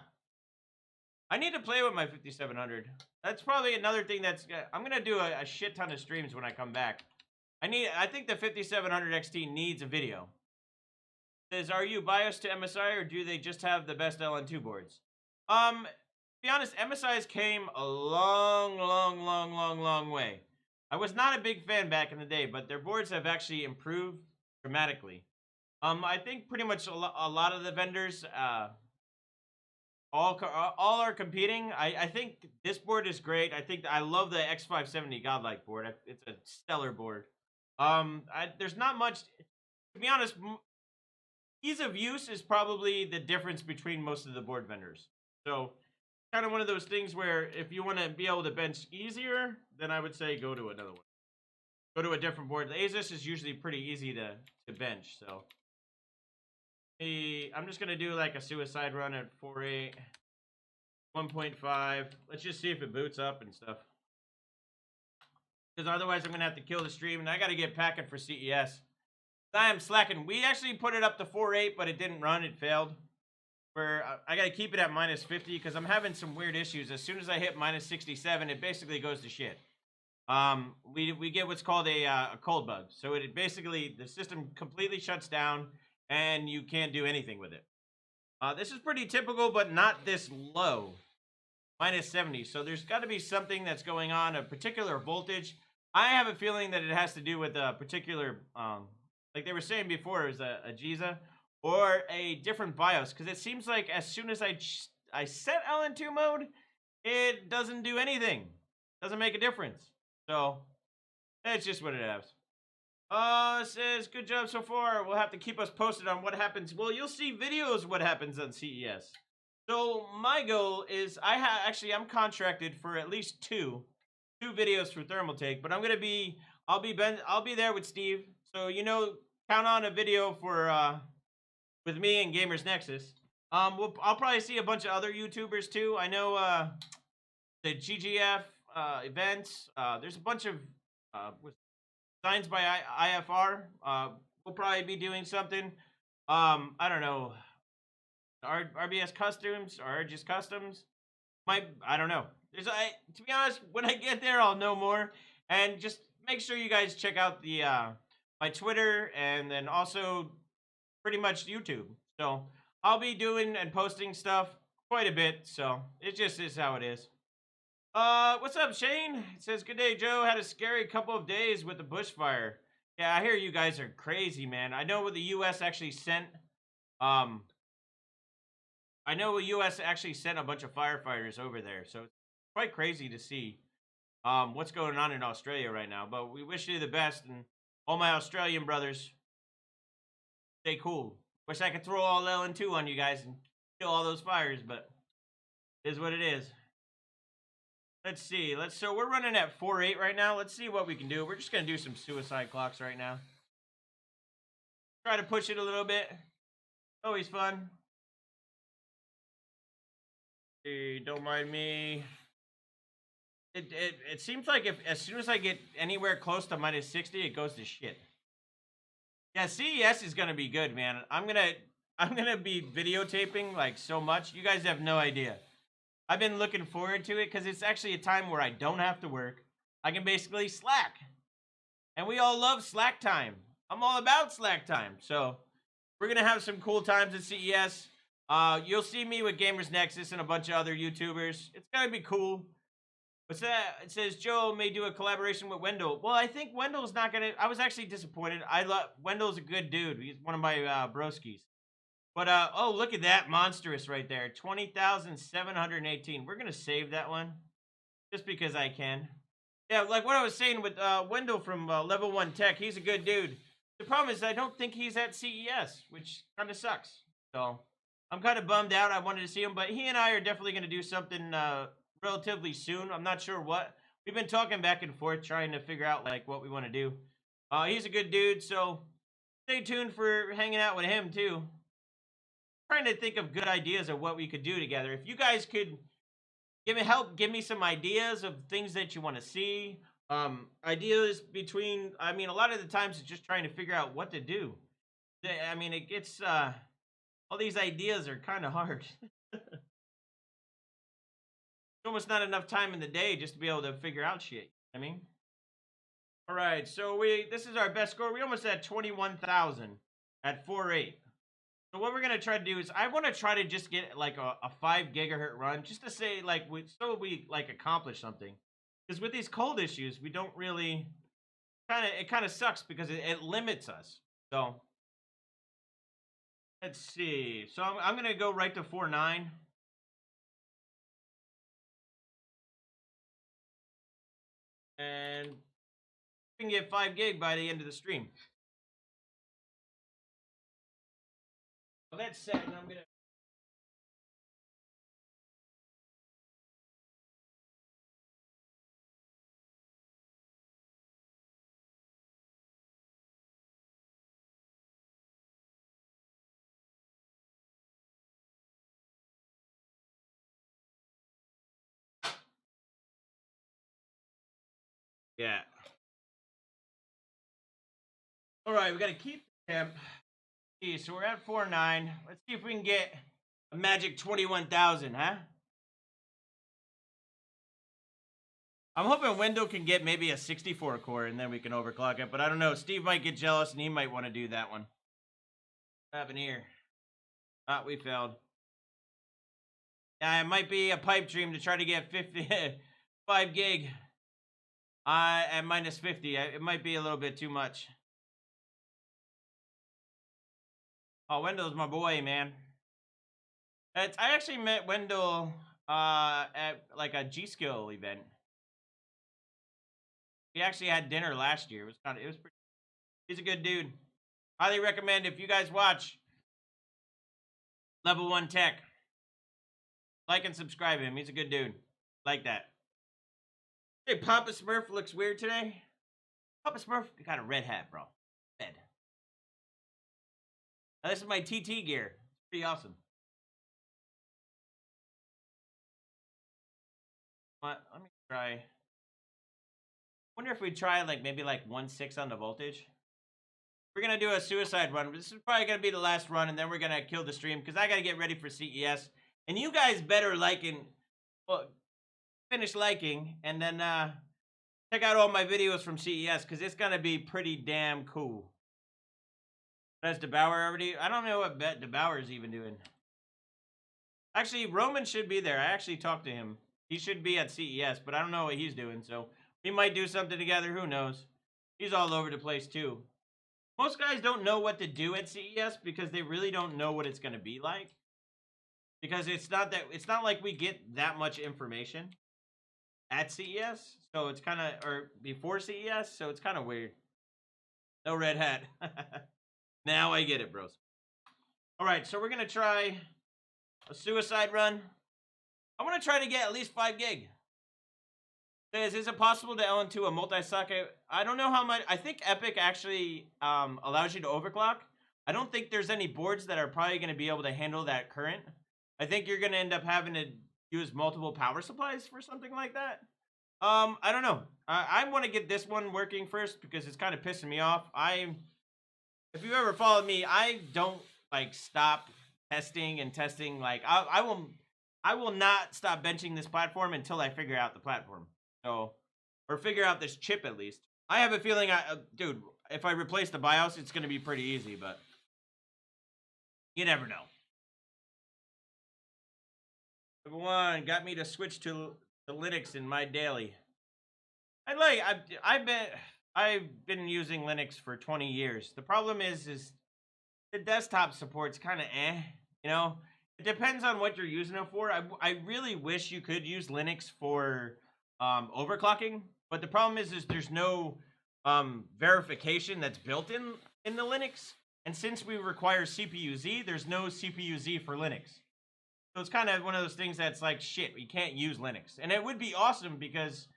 I need to play with my 5700. That's probably another thing I'm going to do a shit ton of streams when I come back. I think the 5700 XT needs a video. It says, are you biased to MSI or do they just have the best LN2 boards? To be honest, MSI's came a long way. I was not a big fan back in the day, but their boards have actually improved dramatically. I think pretty much a lot of the vendors, all are competing. I think this board is great. I love the X570 Godlike board. It's a stellar board. There's not much, to be honest. Ease of use is probably the difference between most of the board vendors. So, kind of one of those things where if you want to be able to bench easier, then I would say go to another one. Go to a different board. The Asus is usually pretty easy to bench. So, I'm just gonna do like a suicide run at 4.8, 1.5. Let's just see if it boots up and stuff. Because otherwise, I'm gonna have to kill the stream, and I gotta get packing for CES. I am slacking. We actually put it up to 4.8, but it didn't run. It failed. I gotta keep it at minus 50 because I'm having some weird issues. As soon as I hit minus 67, it basically goes to shit. We get what's called a cold bug. So it basically, the system completely shuts down and you can't do anything with it. This is pretty typical, but not this low. Minus 70. So there's got to be something that's going on, a particular voltage. I have a feeling that it has to do with a particular, like they were saying before, it was a GZA or a different BIOS. Because it seems like as soon as I set LN2 mode, it doesn't do anything. Doesn't make a difference. So it's just what it has. It says, good job so far. We'll have to keep us posted on what happens. Well, you'll see videos what happens on CES. So my goal is I'm contracted for at least two videos for Thermaltake, but I'll be there with Steve. So count on a video for with me and Gamers Nexus. I'll probably see a bunch of other YouTubers too. I know the GGF events. There's a bunch of designs by IFR. We'll probably be doing something. I don't know. RBS Customs or just Customs. I don't know. To be honest, when I get there, I'll know more. And just make sure you guys check out the my Twitter and then also pretty much YouTube. So I'll be doing and posting stuff quite a bit. So it just is how it is. What's up, Shane? It says, good day, Joe. Had a scary couple of days with the bushfire. Yeah, I hear you guys are crazy, man. I know what the U.S. actually sent. I know the U.S. actually sent a bunch of firefighters over there, so it's quite crazy to see what's going on in Australia right now. But we wish you the best, and all my Australian brothers, stay cool. Wish I could throw all LN2 on you guys and kill all those fires, but it is what it is. Let's see. So we're running at 4.8 right now. Let's see what we can do. We're just gonna do some suicide clocks right now. Try to push it a little bit. Always fun. Hey, don't mind me. It seems like as soon as I get anywhere close to minus 60, it goes to shit. Yeah, CES is gonna be good, man. I'm gonna be videotaping like so much. You guys have no idea. I've been looking forward to it because it's actually a time where I don't have to work. I can basically slack. And we all love slack time. I'm all about slack time. So we're gonna have some cool times at CES. You'll see me with Gamers Nexus and a bunch of other YouTubers. It's gonna be cool. What's that? It says Joe may do a collaboration with Wendell. Well, I think Wendell's not gonna. I was actually disappointed. Wendell's a good dude. He's one of my broskies. But oh, look at that monstrous right there, 20,718. We're gonna save that one just because I can. Yeah, like what I was saying with Wendell from Level 1 Tech, he's a good dude. The problem is I don't think he's at CES, which kind of sucks. So I'm kind of bummed out. I wanted to see him, but he and I are definitely going to do something relatively soon. I'm not sure what. We've been talking back and forth trying to figure out like what we want to do. He's a good dude, so stay tuned for hanging out with him too. Trying to think of good ideas of what we could do together. If you guys could give me some ideas of things that you want to see, ideas between, I mean, a lot of the times it's just trying to figure out what to do. I mean, it gets all these ideas are kind of hard. There's almost not enough time in the day just to be able to figure out shit. I mean, all right, so this is our best score. We almost had 21,000 at 4.8. So what we're gonna try to do is I want to try to just get like a 5 gigahertz run, just to say like we like accomplish something. Because with these cold issues, we don't really it kind of sucks because it limits us. So let's see. So I'm gonna go right to 4.9. And we can get 5 gig by the end of the stream. So that's set, and I'm gonna. Yeah. All right, we got to keep the temp. Okay, so we're at 4.9. Let's see if we can get a magic 21,000, huh? I'm hoping Wendell can get maybe a 64 core and then we can overclock it, but I don't know. Steve might get jealous and he might want to do that one. What happened here? Ah, we failed. Yeah, it might be a pipe dream to try to get 5 gig. At minus 50. It might be a little bit too much. Oh, Wendell's my boy, man. I actually met Wendell at like a G-Skill event. We actually had dinner last year. It was pretty. He's a good dude. Highly recommend if you guys watch Level 1 Tech. Like and subscribe him. He's a good dude. Like that. Hey, Papa Smurf looks weird today. Papa Smurf got a red hat, bro. Red. Now, this is my TT gear. It's pretty awesome. But let me try. Wonder if we try like maybe like 1.6 on the voltage. We're gonna do a suicide run. This is probably gonna be the last run, and then we're gonna kill the stream because I gotta get ready for CES. And you guys better finish liking, and then check out all my videos from CES because it's gonna be pretty damn cool. That's DeBauer already. I don't know what DeBauer is even doing. Actually, Roman should be there. I actually talked to him. He should be at CES, but I don't know what he's doing. So we might do something together. Who knows? He's all over the place too. Most guys don't know what to do at CES because they really don't know what it's going to be like. Because it's not like we get that much information at CES. So it's kind of, or before CES. So it's kind of weird. No red hat. Now I get it, bros. All right, so we're going to try a suicide run. I want to try to get at least 5 gig. Says, is it possible to LN2 a multi-socket? I don't know how much. I think Epic actually allows you to overclock. I don't think there's any boards that are probably going to be able to handle that current. I think you're going to end up having to use multiple power supplies for something like that. I don't know. I want to get this one working first because it's kind of pissing me off. If you ever followed me, I don't like stop testing and testing. Like I will not stop benching this platform until I figure out the platform. So, or figure out this chip at least. I have a feeling, dude, if I replace the BIOS, it's going to be pretty easy, but you never know. Number one got me to switch to Linux in my daily. I've been using Linux for 20 years. The problem is the desktop support's kind of you know. It depends on what you're using it for. I really wish you could use Linux for overclocking, but the problem is there's no verification that's built in the Linux, and since we require CPU-Z, there's no CPU-Z for Linux. So it's kind of one of those things that's like, shit, we can't use Linux. And it would be awesome because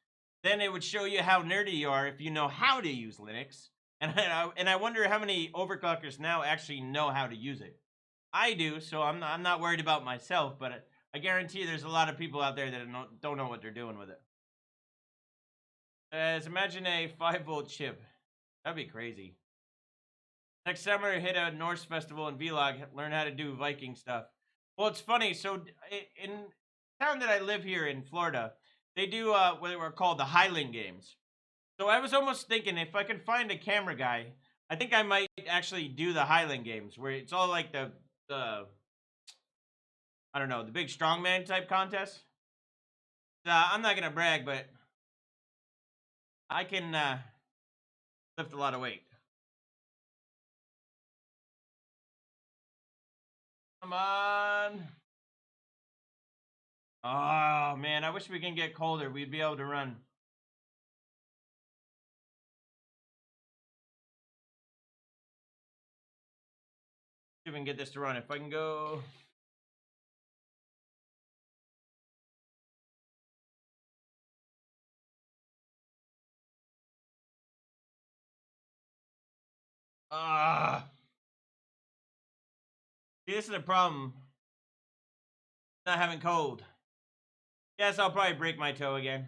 then it would show you how nerdy you are if you know how to use Linux. And I wonder how many overclockers now actually know how to use it. I do, so I'm not worried about myself, but I guarantee there's a lot of people out there that don't know what they're doing with it. Imagine a 5-volt chip. That'd be crazy. Next summer, hit a Norse festival in Vlog, learn how to do Viking stuff. Well, it's funny. So in the town that I live here in Florida, they do what were called the Highland Games. So I was almost thinking if I could find a camera guy, I think I might actually do the Highland Games where it's all like the I don't know, the big strongman type contest. I'm not gonna brag, but I can lift a lot of weight. Come on. Oh man, I wish we can get colder. We'd be able to run. See if we can get this to run. If I can go. See, this is a problem. Not having cold. Yes, I'll probably break my toe again.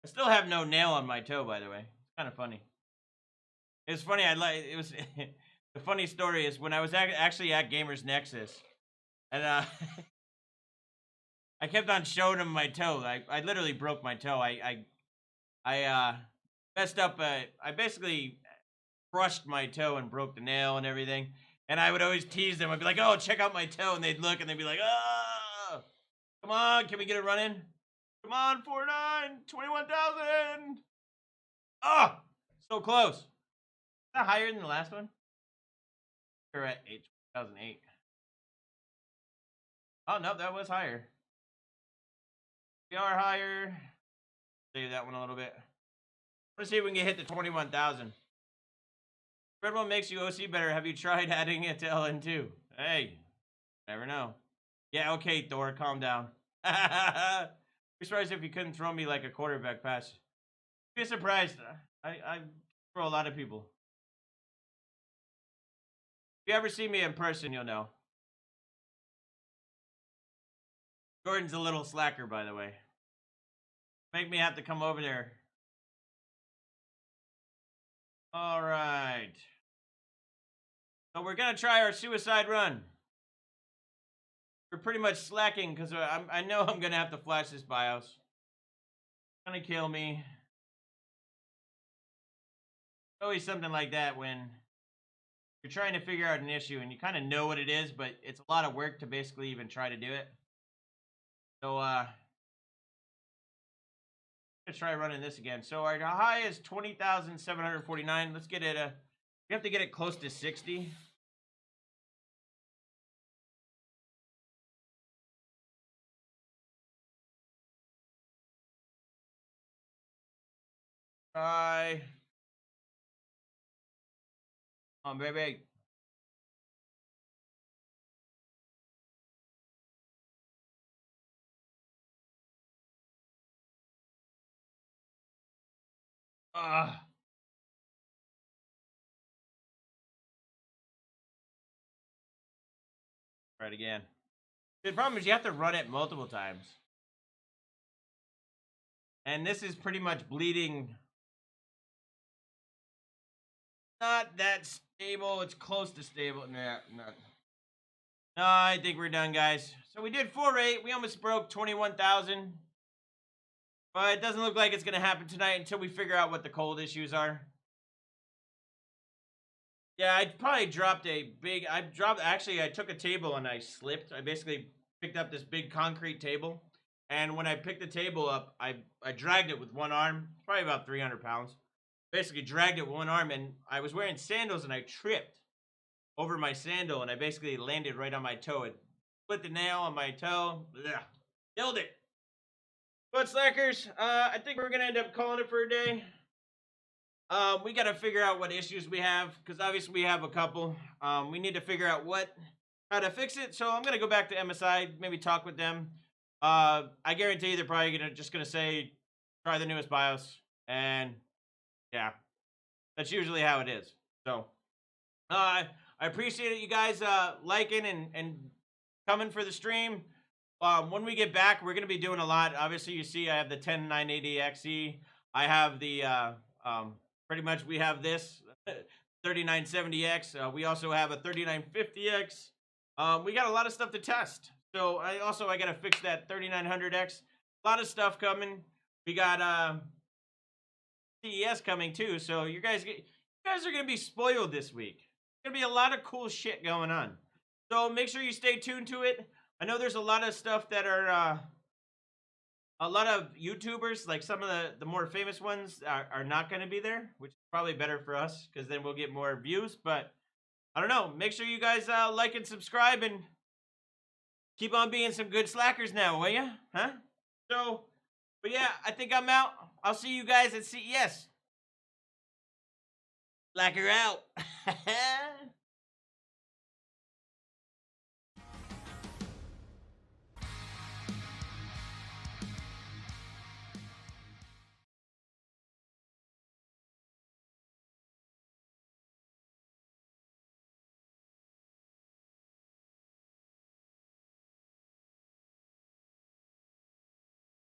I still have no nail on my toe, by the way. It's kind of funny. It's funny. It was the funny story is when I was actually at Gamers Nexus, and I kept on showing him my toe. I literally broke my toe. I messed up. I basically crushed my toe and broke the nail and everything. And I would always tease them. I'd be like, "Oh, check out my toe," and they'd look and they'd be like, "Oh, come on, can we get it running? Come on, 49, 21,000. Oh, so close. Is that higher than the last one? We're at 2008. Oh no, that was higher. We are higher. Save that one a little bit. Let's see if we can hit the 21,000. Red one makes you OC better. Have you tried adding it to LN2? Hey, never know. Yeah, okay, Thor, calm down. Be surprised if you couldn't throw me like a quarterback pass. Be surprised. I throw a lot of people. If you ever see me in person, you'll know. Gordon's a little slacker, by the way. Make me have to come over there. All right. So we're going to try our suicide run. We're pretty much slacking because I know I'm going to have to flash this BIOS. It's going to kill me. Always something like that when you're trying to figure out an issue and you kind of know what it is, but it's a lot of work to basically even try to do it. So, I'm going to try running this again. So our high is 20,749. Let's get it, we have to get it close to 60. Try. Come on, baby. Try it again. The problem is you have to run it multiple times. And this is pretty much bleeding. Not that stable. It's close to stable. Nah, not. No, I think we're done, guys. So we did 4.8. We almost broke 21,000. But it doesn't look like it's going to happen tonight until we figure out what the cold issues are. Yeah, I probably dropped a big... Actually, I took a table and I slipped. I basically picked up this big concrete table. And when I picked the table up, I dragged it with one arm. Probably about 300 pounds. Basically dragged it with one arm. And I was wearing sandals and I tripped over my sandal, and I basically landed right on my toe. It split the nail on my toe. Ugh. Killed it. But slackers, I think we're gonna end up calling it for a day. We got to figure out what issues we have, because obviously we have a couple. We need to figure out how to fix it. So I'm gonna go back to MSI, maybe talk with them. I guarantee they're probably just gonna say try the newest BIOS, and yeah, that's usually how it is. So I appreciate it, you guys liking and coming for the stream. When we get back, we're gonna be doing a lot. Obviously, you see I have the 10980XE. I have the pretty much we have this 3970X. We also have a 3950X. We got a lot of stuff to test. So I got to fix that 3900X. A lot of stuff coming. We got CES coming too. So you guys are gonna be spoiled this week. Gonna be a lot of cool shit going on. So make sure you stay tuned to it. I know there's a lot of stuff that are a lot of YouTubers, like some of the more famous ones, are not going to be there, which is probably better for us because then we'll get more views. But I don't know. Make sure you guys like and subscribe and keep on being some good slackers now, will ya? Huh? So, but yeah, I think I'm out. I'll see you guys at CES. Slacker out.